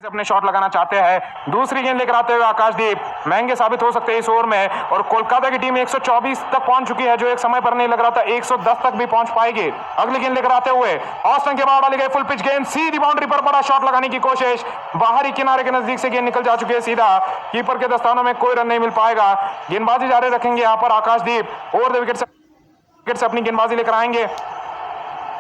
अपने शॉट लगाना चाहते हैं। दूसरी गेंद लेकर आते हुए आकाशदीप महंगे साबित हो सकते हैं इस ओवर में, और कोलकाता की टीम 124 तक पहुंच चुकी है, जो एक समय पर नहीं लग रहा था 110 तक भी पहुंच पाएगी। अगली गेंद लेकर आते हुए ऑस्टन के बाहर डाली गई फुल पिच गेंद, सीधी बाउंड्री पर बड़ा शॉट लगाने की कोशिश, बाहरी किनारे के नजदीक से गेंद निकल जा चुकी है सीधा, कीपर के दस्तानों में कोई रन नहीं मिल पाएगा। गेंदबाजी जारी रखेंगे यहाँ पर आकाशदीप, ओवर द विकेट से अपनी गेंदबाजी लेकर आएंगे।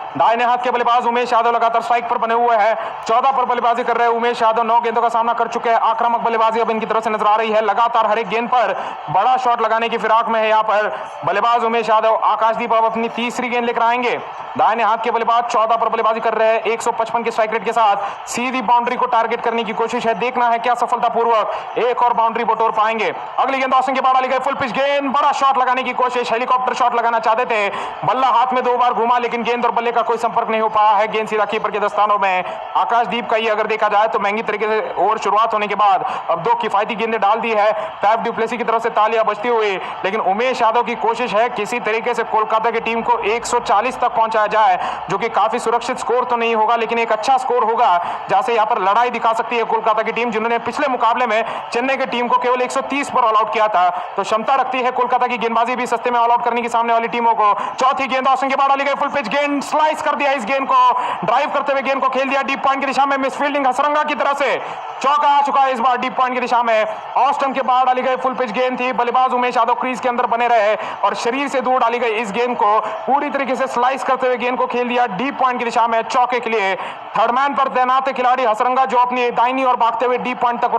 दाहिने हाथ के बल्लेबाज उमेश यादव लगातार स्ट्राइक पर बने हुए हैं। 14 पर बल्लेबाजी कर रहे हैं उमेश यादव, 9 गेंदों का सामना कर चुके हैं। आक्रामक बल्लेबाजी अब इनकी तरफ से नजर आ रही है, लगातार हर एक गेंद पर बड़ा शॉट लगाने की फिराक में है यहाँ पर बल्लेबाज उमेश यादव। आकाशदीप अब अपनी तीसरी गेंद लेकर आएंगे। दाहिने हाथ के बल्लेबाज 14 पर बल्लेबाजी कर रहे हैं, 155 के स्ट्राइक रेट के साथ सीधी बाउंड्री को टारगेट करने की कोशिश है। देखना है क्या सफलतापूर्वक एक और बाउंड्री बटोर पाएंगे। अगली गेंद ऑस्टन के बाहर डाली गई फुल पिच गेंद, बड़ा शॉट लगाने की कोशिश, हेलीकॉप्टर शॉट लगाना चाहते थे, बल्ला हाथ में 2 बार घुमा, लेकिन गेंद और बल्ले का कोई संपर्क नहीं हो पाया है। गेंद सीधा कीपर के दस्तानों में। आकाशदीप का ये अगर देखा जाए तो महंगी तरीके से ओवर शुरुआत होने के बाद अब 2 किफायती गेंदें डाल दी है। फैफ डु प्लेसी की तरफ से तालियां बजती हुई, लेकिन उमेश यादव की कोशिश है किसी तरीके से कोलकाता की टीम को 140 तक पहुंचाया जाए, जो कि काफी सुरक्षित स्कोर तो नहीं होगा, लेकिन एक अच्छा स्कोर होगा जहां से यहां पर लड़ाई दिखा सकती है कोलकाता की टीम, जिन्होंने पिछले मुकाबले में चेन्नई की टीम को केवल 130 पर ऑल आउट किया था। तो क्षमता रखती है कोलकाता की गेंदबाजी भी सस्ते में ऑल आउट करने की सामने वाली टीमों को। चौथी गेंद ऑस्टन के बाहर डाली गई फुल पिच गेंद, स्लाइस कर दिया इस गेंद को, ड्राइव करते हुए गेंद को खेल दिया डीप पॉइंट की दिशा में। मिस फील्डिंग हसरंगा की तरफ से चौका आ चुका है इस बार डीप पॉइंट की दिशा में। ऑस्टन के बाहर डाली गई फुल पिच गेंद थी, बल्लेबाज उमेश यादव क्रीज के अंदर बने रहे और शरीर से दूर डाली गई इस गेंद को पूरी तरीके से स्लाइस करते हुए गेंद को खेल दिया डीप पॉइंट की दिशा में चौके के लिए। थर्ड मैन पर तैनात खिलाड़ी हसरंगा, जो अपनी दाहिनी और भागते हुए डीप पॉइंट तक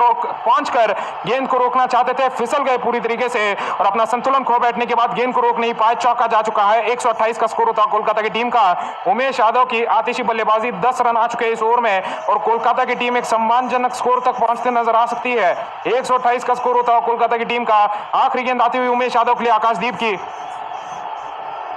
पहुंचकर गेंद को रोकना चाहते थे, फिसल गए पूरी तरीके से और अपना संतुलन खो बैठने के बाद गेंद को रोक नहीं पाए। चौका जा चुका है। 128 का स्कोर था कोलकाता की टीम का। उमेश यादव की आतिशी बल्लेबाजी, 10 रन आ चुके हैं इस ओवर में और कोलकाता की टीम एक सम्मानजनक स्कोर तक पहुंचते नजर आ सकती है। 128 का स्कोर होता है कोलकाता की टीम का। आखिरी गेंद आती हुई उमेश यादव के लिए आकाशदीप की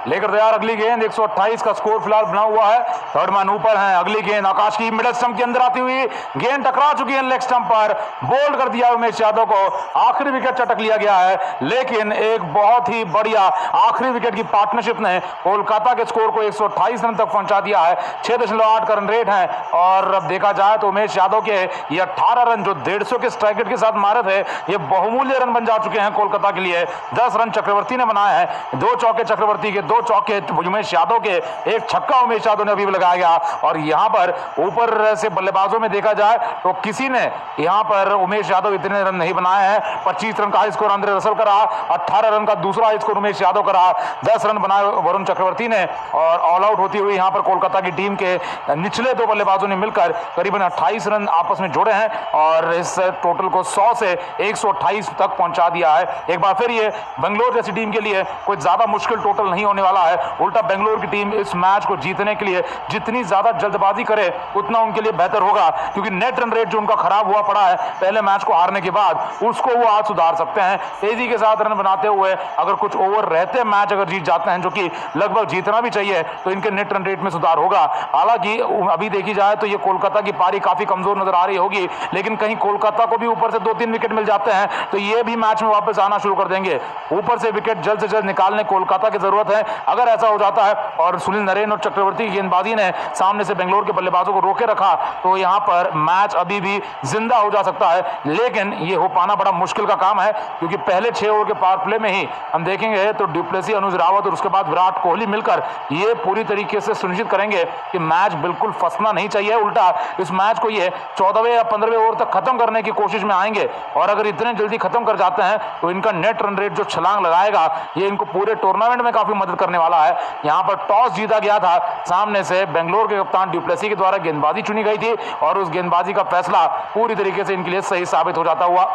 लेकर तैयार। अगली गेंद 128 का स्कोर फिलहाल बना हुआ है, थर्ड मैन ऊपर है। अगली गेंद आकाश की मिडल स्टंप के अंदर आती हुई गेंद टकरा चुकी है लेग स्टंप पर, बोल्ड कर दिया उमेश यादव को। आखिरी विकेट चटक लिया गया है, लेकिन एक बहुत ही बढ़िया आखिरी विकेट की पार्टनरशिप ने कोलकाता के स्कोर को 128 रन तक पहुंचा दिया है। 6.8 का रन रेट है और अब देखा जाए तो उमेश यादव के ये 18 रन जो 150 के स्ट्राइक रेट के साथ मारे थे, ये बहुमूल्य रन बन जा चुके हैं कोलकाता के लिए। 10 रन चक्रवर्ती ने बनाए हैं, 2 चौके चक्रवर्ती के, 2 चौके उमेश यादव के, 1 छक्का उमेश यादव ने अभी लगाया गया। और यहां पर ऊपर से बल्लेबाजों में देखा जाए तो किसी ने यहां पर उमेश यादव इतने रन नहीं बनाए हैं। 25 रन का हाई स्कोर आंद्रे रसल का रहा, 18 रन का दूसरा हाई स्कोर उमेश यादव का रहा, 10 रन बनाए वरुण चक्रवर्ती ने। और ऑल आउट होती हुई यहां पर कोलकाता की टीम के निचले 2 बल्लेबाजों ने मिलकर करीबन 28 रन आपस में जोड़े हैं और इस टोटल को 100 से 128 तक पहुंचा दिया है। एक बार फिर ये बेंगलोर जैसी टीम के लिए कोई ज्यादा मुश्किल टोटल नहीं होने वाला है। उल्टा बेंगलोर की टीम इस मैच को जीतने के लिए जितनी ज्यादा जल्दबाजी करे उतना उनके लिए बेहतर होगा, क्योंकि नेट रन रेट जो उनका खराब हुआ पड़ा है पहले मैच को हारने के बाद, उसको वो आज सुधार सकते हैं। तेजी के साथ रन बनाते हुए अगर कुछ ओवर रहते मैच अगर जीत जाते हैं, जो कि लगभग जीतना भी चाहिए, तो इनके नेट रन रेट में सुधार होगा। हालांकि अभी देखी जाए तो ये कोलकाता की पारी काफी कमजोर नजर आ रही होगी, लेकिन कहीं कोलकाता को भी ऊपर से 2-3 विकेट मिल जाते हैं तो ये भी मैच में वापस आना शुरू कर देंगे। ऊपर से विकेट जल्द से जल्द निकालने कोलकाता की जरूरत है। अगर ऐसा हो जाता है और सुनील नरेन और चक्रवर्ती की गेंदबाजी ने सामने से बेंगलोर के बल्लेबाजों को रोके रखा, तो यहां पर मैच अभी भी जिंदा हो जा सकता है। लेकिन ये हो पाना बड़ा मुश्किल का काम है, क्योंकि पहले 6 ओवर के पावर प्ले में ही हम देखेंगे तो डु प्लेसी, अनुज रावत और उसके बाद विराट कोहली मिलकर ये पूरी तरीके से सुनिश्चित करेंगे कि मैच बिल्कुल फंसना नहीं चाहिए। उल्टा इस मैच को ये 14वें या 15वें ओवर तक खत्म करने की कोशिश में आएंगे और अगर इतने जल्दी खत्म कर जाते हैं तो इनका नेट रन रेट जो छलांग लगाएगा, ये इनको पूरे टूर्नामेंट में काफी मदद करने वाला है। यहां पर टॉस जीता गया था, सामने से बेंगलोर के कप्तान डु प्लेसी के द्वारा गेंदबाजी चुनी गई थी और उस गेंदबाजी का फैसला पूरी तरीके से इनके लिए सही साबित हो जाता हुआ।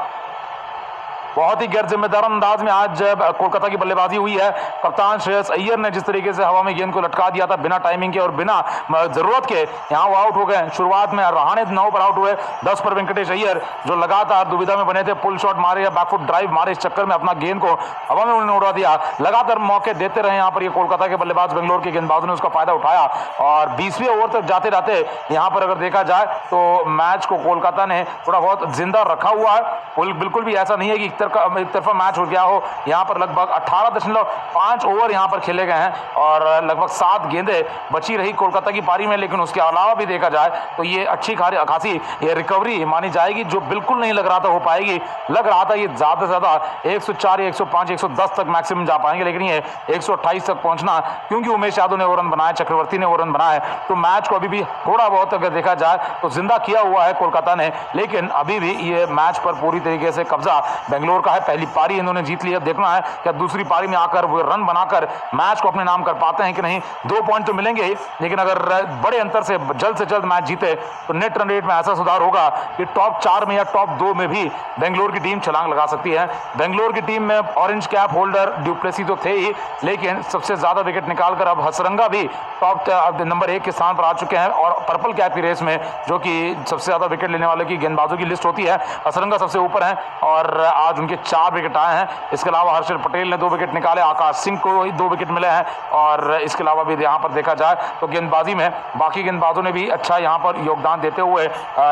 बहुत ही गैर जिम्मेदार अंदाज में आज कोलकाता की बल्लेबाजी हुई है। कप्तान श्रेयस अय्यर ने जिस तरीके से हवा में गेंद को लटका दिया था बिना टाइमिंग के और बिना जरूरत के, यहां वो आउट हो गए। शुरुआत में रहाणे 9 पर आउट हुए, 10 पर वेंकटेश अय्यर जो लगातार दुविधा में बने थे, पुल शॉट मारे या बैकफुट ड्राइव मारे, इस चक्कर में अपना गेंद को हवा में उन्होंने उड़ा दिया। लगातार मौके देते रहे यहाँ पर ये कोलकाता के बल्लेबाज, बेंगलोर के गेंदबाजों ने उसका फायदा उठाया और 20वें ओवर तक जाते जाते यहाँ पर अगर देखा जाए तो मैच को कोलकाता ने थोड़ा बहुत जिंदा रखा हुआ है। बिल्कुल भी ऐसा नहीं है कि एक तरफ तरफा मैच हो गया हो। यहाँ पर लगभग 18.5 ओवर यहाँ पर खेले गए हैं और लगभग 7 गेंदें बची रही कोलकाता की पारी में, लेकिन उसके अलावा भी देखा जाए तो ये अच्छी खासी ये रिकवरी मानी जाएगी, जो बिल्कुल नहीं लग रहा था हो पाएगी। लग रहा था ये ज़्यादा से ज़्यादा 104, 105, 110 तक मैक्सिमम जा पाएंगे, लेकिन ये 128 तक पहुंचना, क्योंकि उमेश यादव ने वो रन बनाए, चक्रवर्ती ने वो रन बनाए, तो मैच को अभी भी थोड़ा बहुत अगर देखा जाए तो जिंदा किया हुआ है कोलकाता ने। लेकिन अभी भी ये मैच पर पूरी तरीके से कब्जा बेंगलोर का है। पहली पारी इन्होंने जीत ली है, देखना है क्या दूसरी पारी में आकर वो रन बनाकर मैच को अपने नाम कर पाते हैं कि नहीं। 2 पॉइंट तो मिलेंगे ही, लेकिन अगर बड़े अंतर से जल्द मैच जीते तो नेट रन रेट में ऐसा सुधार होगा कि टॉप 4 में या टॉप 2 में भी बेंगलोर की टीम छलांग लगा सकती है। बेंगलोर की टीम में ऑरेंज कैप होल्डर ड्यूप्लेसी तो थे ही, लेकिन सबसे ज्यादा विकेट निकालकर अब हसरंगा भी टॉप नंबर 1 के स्थान पर आ चुके हैं और पर्पल कैप की रेस में, जो कि सबसे ज्यादा विकेट लेने वाले की गेंदबाजों की लिस्ट होती है, हसरंगा सबसे ऊपर है और आज उनके 4 विकेट आए हैं। इसके अलावा हर्षल पटेल ने 2 विकेट निकाले, आकाश सिंह को 2 विकेट मिले हैं और इसके अलावा भी यहाँ पर देखा जाए तो गेंदबाजी में बाकी गेंदबाजों ने भी अच्छा यहाँ पर योगदान देते हुए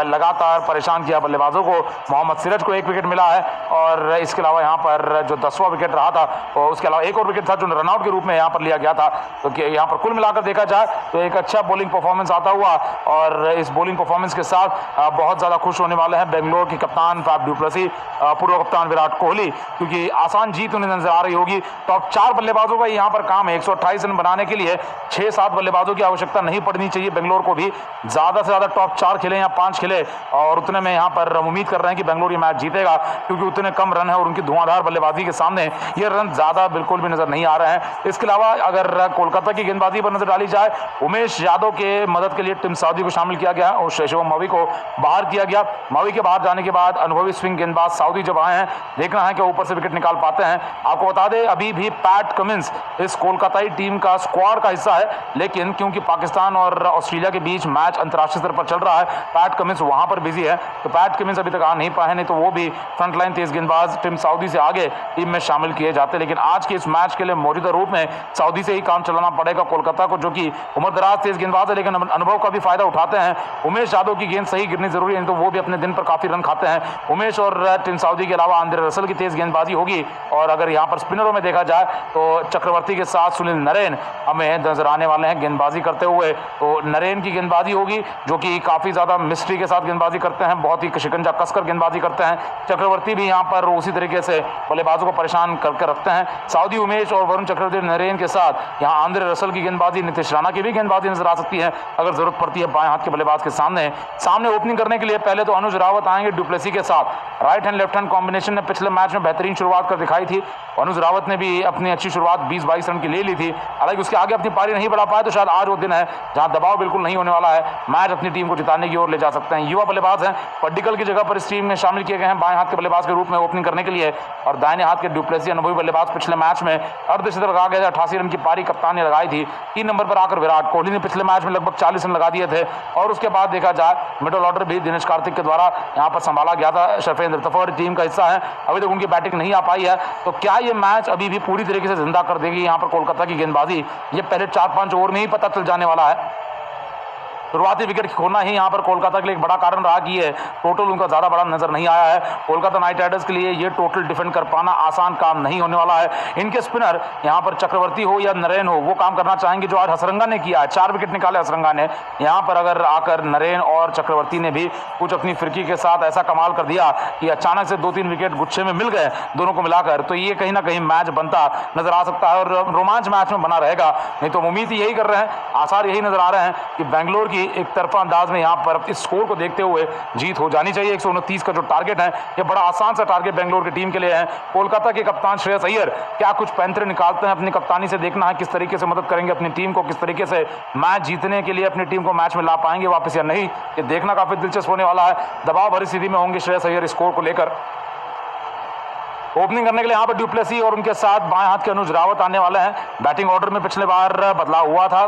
लगातार परेशान किया बल्लेबाजों को। मोहम्मद सिराज को 1 विकेट मिला है और इसके अलावा यहाँ पर जो 10वां विकेट रहा था, और उसके अलावा एक और विकेट था जो रनआउट के रूप में यहाँ पर लिया गया था। तो यहाँ पर कुल मिलाकर देखा जाए तो एक अच्छा बॉलिंग परफॉर्मेंस आता हुआ, और इस बॉलिंग परफॉर्मेंस के साथ बहुत ज़्यादा खुश होने वाले हैं बेंगलोर के कप्तान फैफ डू प्लेसी, पूर्व कप्तान विराट कोहली, क्योंकि आसान जीत उन्हें नजर आ रही होगी। टॉप 4 बल्लेबाजों का यहाँ पर काम है। 128 रन बनाने के लिए 6-7 बल्लेबाजों की आवश्यकता नहीं पड़नी चाहिए बेंगलोर को भी। ज़्यादा से ज़्यादा टॉप 4 खेले या 5 खेले, और उतने में यहाँ पर उम्मीद कर रहे हैं कि बेंगलोर ये मैच जीतेगा, क्योंकि उतने कम रन है और उनकी धुआंधार बल्लेबाजी के सामने ये रन ज़्यादा बिल्कुल भी नजर नहीं आ रहे हैं। इसके अलावा अगर कोलकाता की गेंदबाजी पर नजर डाली जाए, उमेश यादव के मदद के लिए टिम साउदी को शामिल किया गया और शिवम मवी को बाहर किया गया। मवी के बाहर जाने के बाद अनुभवी स्विंग गेंदबाज साउदी जब आए हैं, देखना है कि ऊपर से विकेट निकाल पाते हैं। आपको बता दें अभी भी पैट कमिंस इस कोलकाताई टीम का स्क्वाड का हिस्सा है, लेकिन क्योंकि पाकिस्तान और ऑस्ट्रेलिया के बीच मैच अंतर्राष्ट्रीय स्तर पर चल रहा है, पैट कमिंस वहां पर बिजी है, तो पैट कमिंस अभी तक आ नहीं पाए, नहीं तो वो भी फ्रंटलाइन तेज गेंदबाज टिम साउदी से आगे टीम में शामिल किए जाते। लेकिन आज के इस मैच के लिए मौजूदा रूप में साउदी से ही काम चलाना पड़ेगा कोलकाता को, जो कि उम्रदराज तेज गेंदबाज है, लेकिन अनुभव का भी फायदा उठाते हैं। उमेश यादव की गेंद सही गिरनी जरूरी है, तो वो भी अपने दिन पर काफी रन खाते हैं। उमेश और टिम साउदी के अलावा आंद्रे रसल की तेज गेंदबाजी होगी, और अगर यहाँ पर स्पिनरों में देखा जाए तो चक्रवर्ती के साथ सुनील नरेन हमें नजर आने वाले हैं गेंदबाजी करते हुए। तो नरेन की गेंदबाजी होगी, जो कि काफी ज्यादा मिस्ट्री के साथ गेंदबाजी करते हैं, बहुत ही शिकंजा कसकर गेंदबाजी करते हैं। चक्रवर्ती भी यहाँ पर उसी तरीके से बल्लेबाजों को परेशान करके रखते हैं। साउदी उमेश और वरुण चक्रवर्ती नरेन के साथ यहाँ आंद्रे रसल की गेंदबाजी, नीतीश राणा की भी गेंदबाजी नजर आ सकती है अगर जरूरत पड़ती है बाएं हाथ के बल्लेबाज के सामने ओपनिंग करने के लिए। पहले तो अनुज रावत आएंगे डुप्लेसी के साथ। Right hand left hand combination ने पिछले मैच में बेहतरीन शुरुआत कर दिखाई थी। अनुज रावत ने भी अपनी अच्छी शुरुआत 20-22 रन की ले ली थी, हालांकि उसके आगे अपनी पारी नहीं बढ़ा पाए, तो शायद आज वो दिन है जहां दबाव बिल्कुल नहीं होने वाला है, मैच अपनी टीम को जिताने की ओर ले जा सकते हैं। युवा बल्लेबाज हैं, पड्डिकल की जगह पर इस टीम में शामिल किए गए हैं बाएं हाथ के बल्लेबाज के रूप में ओपनिंग करने के लिए, और दाहिने हाथ के डुप्लेसी अनुभवी बल्लेबाज पिछले मैच में अर्धशतक लगा गया, 88 रन की पारी कप्तान ने लगाई थी। 3 नंबर पर आकर विराट कोहली ने पिछले मैच में लगभग 40 रन लगा दिए थे, और उसके बाद देखा जाए मिडिल ऑर्डर भी दिनेश कार्तिक के द्वारा यहाँ पर संभाला गया था। शरफेंद रतफर टीम का हिस्सा है, अभी तक उनकी बैटिंग नहीं आ पाई है, तो क्या ये मैच अभी भी पूरी तरीके से जिंदा कर देगी यहाँ पर कोलकाता की गेंदबाजी, ये पहले 4-5 ओवर में ही पता चल जाने वाला है। शुरुआती विकेट खोना ही यहाँ पर कोलकाता के लिए एक बड़ा कारण रहा कि ये टोटल उनका ज़्यादा बड़ा नजर नहीं आया है। कोलकाता नाइट राइडर्स के लिए ये टोटल डिफेंड कर पाना आसान काम नहीं होने वाला है। इनके स्पिनर यहाँ पर चक्रवर्ती हो या नरेन हो, वो काम करना चाहेंगे जो आज हसरंगा ने किया है। 4 विकेट निकाले हसरंगा ने, यहाँ पर अगर आकर नरेन और चक्रवर्ती ने भी कुछ अपनी फिरकी के साथ ऐसा कमाल कर दिया कि अचानक से 2-3 विकेट गुच्छे में मिल गए दोनों को मिलाकर, तो ये कहीं ना कहीं मैच बनता नजर आ सकता है और रोमांच मैच में बना रहेगा। नहीं तो उम्मीद यही कर रहे हैं, आसार यही नजर आ रहे हैं कि बेंगलोर की एक तरफा अंदाज में यहाँ पर इस स्कोर को देखते हुए जीत हो जानी चाहिए। 129 का जो टारगेट है, ये बड़ा आसान सा टारगेट बेंगलोर की टीम के लिए है। कोलकाता के कप्तान श्रेयस अय्यर क्या कुछ पैंतरे निकालते हैं अपनी कप्तानी से, देखना है किस तरीके से मदद करेंगे अपनी टीम को, किस तरीके से मैच जीतने के लिए अपनी टीम को मैच में ला पाएंगे वापस या नहीं, ये देखना काफी दिलचस्प होने वाला है। दबाव भरी स्थिति में होंगे श्रेयस अय्यर स्कोर को लेकर। ओपनिंग करने के लिए यहाँ पर ड्यूप्लेसी और उनके साथ बाएं हाथ के अनुज रावत आने वाले हैं। बैटिंग ऑर्डर में पिछले बार बदलाव हुआ था,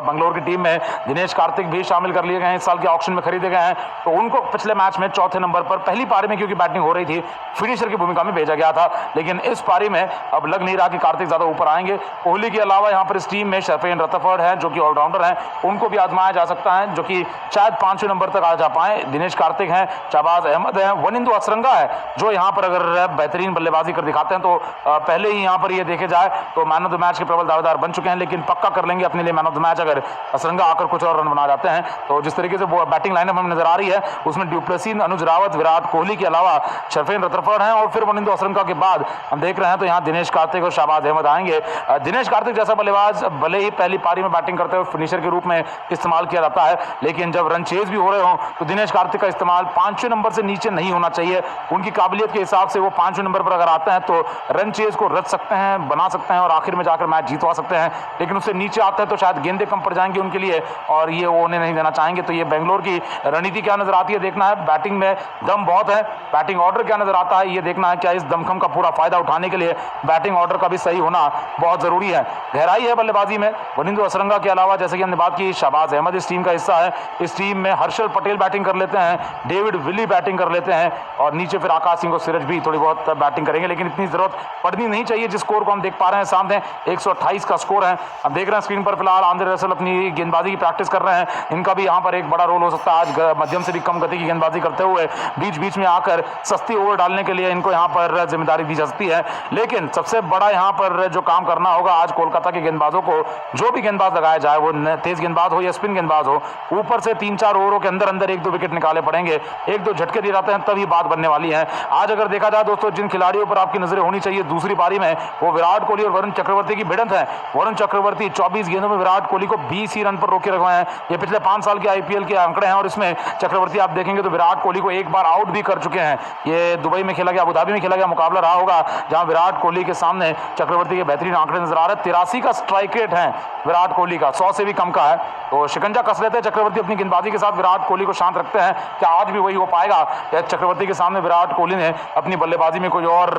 बंगलोर की टीम में दिनेश कार्तिक भी शामिल कर लिए गए हैं, इस साल के ऑक्शन में खरीदे गए हैं, तो उनको पिछले मैच में चौथे नंबर पर पहली पारी में क्योंकि बैटिंग हो रही थी फिनिशर की भूमिका में भेजा गया था, लेकिन इस पारी में अब लग नहीं रहा कि कार्तिक ज्यादा ऊपर आएंगे। कोहली के अलावा यहाँ पर इस टीम में शरफेन रतफर्ड है जो कि ऑलराउंडर है, उनको भी आजमाया जा सकता है, जो कि शायद 5वें नंबर तक आ जा पाए। दिनेश कार्तिक हैं, शहबाज अहमद है, वनिंदु असरंगा है जो यहाँ पर अगर बेहतरीन बल्लेबाजी कर दिखाते हैं। तो पहले ही यहाँ पर ये देखे जाए तो मैन ऑफ द मैच के प्रबल दावेदार बन चुके हैं, लेकिन पक्का कर लेंगे अपने लिए मैन ऑफ द मैच अगर असरंगा आकर कुछ और रन बना जाते हैं। तो जिस तरीके से वो बैटिंग लाइनअप हमें नजर आ रही है उसमें ड्यूप्लेसी, अनुज रावत, विराट कोहली के अलावा शरफेन रतरफर्ड हैं और फिर वनिंदु असरंगा के बाद हम देख रहे हैं तो यहाँ दिनेश कार्तिक और शाहबाज अहमद आएंगे। दिनेश कार्तिक जैसा बल्लेबाज भले ही पहली पारी में बैटिंग करते हुए फिनिशर के रूप में इस्तेमाल किया जाता है, लेकिन जब रन चेज भी हो रहे हो तो दिनेश कार्तिक का इस्तेमाल 5वें नंबर से नीचे नहीं होना चाहिए। उनकी काबिलियत के हिसाब से वो 5वें नंबर पर अगर आते हैं तो रन चेज को रच सकते हैं, बना सकते हैं और आखिर में जाकर मैच जीतवा सकते हैं, लेकिन उससे नीचे आते हैं तो शायद गेंदे कम पड़ जाएंगी उनके लिए और ये वो उन्हें नहीं देना चाहेंगे। तो ये बेंगलोर की रणनीति क्या नजर आती है देखना है। बैटिंग में दम बहुत है, बैटिंग ऑर्डर क्या नजर आता है ये देखना है। क्या इस दमखम का पूरा फायदा उठाने के लिए बैटिंग ऑर्डर का भी सही होना बहुत जरूरी है। गहराई है बल्लेबाजी में। वनिंदु असरंगा के अलावा जैसे कि हमने बात की शाहबाज अहमद इस टीम का हिस्सा है। इस टीम में हर्षल पटेल बैटिंग कर लेते हैं, डेविड विली बैटिंग कर लेते हैं और नीचे फिर आकाश सिंह और सिरज भी थोड़ी बहुत बैटिंग करेंगे, लेकिन इतनी जरूरत पड़नी नहीं चाहिए। जिस स्कोर को हम देख पा रहे हैं सामने 128 का स्कोर है। अब देख रहे हैं स्क्रीन पर फिलहाल आंद्रे रसल अपनी गेंदबाजी की प्रैक्टिस कर रहे हैं। इनका भी यहाँ पर एक बड़ा रोल हो सकता है। आज मध्यम से भी कम गति की गेंदबाजी करते हुए बीच बीच में आकर सस्ती ओवर डालने के लिए इनको यहाँ पर जिम्मेदारी दी जा सकती है। लेकिन सबसे बड़ा यहाँ पर जो काम करना होगा आज कोलकाता के गेंदबाजों को, जो भी गेंदबाज लगाया जाए वो तेज गेंदबाज हो या स्पिन गेंदबाज हो, ऊपर से 3-4 ओवरों के अंदर अंदर 1-2 विकेट निकाले पड़ेंगे। 1-2 झटके दिए जाते हैं तभी बात बनने वाली है। आज अगर देखा जाए दोस्तों जिन खिलाड़ियों पर आपकी नजरें होनी चाहिए दूसरी पारी में वो विराट कोहली और वरुण चक्रवर्ती की भिड़ंत है। वरुण चक्रवर्ती 24 गेंदों में विराट कोहली को 20 ही रन पर रोके रखे हैं। ये पिछले 5 साल के आईपीएल के आंकड़े हैं और इसमें चक्रवर्ती आप देखेंगे तो विराट कोहली को एक बार आउट भी कर चुके हैं। ये दुबई में खेला गया, अबू धाबी में खेला गया मुकाबला रहा होगा जहां विराट कोहली के सामने चक्रवर्ती के बेहतरीन आंकड़े नजर आ रहे हैं। 83 का स्ट्राइक रेट है विराट कोहली का, 100 से भी कम का है। तो शिकंजा कस लेते हैं चक्रवर्ती अपनी गेंदबाजी के साथ, विराट कोहली को शांत रखते हैं। क्या आज भी वही हो पाएगा या चक्रवर्ती के सामने विराट कोहली ने अपनी बल्लेबाजी में कोई और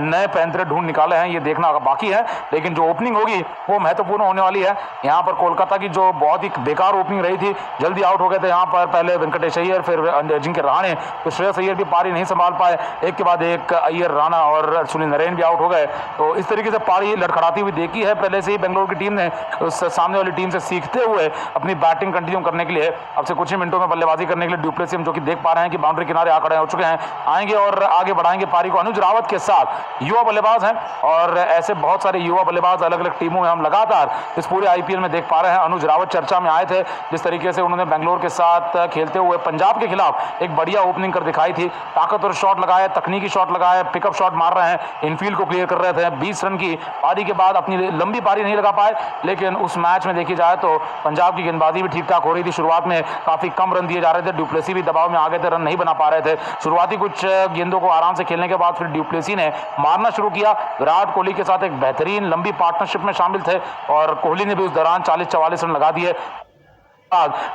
नए पैंतरे ढूंढ निकाले हैं ये देखना बाकी है। लेकिन जो ओपनिंग होगी वो महत्वपूर्ण होने वाली है। यहाँ पर कोलकाता की जो बहुत ही बेकार ओपनिंग रही थी, जल्दी आउट हो गए थे यहाँ पर, पहले वेंकटेश अय्यर फिर अजिंक्य रहाणे, तो श्रेयस अय्यर भी पारी नहीं संभाल पाए, एक के बाद एक अय्यर, राणा और सुनील नरेन भी आउट हो गए। तो इस तरीके से पारी लड़खड़ाती हुई देखी है। पहले से ही बेंगलोर की टीम ने उस सामने वाली टीम से सीखते हुए अपनी बैटिंग कंटिन्यू करने के लिए अब से कुछ ही मिनटों में बल्लेबाजी करने के लिए ड्यूप्लेसी जो कि देख पा रहे हैं कि बाउंड्री किनारे आंकड़े हो चुके हैं, आएंगे और आगे बढ़ाएंगे पारी को। अनुज रावत के साथ युवा बल्लेबाज हैं और ऐसे बहुत सारे युवा बल्लेबाज अलग अलग टीमों में हम लगातार इस पूरे आईपीएल में देख पा रहे हैं। अनुज रावत चर्चा में आए थे, जिस तरीके से उन्होंने बेंगलोर के साथ खेलते हुए पंजाब के खिलाफ एक बढ़िया ओपनिंग कर दिखाई थी। ताकतवर शॉट लगाए, तकनीकी शॉट लगाए, पिकअप शॉट मार रहे हैं, इनफील्ड को क्लियर कर रहे थे। 20 रन की पारी के बाद अपनी लंबी पारी नहीं लगा पाए, लेकिन उस मैच में देखी जाए तो पंजाब की गेंदबाजी भी ठीक ठाक हो रही थी। शुरुआत में काफी कम रन दिए जा रहे थे, ड्यूप्लेसी भी दबाव में आ गए थे, रन नहीं बना पा रहे थे। शुरुआती कुछ गेंदों को आराम से खेलने के बाद फिर ड्यूप्लेसी ने मारना शुरू किया। विराट कोहली के साथ एक बेहतरीन लंबी पार्टनरशिप में शामिल थे और कोहली ने भी उस दौरान 40-44 रन लगा दिए।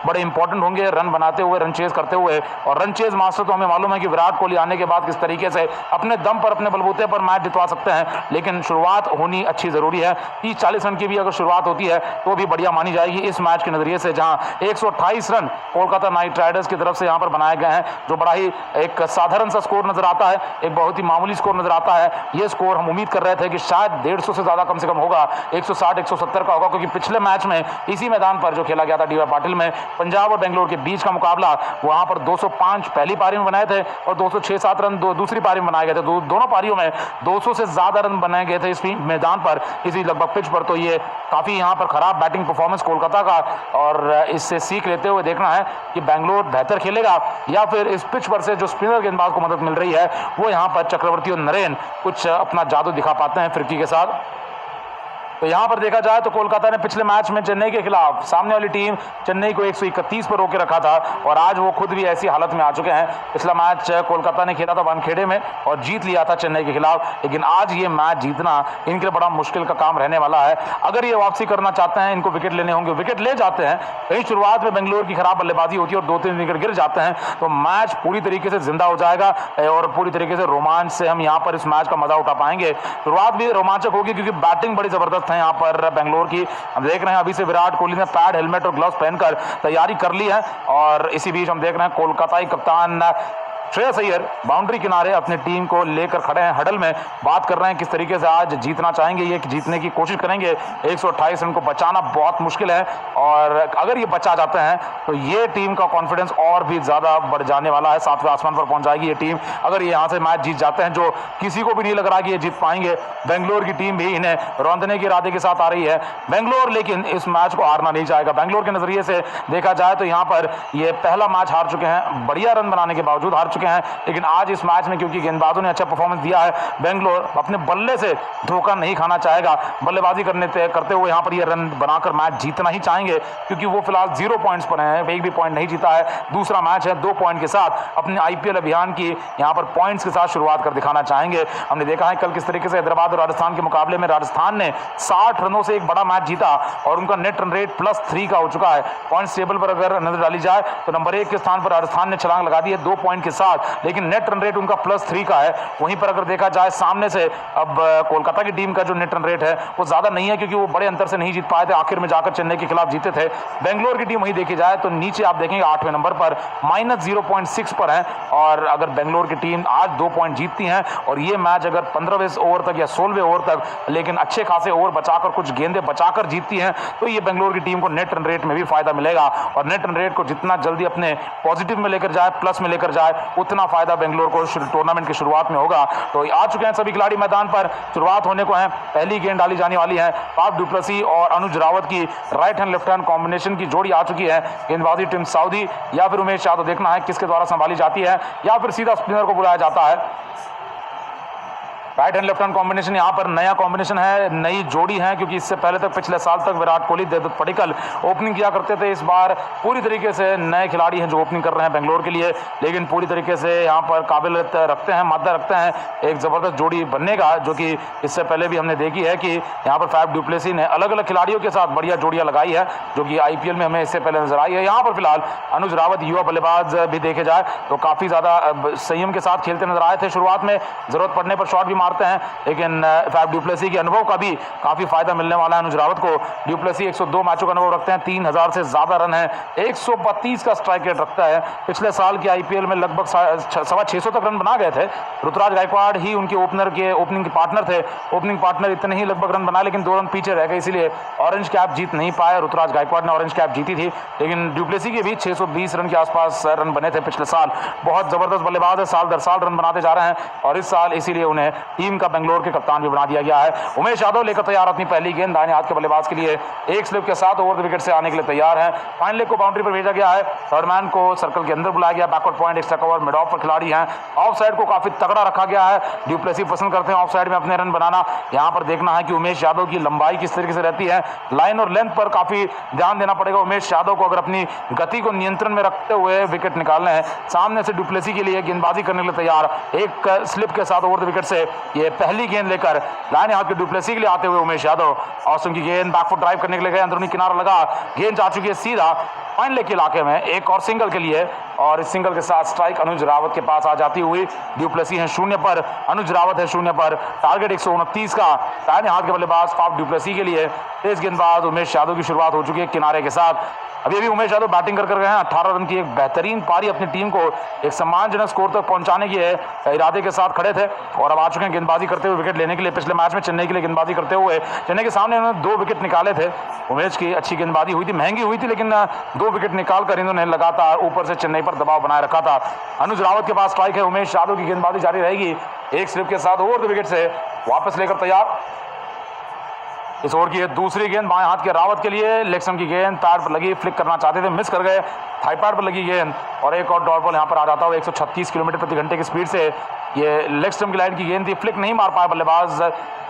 बड़े इंपॉर्टेंट होंगे रन बनाते हुए, रन चेज करते हुए, और रन चेज मास्टर तो हमें मालूम है कि विराट कोहली आने के बाद किस तरीके से अपने दम पर, अपने बलबूते पर मैच जितवा सकते हैं। लेकिन शुरुआत होनी अच्छी जरूरी है। 30-40 रन की भी अगर शुरुआत होती है तो भी बढ़िया मानी जाएगी इस मैच के नजरिए से, जहां 128 रन कोलकाता नाइट राइडर्स की तरफ से यहां पर बनाए गए हैं, जो बड़ा ही एक साधारण सा स्कोर नजर आता है, एक बहुत ही मामूली स्कोर नजर आता है। ये स्कोर हम उम्मीद कर रहे थे कि शायद 150 से ज्यादा कम से कम होगा, 160-170 का होगा, क्योंकि पिछले मैच में इसी मैदान पर जो खेला गया था डीवाई पाटिल में, पंजाब और बेंगलोर के बीच का मुकाबला, वहां पर 205 पहली पारी में बनाए थे और 206-7 रन दूसरी पारी में बनाए गए थे। दोनों पारियों में 200 से ज्यादा रन बनाए गए थे इस मैदान पर, इसी लगभग पिच पर। तो ये काफी यहां पर खराब बैटिंग परफॉर्मेंस कोलकाता का, और इससे सीख लेते हुए देखना है कि बेंगलोर बेहतर खेलेगा या फिर इस पिच पर से जो स्पिनर गेंदबाज को मदद मिल रही है वो यहां पर चक्रवर्ती और नरेन कुछ अपना जादू दिखा पाते हैं फिरकी के साथ। तो यहां पर देखा जाए तो कोलकाता ने पिछले मैच में चेन्नई के खिलाफ, सामने वाली टीम चेन्नई को 131 पर रोके रखा था और आज वो खुद भी ऐसी हालत में आ चुके हैं। पिछला मैच कोलकाता ने खेला था वानखेड़े में और जीत लिया था चेन्नई के खिलाफ, लेकिन आज ये मैच जीतना इनके लिए बड़ा मुश्किल का काम रहने वाला है। अगर ये वापसी करना चाहते हैं, इनको विकेट लेने होंगे, विकेट ले जाते हैं, कहीं शुरुआत में बेंगलोर की खराब बल्लेबाजी होती है और 2-3 विकेट गिर जाते हैं तो मैच पूरी तरीके से जिंदा हो जाएगा और पूरी तरीके से रोमांच से हम यहाँ पर इस मैच का मजा उठा पाएंगे। शुरुआत भी रोमांचक होगी क्योंकि बैटिंग बड़ी जबरदस्त है यहाँ पर बेंगलोर की। हम देख रहे हैं अभी से विराट कोहली ने पैड, हेलमेट और ग्लव्स पहनकर तैयारी कर ली है और इसी बीच हम देख रहे हैं कोलकाता कप्तान श्रेयस अय्यर बाउंड्री किनारे अपनी टीम को लेकर खड़े हैं, हडल में बात कर रहे हैं किस तरीके से आज जीतना चाहेंगे, ये जीतने की कोशिश करेंगे। 128 रन को बचाना बहुत मुश्किल है और अगर ये बचा जाते हैं तो ये टीम का कॉन्फिडेंस और भी ज़्यादा बढ़ जाने वाला है, 7वें आसमान पर पहुंच जाएगी ये टीम अगर ये यहाँ से मैच जीत जाते हैं, जो किसी को भी नहीं लग रहा कि ये जीत पाएंगे। बेंगलोर की टीम भी इन्हें रौंदने के इरादे के साथ आ रही है। बेंगलोर लेकिन इस मैच को हारना नहीं चाहेगा। बेंगलोर के नजरिए से देखा जाए तो यहाँ पर ये पहला मैच हार चुके हैं, बढ़िया रन बनाने के बावजूद हार चुके हैं, लेकिन आज इस मैच में क्योंकि गेंदबाजों ने अच्छा परफॉर्मेंस दिया है, बेंगलोर अपने बल्ले से धोखा नहीं खाना चाहेगा। बल्लेबाजी करते हुए यहाँ पर ये रन बनाकर मैच जीतना ही चाहेंगे क्योंकि वो फिलहाल 0 पॉइंट्स पर हैं, एक भी पॉइंट नहीं जीता है। दूसरा मैच है 2 पॉइंट के साथ अपने आईपीएल अभियान की यहाँ पर पॉइंट्स के साथ शुरुआत कर दिखाना चाहेंगे। हमने देखा है कल किस तरीके से हैदराबाद और राजस्थान के मुकाबले में राजस्थान ने 60 रनों से एक बड़ा मैच जीता और उनका नेट रन रेट +3 का हो चुका है। पॉइंट्स टेबल पर अगर नजर डाली जाए तो नंबर 1 के स्थान पर राजस्थान ने छलांग लगा दी है 2 पॉइंट के साथ, लेकिन नेट रन रेट उनका +3 का है। वहीं पर अगर देखा जाए सामने से अब कोलकाता की टीम का जो नेट रन रेट है वो ज्यादा नहीं है क्योंकि वो बड़े अंतर से नहीं जीत पाए थे, आखिर में जाकर चेन्नई के खिलाफ जीते थे। बेंगलोर की टीम वहीं देखी जाए तो नीचे आप देखेंगे 8वें नंबर पर -0.6 पर है और अगर बेंगलोर की टीम आज 2 पॉइंट जीतती हैं और ये मैच अगर 15वें ओवर तक या 16वें ओवर तक लेकिन अच्छे खासे ओवर बचाकर कुछ गेंदें बचाकर जीतती हैं तो ये बेंगलोर की टीम को नेट रन रेट में भी फायदा मिलेगा और नेट रन रेट को जितना जल्दी अपने पॉजिटिव में लेकर जाए, प्लस में लेकर जाए, उतना फायदा बेंगलोर को टूर्नामेंट की शुरुआत में होगा। तो आ चुके हैं सभी खिलाड़ी मैदान पर, शुरुआत होने को है, पहली गेंद डाली जाने वाली है। फाफ डु प्लेसिस और अनुज रावत की right hand left hand combination की जोड़ी आ चुकी है। गेंदबाजी टिम साउदी या फिर उमेश यादव, देखना है किसके द्वारा संभाली जाती है या फिर सीधा स्पिनर को बुलाया जाता है। Right hand left hand combination यहाँ पर नया कॉम्बिनेशन है, नई जोड़ी है क्योंकि इससे पहले तक पिछले साल तक विराट कोहली, देवदत्त पडिक्कल ओपनिंग किया करते थे। इस बार पूरी तरीके से नए खिलाड़ी हैं जो ओपनिंग कर रहे हैं बेंगलोर के लिए, लेकिन पूरी तरीके से यहाँ पर काबिलियत रखते हैं, मादा रखते हैं, एक ज़बरदस्त जोड़ी बनने का, जो कि इससे पहले भी हमने देखी है कि यहाँ पर फाफ डु प्लेसिस ने अलग अलग खिलाड़ियों के साथ बढ़िया जोड़ियाँ लगाई है जो कि आईपीएल में हमें इससे पहले नजर आई है। यहाँ पर फिलहाल अनुज रावत युवा बल्लेबाज भी देखे जाए तो काफ़ी ज़्यादा संयम के साथ खेलते नजर आए थे। शुरुआत में ज़रूरत पड़ने पर शॉट भी मारते हैं, लेकिन फाफ डु प्लेसिस के अनुभव का भी काफी फायदा मिलने वाला है अनुज रावत को। डु प्लेसिस 102 मैचों का अनुभव रखते हैं, 3000 से ज्यादा रन है, 132 का स्ट्राइक रेट रखता है। पिछले साल के आईपीएल में लगभग 650 तक रन बना गए थे। ऋतुराज गायकवाड़ ही उनके ओपनिंग के पार्टनर थे, ओपनिंग पार्टनर इतने ही लगभग रन बनाए लेकिन 2 रन पीछे रह गए, इसीलिए ऑरेंज कैप जीत नहीं पाए। ऋतुराज गायकवाड़ ने ऑरेंज कैप जीती थी, लेकिन डु प्लेसिस के भी 620 रन के आसपास रन बने थे पिछले साल। बहुत जबरदस्त बल्लेबाज है, साल दर साल रन बनाते जा रहे हैं और इस साल इसीलिए उन्हें टीम का बेंगलोर के कप्तान भी बना दिया गया है। उमेश यादव लेकर तैयार अपनी पहली गेंद, दाहिने हाथ के बल्लेबाज के लिए एक स्लिप के साथ ओवर द विकेट से आने के लिए तैयार है। फाइन लेग को बाउंड्री पर भेजा गया है, थर्ड मैन को सर्कल के अंदर बुलाया गया, backward point, extra cover, mid of पर खिलाड़ी हैं। ऑफ साइड को काफी तगड़ा रखा गया है, डु प्लेसिस पसंद करते हैं ऑफ साइड में अपने रन बनाना। यहाँ पर देखना है कि उमेश यादव की लंबाई किस तरीके से रहती है, लाइन और लेंथ पर काफी ध्यान देना पड़ेगा उमेश यादव को अगर अपनी गति को नियंत्रण में रखते हुए विकेट निकालने हैं। सामने से डु प्लेसिस के लिए गेंदबाजी करने के लिए तैयार, एक स्लिप के साथ ओवर द विकेट से ये पहली गेंद लेकर लाइन हाथ के डु प्लेसिस के लिए आते हुए उमेश यादव ऑस्टिन की गेंद बैकफुट ड्राइव करने के लिए गए, अंदरूनी किनारा लगा, गेंद जा चुकी है सीधा फाइन लेग के इलाके में, एक और सिंगल के लिए और इस सिंगल के साथ स्ट्राइक अनुज रावत के पास आ जाती हुई। डु प्लेसिस है 0 पर, अनुज रावत है 0 पर, टारगेट 129 का दाहिने हाथ के बल्लेबाज फाफ डु प्लेसिस के लिए। तेज गेंदबाज उमेश यादव की शुरुआत हो चुकी है किनारे के साथ। अभी उमेश यादव बैटिंग कर गए हैं, 18 रन की एक बेहतरीन पारी अपनी टीम को एक सम्मानजनक स्कोर तक पहुंचाने के इरादे के साथ खड़े थे और अब आ चुके हैं गेंदबाजी करते हुए विकेट लेने के लिए। पिछले मैच में चेन्नई के लिए गेंदबाजी करते हुए चेन्नई के सामने उन्होंने 2 विकेट निकाले थे। उमेश की अच्छी गेंदबाजी हुई थी, महंगी हुई थी, लेकिन 2 विकेट निकालकर इन्होंने लगातार ऊपर से चेन्नई पर दबाव बनाए रखा था। अनुज रावत के पास स्ट्राइक है, उमेश यादव की गेंदबाजी जारी रहेगी, एक स्लिप के साथ ओवर द विकेट से वापस लेकर तैयार। इस ओवर की दूसरी गेंद बाएं हाथ के रावत के लिए, लेग स्टंप की गेंद पैड पर लगी, फ्लिक करना चाहते थे, मिस कर गए, थाई पैड पर लगी गेंद और एक और डॉट बॉल यहाँ पर आ जाता हुआ 136 किलोमीटर प्रति घंटे की स्पीड से। ये लेग स्टंप की लाइन की गेंद थी, फ्लिक नहीं मार पाए बल्लेबाज,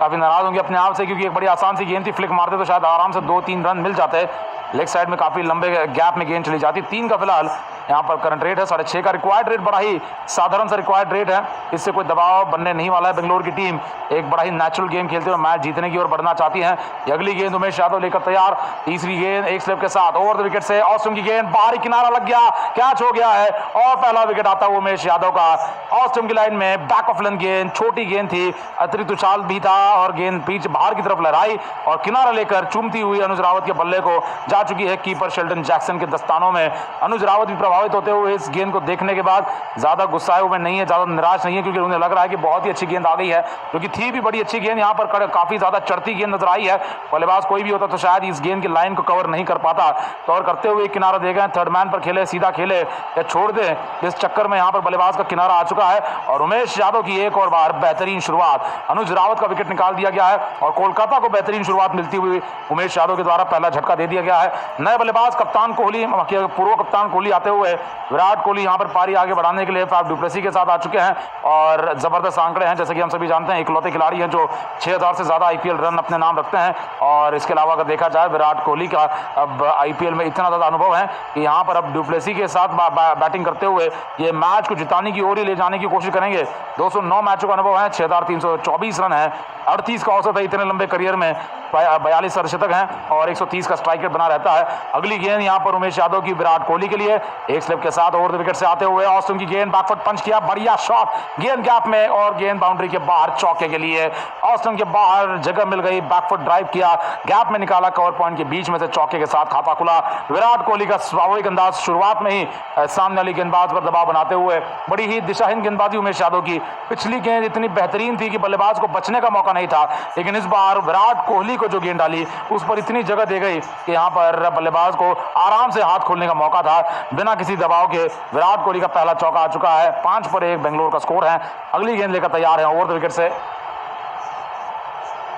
काफी नाराज होंगे अपने आप से क्योंकि एक बड़ी आसान सी गेंद थी, फ्लिक मारते तो शायद आराम से 2-3 रन मिल जाते। लेग साइड में काफी लंबे गैप में गेंद चली जाती। 3 का फिलहाल यहाँ पर करंट रेट है, 6.5 का रिक्वायर्ड रेट, बड़ा ही साधारण सा रिक्वायर्ड रेट है, इससे कोई दबाव बनने नहीं वाला है। बेंगलोर की टीम एक बड़ा ही नेचुरल गेम खेलते हुए मैच जीतने की ओर बढ़ना चाहती है। अगली गेंद उमेश यादव लेकर तैयार, तीसरी गेंद एक स्लिप के साथ ओवर द विकेट से ऑस्टिन की गेंद, बाहरी किनारा लग गया, कैच हो गया है और पहला विकेट आता है उमेश यादव का। ऑस्टिन की लाइन में बैक ऑफ लेंथ गेंद, छोटी गेंद थी, अतिरिक्त उछाल भी था और गेंद पिच बाहर की तरफ लहराई और किनारा लेकर चूमती हुई अनुज रावत के बल्ले को जा जा चुकी है कीपर शेल्टन जैक्सन के दस्तानों में। अनुज रावत भी प्रभावित होते हुए इस गेंद को देखने के बाद ज़्यादा गुस्साए हुए नहीं है, ज़्यादा निराश नहीं है, क्योंकि उन्हें लग रहा है कि बहुत ही अच्छी गेंद आ गई है, क्योंकि थी भी बड़ी अच्छी गेंद। यहाँ पर काफ़ी ज़्यादा चढ़ती गेंद नजर आई है। बल्लेबाज कोई भी होता तो शायद इस गेंद की लाइन को कवर नहीं कर पाता। कवर करते हुए किनारा दे गए, थर्ड मैन पर खेले, सीधा खेले या छोड़ दे, इस चक्कर में यहाँ पर बल्लेबाज का किनारा आ चुका है। और उमेश यादव की एक और बार बेहतरीन शुरुआत, अनुज रावत का विकेट निकाल दिया गया है और कोलकाता को बेहतरीन शुरुआत मिलती हुई उमेश यादव के द्वारा पहला झटका दे दिया गया है। नए बल्लेबाज कप्तान कोहली, पूर्व कप्तान कोहली आते हुए विराट कोहली यहाँ पर पारी आगे बढ़ाने के लिए फैफ डु प्लेसिस के साथ आ चुके हैं और जबरदस्त आंकड़े हैं। जैसे कि हम सभी जानते हैं, इकलौते खिलाड़ी हैं जो 6000 से ज़्यादा आईपीएल रन अपने नाम रखते हैं। और इसके अलावा अगर देखा जाए, विराट कोहली का अब आईपीएल में इतना ज़्यादा अनुभव है कि यहाँ पर अब डु प्लेसिस के साथ बैटिंग करते हुए ये मैच को जिताने की ओर ही ले जाने की कोशिश करेंगे। 209 मैचों का अनुभव है, 6324 रन है, 38 का औसत है इतने लंबे करियर में, 42 अर्धशतक हैं और 130 का स्ट्राइक रेट बना रहता है। अगली गेंद यहाँ पर उमेश यादव की विराट कोहली के लिए, एक स्लिप के साथ ओवर द विकेट से आते हुए ऑस्टिन की गेंद, बैकफुट पंच किया, बढ़िया शॉट, गेंद गैप में और गेंद बाउंड्री के बाहर चौके के लिए। ऑस्टिन के बाहर जगह मिल गई, बैकफुट ड्राइव किया, गैप में निकाला, कवर पॉइंट के बीच में से चौके के साथ खाता खुला। विराट कोहली का स्वाभाविक अंदाज शुरुआत में ही सामने वाली गेंदबाज पर दबाव बनाते हुए, बड़ी ही दिशाहीन गेंदबाजी उमेश यादव की। पिछली गेंद इतनी बेहतरीन थी कि बल्लेबाज को बचने का मौका नहीं था, लेकिन इस बार विराट कोहली को जो गेंद डाली उस पर इतनी जगह दे गई कि यहाँ पर बल्लेबाज को आराम से हाथ खोलने का मौका था। बिना किसी दबाव के विराट कोहली का पहला चौका आ चुका है। 5 पर 1 बेंगलोर का स्कोर है। अगली गेंद लेकर तैयार है ओवर द विकेट से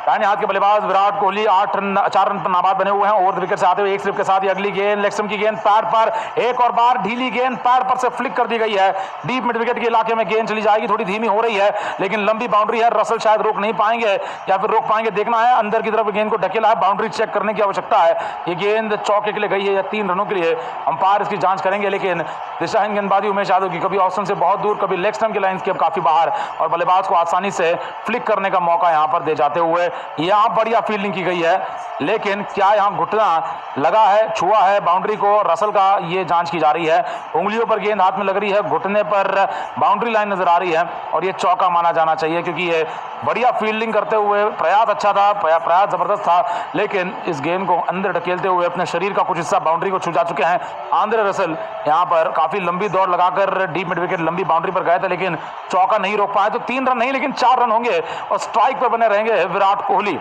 दाहिने हाथ के बल्लेबाज विराट कोहली 4 रन पर नाबाद बने हुए हैं। ओवर द विकेट से आते हुए एक स्लिप के साथ ही अगली गेंद, लेग स्टंप की गेंद, पैड पर एक और बार ढीली गेंद पैड पर से फ्लिक कर दी गई है। डीप मिड विकेट के इलाके में गेंद चली जाएगी, थोड़ी धीमी हो रही है लेकिन लंबी बाउंड्री है। रसल शायद रोक नहीं पाएंगे या फिर रोक पाएंगे, देखना है। अंदर की तरफ गेंद को ढकेला है, बाउंड्री चेक करने की आवश्यकता है। ये गेंद चौके के लिए गई है या 3 रनों के लिए, अंपायर इसकी जांच करेंगे। लेकिन दिशाहीन गेंदबाजी उमेश यादव की, कभी ऑप्शन से बहुत दूर, कभी लेग स्टंप की लाइन के काफी बाहर, और बल्लेबाज को आसानी से फ्लिक करने का मौका यहाँ पर दे जाते हुए यहाँ बढ़िया फील्डिंग की गई है। लेकिन क्या यहाँ घुटना लगा है, छुआ है बाउंड्री को, रसल का ये जांच की जा रही है। उंगलियों पर गेंद हाथ में लग रही है, घुटने पर बाउंड्री लाइन नजर आ रही है और ये चौका माना जाना चाहिए, क्योंकि ये बढ़िया फील्डिंग करते हुए प्रयास अच्छा था, प्रयास जबरदस्त था, लेकिन इस गेंद को अंदर ढकेलते हुए अपने शरीर का कुछ हिस्सा बाउंड्री को छू जा चुके हैं। आंद्रे रसल यहाँ पर काफी लंबी दौड़ लगाकर डीप मिड विकेट लंबी बाउंड्री पर गए थे, लेकिन चौका नहीं रोक पाए। तो 3 रन नहीं लेकिन 4 रन होंगे और स्ट्राइक पर बने रहेंगे विराट कोहली।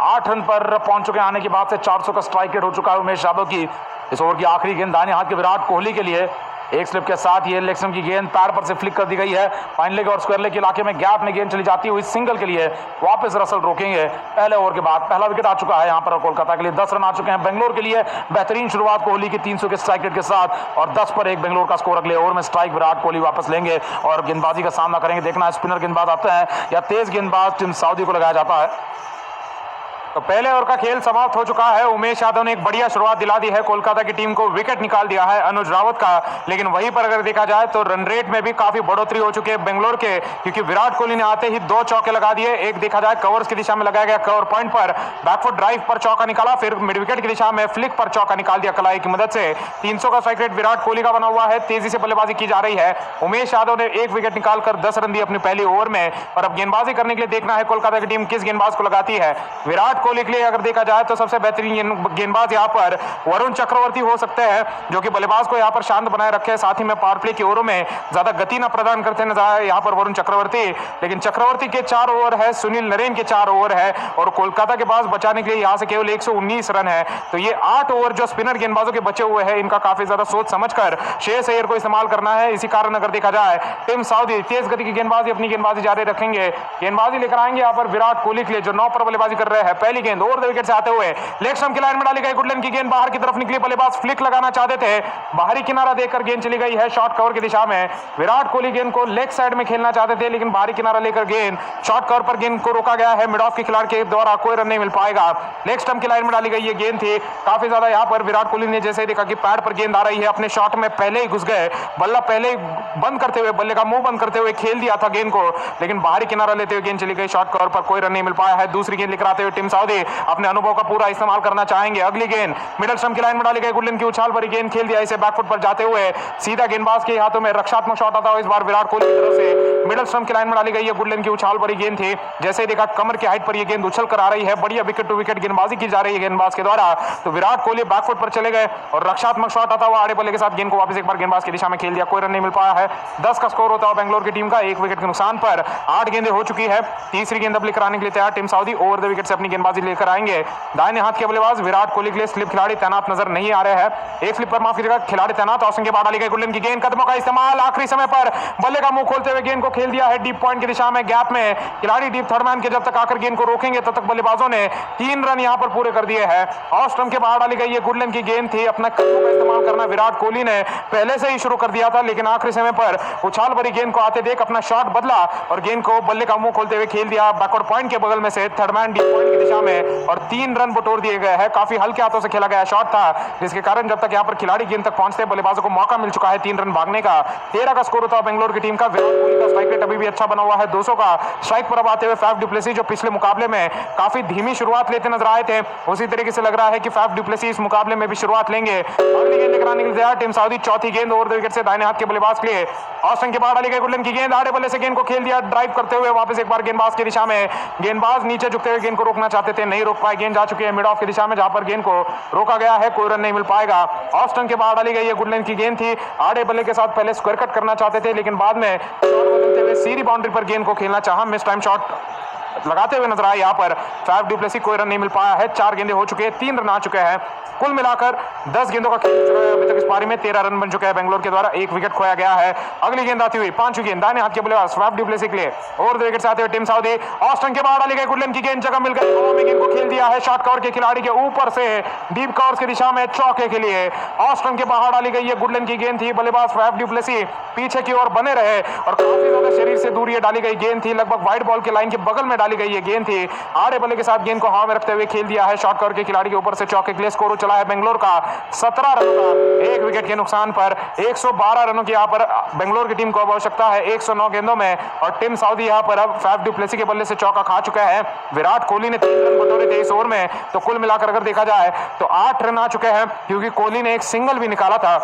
8 रन पर पहुंच चुके आने के बाद से 400 का स्ट्राइक रेट हो चुका है उमेश यादव की। इस ओवर की आखिरी गेंद दाहिने हाथ के विराट कोहली के लिए, एक स्लिप के साथ ये लेग स्टंप की गेंद पैड पर से फ्लिक कर दी गई है। फाइन लेग और स्क्वायर लेग के इलाके में गैप में गेंद चली जाती हुई सिंगल के लिए वापस रसल रोकेंगे। पहले ओवर के बाद पहला विकेट आ चुका है यहाँ पर कोलकाता के लिए। 10 रन आ चुके हैं बेंगलोर के लिए। बेहतरीन शुरुआत कोहली की 300 के स्ट्राइक रेट के साथ और 10 पर 1 बेंगलोर का स्कोर। अगले ओवर में स्ट्राइक विराट कोहली वापस लेंगे और गेंदबाजी का सामना करेंगे। देखना है स्पिनर गेंदबाज आते हैं या तेज गेंदबाज टिम साउदी को लगाया जाता है। तो पहले ओवर का खेल समाप्त हो चुका है। उमेश यादव ने एक बढ़िया शुरुआत दिला दी है, कोलकाता की टीम को विकेट निकाल दिया है अनुज रावत का। लेकिन वहीं पर अगर देखा जाए तो रन रेट में भी काफी बढ़ोतरी हो चुकी है बेंगलोर के, क्योंकि विराट कोहली ने आते ही 2 चौके लगा दिए। एक देखा जाए कवर्स की दिशा में लगाया गया कवर पॉइंट पर, बैकफुट ड्राइव पर चौका निकाला, फिर मिड विकेट की दिशा में फ्लिक पर चौका निकाल दिया कलाई की मदद से। 300 का स्ट्राइक रेट विराट कोहली का बना हुआ है। तेजी से बल्लेबाजी की जा रही है। उमेश यादव ने एक विकेट निकालकर 10 रन दिए अपनी पहली ओवर में। और अब गेंदबाजी करने के लिए देखना है कोलकाता की टीम किस गेंदबाज को लगाती है। विराट कोहली के लिए अगर देखा जाए तो सबसे बेहतरीन गेंदबाज यहाँ पर वरुण चक्रवर्ती हो सकते हैं, जो कि बल्लेबाज को यहाँ पर शांत बनाए रखे। साथ ही में पावर प्ले की ओवरों में ज्यादा गति न प्रदान करते नजर आए यहाँ पर वरुण चक्रवर्ती। लेकिन चक्रवर्ती के 4 ओवर है, सुनील नरेन के 4 ओवर है और कोलकाता के पास बचाने के लिए यहाँ से केवल 119 रन है। तो ये 8 ओवर जो स्पिनर गेंदबाजों के बचे हुए हैं, इनका काफी ज्यादा सोच समझकर श्रेयस अय्यर को इस्तेमाल करना है। इसी कारण अगर देखा जाए टिम साउदी तेज गति की गेंदबाजी अपनी गेंदबाजी जारी रखेंगे। गेंदबाजी लेकर आएंगे यहाँ पर विराट कोहली के लिए, जो 9 पर बल्लेबाजी कर रहे हैं। पहली गेंद ओवर द विकेट से आते हुए लेग स्टंप की लाइन में डाली गई, गुडलैंड की गेंद बाहर की तरफ निकली। बल्लेबाज फ्लिक लगाना चाहते थे, बाहरी किनारा देकर गेंद चली गई है शॉर्ट कवर की दिशा में। विराट कोहली गेंद को लेग साइड में खेलना चाहते थे, लेकिन बाहरी किनारा लेकर गेंद शॉर्ट कवर पर गेंद को रोका गया है। मिड ऑफ के खिलाड़ी के द्वारा कोई रन नहीं मिल पाएगा। लेग स्टंप की लाइन में डाली गई ये गेंद थी। काफी ज्यादा यहाँ पर विराट कोहली ने जैसे ही देखा कि पैड पर गेंद आ रही है, अपने शॉट में पहले ही घुस गए। बल्ला पहले ही बंद करते हुए, बल्ले का मुंह बंद करते हुए खेल दिया था गेंद को, लेकिन बाहरी किनारा लेते हुए गेंद चली गई शॉर्ट कवर पर, कोई रन नहीं मिल पाया है। दूसरी गेंद लेकर आते हुए टिम साउदी साउदी अपने अनुभव का पूरा इस्तेमाल करना चाहेंगे। अगली गेंद मिडल स्टंप की लाइन में डाली गई, गुडलिन की उछाल भरी गेंद खेल दिया इसे बैकफुट पर जाते हुए, सीधा गेंदबाज के हाथों में रक्षात्मक शॉट आता है इस बार विराट कोहली की तरफ से। मिडल स्टंप की लाइन में डाली गई है, गुडलिन की उछाल भरी गेंद थी, जैसे ही देखा कमर की हाइट पर यह गेंद उछल कर आ रही है, बढ़िया विकेट टू विकेट गेंदबाजी की जा रही है गेंदबाज के द्वारा, तो विराट कोहली बैकफुट पर चले गए और रक्षात्मक शॉट आता हुआ आड़े बल्ले के साथ गेंद को वापस एक बार गेंदबाज की दिशा में खेल दिया, कोई रन नहीं मिल पाया है। 10 का स्कोर होता है बेंगलोर की टीम का, 1 विकेट के नुकसान पर 8 गेंदें हो चुकी है। तीसरी गेंद अब लेकर आने के लिए तैयार team Saudi, over the wicket से अपनी गेंदबाजी लेकर आएंगे। दाहिने हाथ के बल्लेबाज विराट कोहली के लिए स्लिप खिलाड़ी तैनात नजर नहीं आ रहे हैं, एक स्लिप पर माफ कीजिएगा खिलाड़ी तैनात। ऑस्टिन के बाद डाली गई गुडलिन की गेंद, कदमों का इस्तेमाल, आखिरी समय पर बल्ले का मुंह खोलते हुए गेंद को खेल दिया है डीप पॉइंट की दिशा में, गैप में खिलाड़ी डीप थर्ड मैन के जब तक आकर गेंद को रोकेंगे तब तक बल्लेबाजों ने 3 रन यहां पर पूरे कर दिए हैं। ऑस्टिन के बाहर डाली गई ये गुडलिन की गेंद थी, अपना कदमों का इस्तेमाल करना विराट कोहली ने पहले से ही शुरू कर दिया था, लेकिन आखिरी समय पर उछाल भरी गेंद को आते देख अपना शॉट बदला और गेंद को बल्ले का मुंह खोलते हुए खेल दिया बैकवर्ड पॉइंट के बगल में से थर्ड मैन डीप पॉइंट की दिशा में और 3 रन बटोर दिए गए हैं। काफी हल्के हाथों से खेला गया शॉट था, जिसके कारण जब तक यहां पर खिलाड़ी गेंद तक पहुंचते बल्लेबाजों को मौका मिल चुका है 3 रन भागने का। 13 का स्कोर होता है बेंगलोर की टीम का। विराट कोहली का स्ट्राइक रेट अभी भी अच्छा बना हुआ है, 200 का स्ट्राइक पर अब आते हुए फैफ डु प्लेसिस जो पिछले मुकाबले में काफी धीमी शुरुआत लेते नजर आए थे, उसी तरीके से लग रहा है कि फैफ डु प्लेसिस इस मुकाबले में भी शुरुआत लेंगे। अगली गेंद लेकर आने के लिए टीम सऊदी, चौथी गेंद ओवर द विकेट से दाहिने हाथ के बल्लेबाज के लिए। ऑस्टिन के बाद डाली गई गुडलिन की गेंद, आड़े बल्ले से गेंद को खेल दिया ड्राइव करते हुए वापस एक बार गेंदबाज की दिशा में, गेंदबाज नीचे झुकते हुए गेंद को रोकना चाहते थे, नहीं रोक पाए, गेंद जा चुकी है मिड ऑफ की दिशा में जहां पर गेंद को रोका गया है, कोई रन नहीं मिल पाएगा। ऑस्टिन के बाद डाली गई ये गुडलिन की गेंद थी, आड़े बल्ले के साथ पहले स्क्वायर कट करना चाहते थे, लेकिन बाद में शॉट बदलते हुए सीधी बाउंड्री पर गेंद को खेलना चाहा, मिस टाइम शॉट लगाते हुए नजर आए यहां पर फैफ डु प्लेसिस, कोई रन नहीं मिल पाया है। 4 गेंदें हो चुके हैं, 3 रन आ चुके हैं, कुल मिलाकर 10 गेंदों का खेल चुका है अभी तक इस पारी में, 13 रन बन चुके हैं बेंगलोर के द्वारा, 1 विकेट खोया गया है। अगली गेंद आती हुई 5वीं गेंद दाहिने हाथ के बल्लेबाज फैफ डु प्लेसिस के लिए, ओवर द विकेट से आते हुए टीम सऊदी। ऑस्टिन के बाहर डाली गई गुडलिन की गेंद, जगह मिल गई, हवा में गेंद को खेल दिया है शॉर्ट कवर के खिलाड़ी के ऊपर से डीप कवर की दिशा में चौके के लिए। ऑस्टिन के बाहर डाली गई ये गुडलिन की गेंद थी, बल्लेबाज फैफ डु प्लेसिस पीछे की ओर बने रहे और काफी ज्यादा शरीर से दूर ये डाली गई गेंद थी, लगभग वाइड बॉल के लाइन के बगल में डाली गई ये गेंद थी, आड़े बल्ले के साथ गेंद को हवा में रखते हुए खेल दिया है शॉर्ट कवर के खिलाड़ी के ऊपर से चौके के लिए। स्कोर चला है बेंगलोर का 17 रनों का, 1 विकेट के नुकसान पर 112 रनों की यहां पर बेंगलोर की टीम को आवश्यकता है 109 गेंदों में, और टीम सऊदी यहां पर अब फैफ डु प्लेसिस के बल्ले से चौका खा चुका है। विराट कोहली ने 3 रन बटोरे थे इस ओवर में, तो कुल मिलाकर अगर देखा जाए तो 8 रन आ चुके हैं, क्योंकि कोहली ने एक सिंगल भी निकाला था।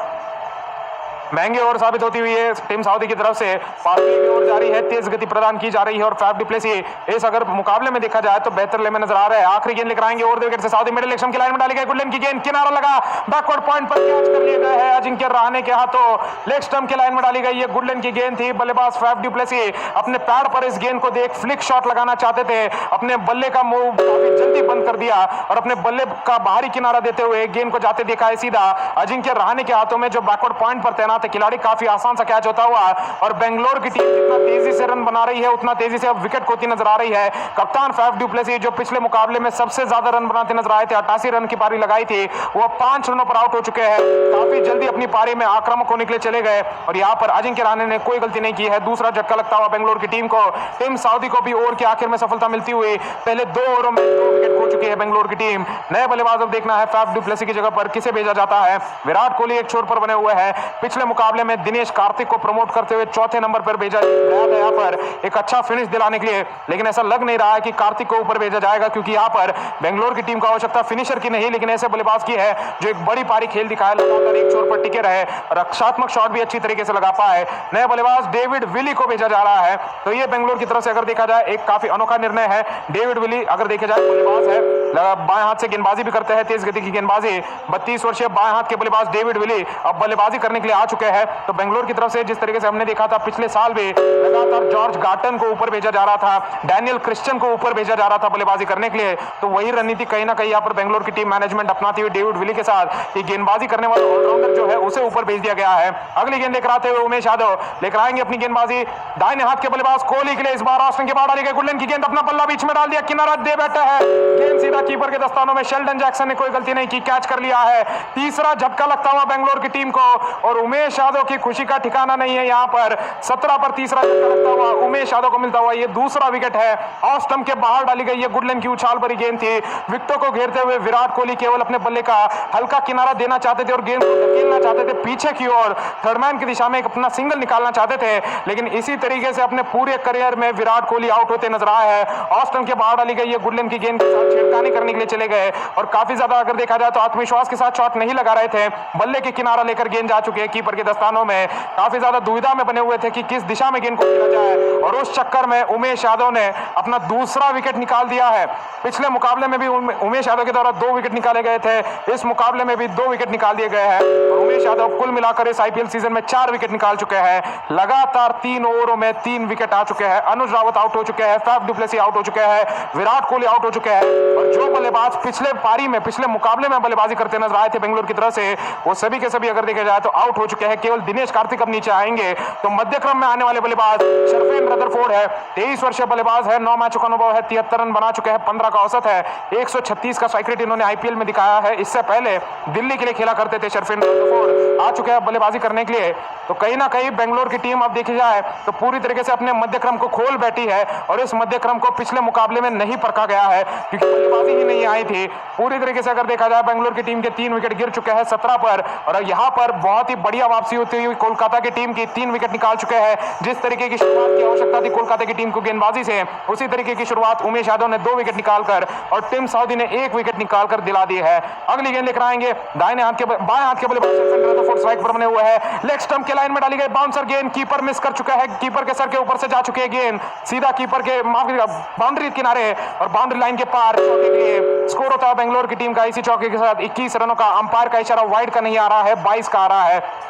महंगे ओवर साबित होती हुई है टीम सऊदी की तरफ से, पारी की ओर जारी है, तेज गति प्रदान की जा रही है और फैफ डु प्लेसिस इस अगर मुकाबले में देखा जाए तो बेहतर ले में नजर आ रहा है। आखिरी गेंद लेकर आएंगे ओवर द विकेट से सऊदी, मिडिल एक्शन की लाइन में डाली गई गुडलिन की गेंद, किनारा लगा, बैकवर्ड पॉइंट पर कैच कर लिए गए हैं अजिंक्य रहाणे के हाथों, लेग स्टंप की लाइन में डाली गई ये गुडलिन की गेंद थी, बल्लेबाज फैफ डु प्लेसिस अपने पैड पर इस गेंद को देख फ्लिक शॉट लगाना चाहते थे, अपने बल्ले का मुंह काफी जल्दी बंद कर दिया और अपने बल्ले का बाहरी किनारा देते हुए गेंद को जाते देखा है सीधा अजिंक्य रहाणे के हाथों में, जो बैकवर्ड पॉइंट पर तैनात है खिलाड़ी, काफी आसान सा कैच होता हुआ, और बेंगलोर की टीम जितना तेजी से रन बना रही है उतना तेजी से अब विकेट खोती नजर आ रही है। कप्तान फैफ डु प्लेसिस जो पिछले मुकाबले में सबसे ज्यादा रन बनाते नजर आए थे, 88 रन की पारी लगाई थी, वो 5 रनों पर आउट हो चुके हैं, काफी जल्दी अपनी पारी में आक्रामक होने के लिए चले गए और यहां पर अजिंक्य रहाणे ने कोई गलती नहीं की है। दूसरा झटका लगता हुआ बेंगलोर की टीम को, टीम सऊदी को भी ओवर के आखिर में सफलता मिलती हुई, पहले 2 ओवरों में 2 विकेट खो चुकी है बेंगलोर की टीम। नए बल्लेबाज अब देखना है फैफ डु प्लेसिस की जगह पर किसे भेजा जाता है। विराट कोहली एक छोर पर बने हुए हैं, पिछले मुकाबले में दिनेश कार्तिक को प्रमोट करते हुए 4थे नंबर पर भेजा गया था यहां पर एक अच्छा फिनिश दिलाने के लिए, लेकिन ऐसा लग नहीं रहा है कि कार्तिक को ऊपर भेजा जाएगा, क्योंकि यहां पर बेंगलोर की टीम को आवश्यकता फिनिशर की नहीं लेकिन ऐसे बल्लेबाज की है जो एक बड़ी पारी खेल दिखाए, लगातार एक छोर पर टिके रहे, रक्षात्मक शॉट भी अच्छी तरीके से लगा पाए। नए बल्लेबाज डेविड विली को भेजा जा रहा है, तो ये बेंगलोर की तरफ से अगर देखा जाए एक काफी अनोखा निर्णय है। डेविड विली अगर देखे जाए बल्लेबाज है, बाएं हाथ से गेंदबाजी भी करते हैं, तेज गति की गेंदबाजी, 32 वर्षीय बाएं हाथ के बल्लेबाज डेविड विली अब बल्लेबाजी करने के लिए आ चुके हैं। तो बेंगलोर की तरफ से जिस तरीके से हमने देखा था पिछले साल भी लगातार जॉर्ज गार्टन को ऊपर भेजा जा रहा था, डैनियल क्रिश्चियन को ऊपर भेजा जा रहा था बल्लेबाजी करने के लिए, तो वही रणनीति कहीं ना कहीं यहाँ पर बेंगलोर की टीम मैनेजमेंट अपनाती हुई डेविड विली के साथ ये गेंदबाजी करने वाला ऑलराउंडर जो है उसे ऊपर भेज दिया गया है। अगली गेंद लेकर आते हुए उमेश यादव लेकर आएंगे अपनी गेंदबाजी, दाहिने हाथ के बल्लेबाज कोहली के लिए इस बार ऑस्टिन के बाद डाली गई गुडलिन की गेंद, अपना बल्ला बीच में डाल दिया, किनारा दे बैठा है, गेंद सीधा कीपर के दस्तानों में, शेल्डन जैक्सन ने कोई गलती नहीं की, कैच कर लिया है। तीसरा झटका लगता हुआ बेंगलोर की टीम को और उमेश यादव की खुशी का ठिकाना नहीं है यहाँ पर, 17 पर तीसरा झटका लगता हुआ उमेश यादव को मिलता हुआ ये दूसरा विकेट है। ऑफ स्टंप के बाहर डाली गई ये गुडलिन की उछाल भरी गेंद थी, विकेटों को घेरते हुए विराट कोहली केवल अपने बल्ले का हल्का किनारा देना चाहते थे और गेंद को धकेलना चाहते थे पीछे की ओर, थर्डमैन की दिशा में एक अपना सिंगल निकालना चाहते थे, लेकिन इसी तरीके से अपने पूरे करियर में विराट कोहली आउट होते नजर आए हैं। ऑफ स्टंप के बाहर डाली गई ये गुडलिन की गेंद के साथ छेड़खानी निगरानी करने के लिए चले गए और काफी ज्यादा अगर देखा जाए तो आत्मविश्वास के साथ शॉट नहीं लगा रहे थे। बल्ले के किनारा लेकर गेंद जा चुके हैं कीपर के दस्तानों में, काफी ज्यादा दुविधा में बने हुए थे कि किस दिशा में गेंद को खेला जाए और उस चक्कर में उमेश यादव ने अपना दूसरा विकेट निकाल दिया है। पिछले मुकाबले में भी उमेश यादव के द्वारा 2 विकेट निकाले गए थे, इस मुकाबले में भी 2 विकेट निकाल दिए गए हैं और उमेश यादव कुल मिलाकर इस आईपीएल सीजन में 4 विकेट निकाल चुके हैं। लगातार 3 ओवरों में 3 विकेट आ चुके हैं। अनुज रावत आउट हो चुके हैं, फैफ डु प्लेसी आउट हो चुके हैं, विराट कोहली आउट हो चुके हैं और जो बल्लेबाज पिछले पारी में पिछले मुकाबले में बल्लेबाजी करते नजर आए थे बेंगलुरु की तरफ से, वो सभी के सभी अगर देखा जाए तो आउट हो चुके हैं। केवल दिनेश कार्तिक अब नीचे आएंगे। तो मध्य क्रम में आने वाले बल्लेबाज शर्फेन रदरफोर्ड है, 23 वर्षीय बल्लेबाज है, 9 मैचों का अनुभव है, 73 रन बना चुके हैं, 15 का औसत है, 136 का स्ट्राइक रेट इन्होंने आईपीएल में दिखाया है। इससे पहले दिल्ली के लिए खेला करते थे शर्फेन रदरफोर्ड, आ चुके हैं बल्लेबाजी करने के लिए। तो कहीं ना कहीं बेंगलोर की टीम अब देखी जाए तो पूरी तरीके से अपने मध्य क्रम को खोल बैठी है और इस मध्य क्रम को पिछले मुकाबले में नहीं परखा गया है क्योंकि बल्लेबाजी ही नहीं आई थी। पूरी तरीके से अगर देखा जाए बेंगलोर की टीम के 3 विकेट गिर चुके हैं 17 पर और यहाँ पर बहुत ही बढ़िया वापसी होती हुई कोलकाता की टीम की 3 विकेट निकाल चुके हैं। जिस तरीके की शुरुआत की आवश्यकता थी कोलकाता की टीम को गेंदबाजी से, उसी तरीके की शुरुआत उमेश यादव ने 2 विकेट निकालकर और टिम साउदी ने 1 विकेट निकालकर दिला दी है। अगली गेंद लेकर आएंगे बाएं हाथ के बल्लेबाज स्ट्राइक पर बने हुए हैं, लेग स्टंप के लाइन में डाली गई बाउंसर गेंद, कीपर मिस कर चुका है, कीपर के सर के ऊपर से जा चुकी है गेंद सीधा कीपर के बाउंड्री किनारे और बाउंड्री लाइन के पार। चौके के लिए स्कोर होता है बेंगलोर की टीम का इसी चौके के साथ 21 रनों का। अंपायर का इशारा वाइड का नहीं आ रहा है, 22 का आ रहा है।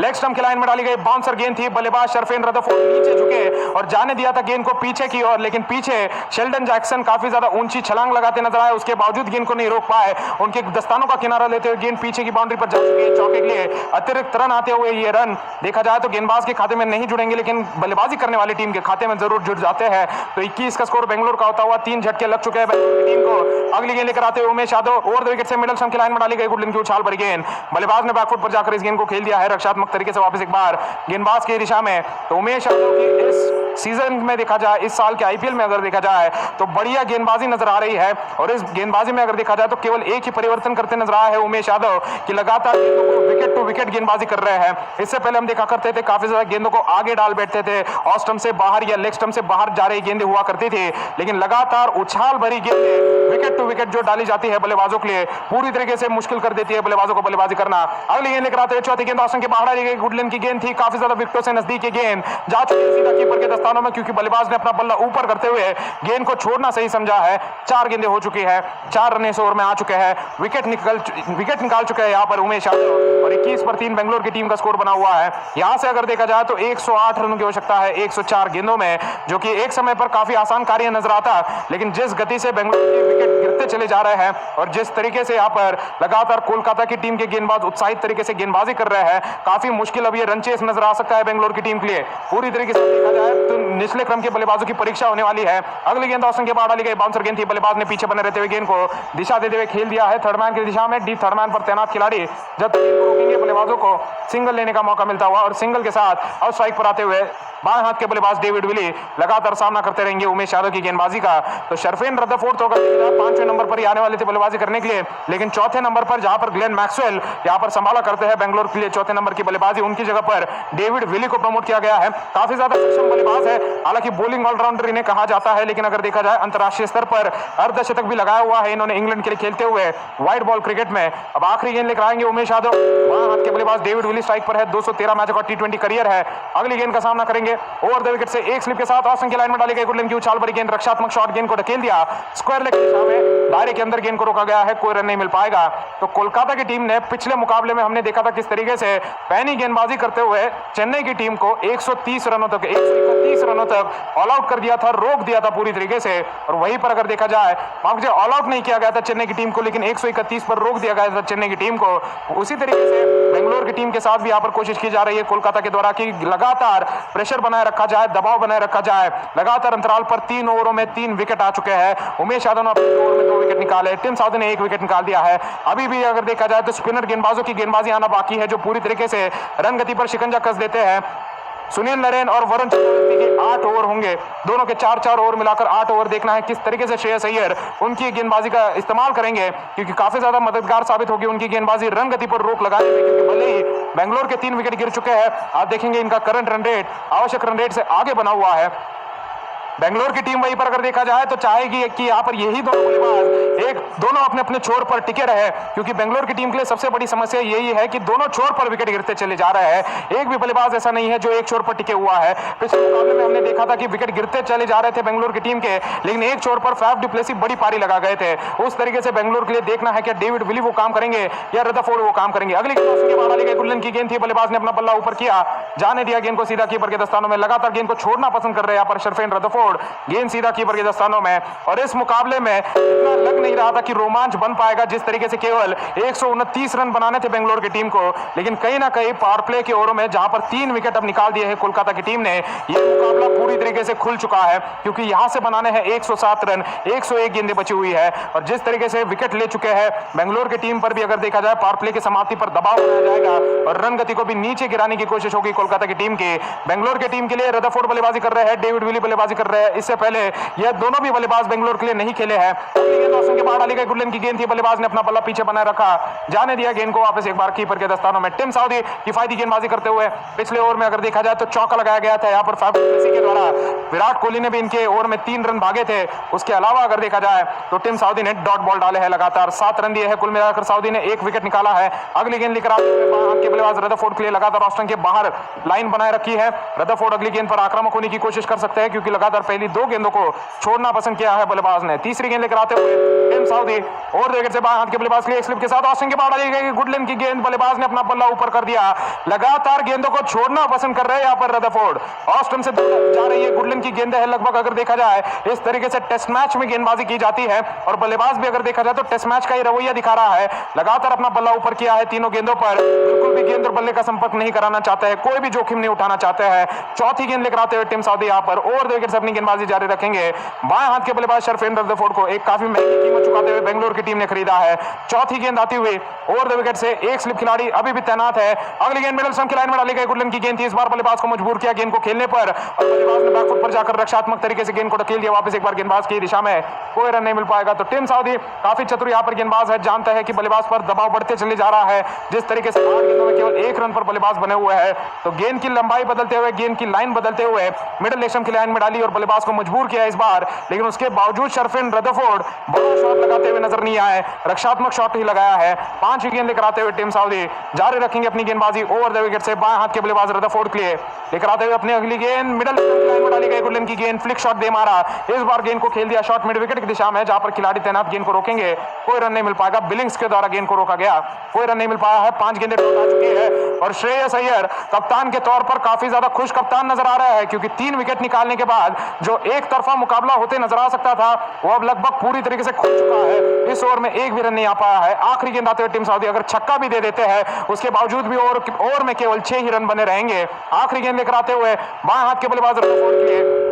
लेग स्टंप की लाइन में डाली गई बाउंसर गेंद थी, बल्लेबाज शर्फेन रदरफोर्ड नीचे झुके और जाने दिया था गेंद को पीछे की ओर, लेकिन पीछे शेल्डन जैक्सन काफी ज्यादा ऊंची छलांग लगाते नजर आए, उसके बावजूद गेंद को नहीं रोक पाए। उनके दस्तानों का किनारा लेते हुए गेंद पीछे की बाउंड्री पर जा चुकी है। चौके के लिए अतिरिक्त रन आते हुए ये रन देखा जाए तो गेंदबाज के खाते में नहीं जुड़ेंगे लेकिन बल्लेबाजी करने वाली टीम के खाते में जरूर जुड़ जाते हैं। तो 21 का स्कोर बेंगलोर का होता हुआ 3 झटके लग चुके हैं बेंगलोर की टीम को। अगली गेंद लेकर आते हुए Umesh Yadav over the wicket से मिडल स्टंप की लाइन में डाली गई गुडलिन की उछाल भरी गेंद, बल्लेबाज ने बैकफुट पर जाकर इस गेंद को खेल दिया है रक्षात्मक तरीके से वापस एक बार गेंदबाज की दिशा में। तो उमेश यादव की इस सीजन में देखा जाए, इस साल के आईपीएल में अगर देखा जाए तो बढ़िया गेंदबाजी नजर आ रही है और इस गेंदबाजी में अगर देखा जाए तो केवल एक ही परिवर्तन करते नजर आया है उमेश यादव कि लगातार गेंदों को विकेट टू विकेट गेंदबाजी कर रहे हैं। इससे पहले हम देखा करते थे काफी ज्यादा गेंदों को आगे डाल बैठते थे, ऑफ स्टंप से बाहर या लेग स्टंप से बाहर जा रही गेंदें हुआ करती थी, लेकिन लगातार उछाल भरी गेंदें विकेट टू विकेट जो डाली जाती है बल्लेबाजों के लिए पूरी तरीके से मुश्किल कर देती है बल्लेबाजों को बल्लेबाजी करना। अगली गेंद लेकर आते हुए चौथी गेंद ऑस्टन के बाहर आई गई, गुडलिन की गेंद थी, काफी ज्यादा विकेटों से नजदीक की गेंद जा चुकी है सीधा कीपर के दस्तानों में क्योंकि बल्लेबाज ने अपना बल्ला ऊपर करते हुए गेंद को छोड़ना सही समझा है। 4 गेंदें हो चुकी है, 4 रन इस ओवर में आ चुके हैं, विकेट निकाल चुके हैं यहाँ पर उमेश यादव और 21 पर 3 बेंगलोर की टीम का स्कोर बना हुआ है। यहाँ से अगर देखा जाए तो 108 रनों की आवश्यकता है 104 गेंदों में, जो कि एक समय पर काफी आसान कार्य नजर आता, लेकिन जिस गति से बेंगलोर के विकेट गिरते चले जा रहे हैं और जिस तरीके से यहाँ पर लगातार कोलकाता की टीम के गेंदबाज उत्साहित तरीके से गेंदबाजी कर रहे हैं, काफी मुश्किल अब ये रन चेस नजर आ सकता है बेंगलोर की टीम के लिए। पूरी तरीके से देखा जाए तो निचले क्रम के बल्लेबाजों की परीक्षा होने वाली है। अगली गेंद ऑस्टन के बाद डाली गई बाउंसर गेंद थी, बल्लेबाज ने पीछे बने रहते हुए गेंद को दिशा देते हुए खेल दिया है थर्ड मैन की दिशा में। डीप थर्ड मैन पर तैनात खिलाड़ी जब गेंद को रोकेंगे बल्लेबाजों को सिंगल लेने का मौका मिलता हुआ और सिंगल के साथ आउट स्ट्राइक पर आते हुए बाएं हाथ के बल्लेबाज डेविड विली लगातार सामना करते रहेंगे उमेश यादव की गेंदबाजी का। तो शर्फेन रदरफोर्ड तो 5वें नंबर पर ही आने वाले थे बल्लेबाजी करने के लिए, लेकिन चौथे नंबर पर जहां पर ग्लेन मैक्सवेल यहां पर संभाला करते हैं बेंगलोर के लिए चौथे नंबर की बल्लेबाजी, उनकी जगह पर डेविड विली को प्रमोट किया गया है। काफी ज्यादा सक्षम बल्लेबाज है, हालांकि बॉलिंग ऑलराउंडर इन्हें कहा जाता है, लेकिन अगर देखा जाए अंतरराष्ट्रीय स्तर पर अर्धशतक भी लगाया हुआ है इन्होंने इंग्लैंड के लिए खेलते हुए व्हाइट बॉल क्रिकेट में। अब आखिरी गेंद लेकर आएंगे उमेश यादव, बाएं हाथ के बल्लेबाज डेविड विली स्ट्राइक पर है, 213 मैचों का T20 करियर है। अगली गेंद का सामना करेंगे ओवर द विकेट से एक स्लिप के साथ ऑस्टन की लाइन में डाली गई गुडलिन की उछाल भरी गेंद, रक्षात्मक शॉट गेंद को ढकेल दिया स्क्वायर लेग की दिशा में, दायरे के अंदर गेंद को रोका गया है, कोई रन नहीं मिल पाएगा। तो कोलकाता की टीम ने पिछले मुकाबले में हमने देखा था किस तरीके से पैनी गेंदबाजी करते हुए चेन्नई की टीम को 130 रनों तक 131 रनों तक ऑल आउट कर दिया था, रोक दिया था पूरी तरीके से। और वहीं पर अगर देखा जाए ऑल आउट नहीं किया गया था चेन्नई की टीम को, लेकिन 131 पर रोक दिया गया था चेन्नई की टीम को। उसी तरीके से बेंगलोर की टीम के साथ भी यहाँ पर कोशिश की जा रही है कोलकाता के द्वारा कि लगातार प्रेशर बनाए रखा जाए, दबाव बनाए रखा जाए। लगातार अंतराल पर 3 ओवरों में 3 विकेट आ चुके हैं। उमेश यादव ने अपने ओवर में 2 विकेट निकाले, टिम साउदी ने 1 विकेट निकाल दिया है। अभी भी अगर देखा जाए तो स्पिनर गेंदबाजों की गेंदबाजी आना बाकी है जो पूरी तरीके से रन गति पर शिकंजा कस देते हैं। सुनील नरेन और वरुण चक्रवर्ती के 8 ओवर होंगे, दोनों के 4-4 ओवर मिलाकर 8 ओवर। देखना है किस तरीके से श्रेयस अय्यर उनकी गेंदबाजी का इस्तेमाल करेंगे, क्योंकि काफी ज्यादा मददगार साबित होगी उनकी गेंदबाजी रन गति पर रोक लगाने में, क्योंकि भले ही बेंगलोर के 3 विकेट गिर चुके हैं, आप देखेंगे इनका करंट रन रेट आवश्यक रन रेट से आगे बना हुआ है। बेंगलोर की टीम वहीं पर अगर देखा जाए तो चाहेगी कि यहाँ पर यही दोनों बल्लेबाज दोनों अपने अपने छोर पर टिके रहे, क्योंकि बेंगलोर की टीम के लिए सबसे बड़ी समस्या यही है कि दोनों छोर पर विकेट गिरते चले जा रहे हैं। एक भी बल्लेबाज ऐसा नहीं है जो एक छोर पर टिके हुआ है। पिछले मुकाबले में हमने देखा था कि विकेट गिरते चले जा रहे थे बेंगलोर की टीम के, लेकिन एक छोर पर फैफ डु प्लेसी बड़ी पारी लगा गए थे। उस तरीके से बेंगलोर के लिए देखना है कि डेविड विली वो काम करेंगे या रदरफोर्ड वो काम करेंगे। अगली गेंद के बाद वाली गुल्लन की गेंद थी, बल्लेबाज ने अपना बल्ला ऊपर किया, जाने दिया गेंद को सीधा कीपर के दस्तानों में। लगातार गेंद को छोड़ना पसंद कर रहे हैं यहाँ पर शरफेन रदरफोर्ड, गेंद सीधा कीपर के दस्तानों में। और इस मुकाबले में इतना लग नहीं रहा था कि रोमांच बन पाएगा, जिस तरीके से केवल 129 रन बनाने थे बेंगलोर की टीम को, लेकिन कहीं ना कहीं पावर प्ले के ओवरों में जहां पर 3 विकेट अब निकाल दिए हैं कोलकाता की टीम ने, यह मुकाबला पूरी तरीके से खुल चुका है, क्योंकि यहां से बनाने हैं 107 रन, 101 गेंदें बची हुई है। और जिस तरीके से विकेट ले चुके हैं बेंगलोर की टीम पर भी अगर देखा जाए पावर प्ले की समाप्ति पर दबाव बनाया जाएगा और रन गति को भी नीचे गिराने की कोशिश होगी कोलकाता की टीम की। बेंगलोर की टीम के लिए रदरफोर्ड बल्लेबाजी कर रहे हैं, डेविड विली बल्लेबाजी कर रहे हैं। इससे पहले यह दोनों भी बल्लेबाज बेंगलोर के लिए नहीं खेले हैं। के बाद डाली गई गुडलन की गेंद थी, बल्लेबाज ने अपना बल्ला पीछे बनाए रखा, जाने दिया गेंद को वापस एक बार कीपर के दस्तानों में। टिम साउदी किफायती गेंदबाजी करते हुए पिछले ओवर में अगर देखा जाए तो चौका लगाया गया था यहाँ पर फैफ डु प्लेसी के द्वारा। विराट कोहली ने भी इनके ओवर में 3 रन भागे थे। उसके अलावा अगर देखा जाए तो टिम साउदी ने डॉट बॉल डाले हैं, लगातार 7 रन दिए हैं। कुल मिलाकर साउदी ने 1 विकेट निकाला है। अगली गेंद लेकर के बल्लेबाज रदरफोर्ड के लिए लगातार ऑस्टन के बाहर लाइन बनाए रखी है। रदरफोर्ड अगली गेंद पर आक्रामक होने की कोशिश कर सकते हैं, क्योंकि लगातार पहली 2 गेंदों को छोड़ना पसंद किया है बल्लेबाज ने। तीसरी गेंद लेकर आते हुए टिम साउदी और विकेट से बाएं हाथ के बल्लेबाज के लिए स्लिप के साथ ऑस्टन के बाहर डाली गई गुडलन की गेंद, बल्लेबाज ने अपना बल्ला ऊपर कर दिया। लगातार गेंदों को छोड़ना पसंद कर रहे हैं यहाँ पर रदरफोर्ड। ऑस्टन से जा रही है गुडलन की गेंद है, लगभग अगर देखा जाए इस तरीके से टेस्ट मैच में गेंदबाजी की जाती है और बल्लेबाज भी अगर देखा जाए तो टेस्ट मैच का ही रवैया दिखा रहा है। लगातार अपना बल्ला ऊपर किया है तीनों गेंदों पर, बिल्कुल भी गेंद और बल्ले का संपर्क नहीं कराना चाहते हैं, कोई भी जोखिम नहीं उठाना चाहते हैं। चौथी गेंद लेकर आते हुए टिम साउदी यहाँ पर ओवर द विकेट से अपनी गेंदबाजी जारी रखेंगे। बाएं हाथ के बल्लेबाज शरफेन रदरफोर्ड को एक काफी महंगी कीमत चुकाते हुए बेंगलोर की टीम ने खरीदा है। चौथी गेंद आती हुई ओवर द विकेट से एक स्लिप खिलाड़ी अभी भी तैनात है। अगली गेंद मिडल स्टंप की लाइन में डाली गई गुडलन की गेंद थी, इस बार बल्लेबाज को मजबूर किया गेंद को खेलने पर और बल्लेबाज ने बैकफुट पर जाकर रक्षात्मक तरीके से गेंद को ढकेल दिया वापस एक बार गेंदबाज की दिशा में। कोई रन नहीं मिल पाएगा। तो टिम साउदी काफी चतुर यहाँ पर गेंदबाज है, जानता है कि बल्लेबाज पर दबाव बढ़ते चले जा रहा है। जिस तरीके से 8 गेंदों में केवल 1 रन पर बल्लेबाज बने हुए हैं, तो गेंद की लंबाई बदलते हुए, गेंद की लाइन बदलते हुए मिडल स्टंप की लाइन में डाली और बल्लेबाज को मजबूर किया इस बार, लेकिन उसके बावजूद शरफेन रदरफोर्ड बड़ा शॉट लगाते हुए नजर नहीं आए, रक्षात्मक शॉट ही लगाया है। 5वीं गेंद लेकर आते हुए टिम साउदी जारी रखेंगे अपनी गेंदबाजी ओवर द विकेट से बाएं हाथ के बल्लेबाज रदरफोर्ड के लिए लेकर आते हुए अपनी अगली गेंद मिडल स्टंप की लाइन में डाली गई गुडलन की गेंद, फ्लिक शॉट दे मारा, इस बार गेंद को खेल दिया शॉट मिड विकेट की दिशा में, जहां पर खिलाड़ी तैनात गेंद को रोकेंगे, कोई रन नहीं मिल पाएगा। बिलिंग्स के द्वारा गेंद को रोका गया, कोई रन नहीं मिल पाया है। 5 गेंदें टोट आ चुकी है और श्रेयस अय्यर कप्तान के तौर पर काफी ज्यादा खुश कप्तान नजर आ रहा है, क्योंकि 3 विकेट निकालने के बाद जो एक तरफा मुकाबला होते नजर आ सकता था वो अब लगभग पूरी तरीके से खुल चुका है। इस ओवर में एक भी रन नहीं आ पाया है। आखिरी गेंद आते हुए टिम साउदी अगर छक्का भी दे देते हैं उसके बावजूद भी ओवर में केवल 6 ही रन बने रहेंगे। आखिरी गेंद लेकर आते हुए बाएं हाथ के बल्लेबाज रदरफोर्ड के लिए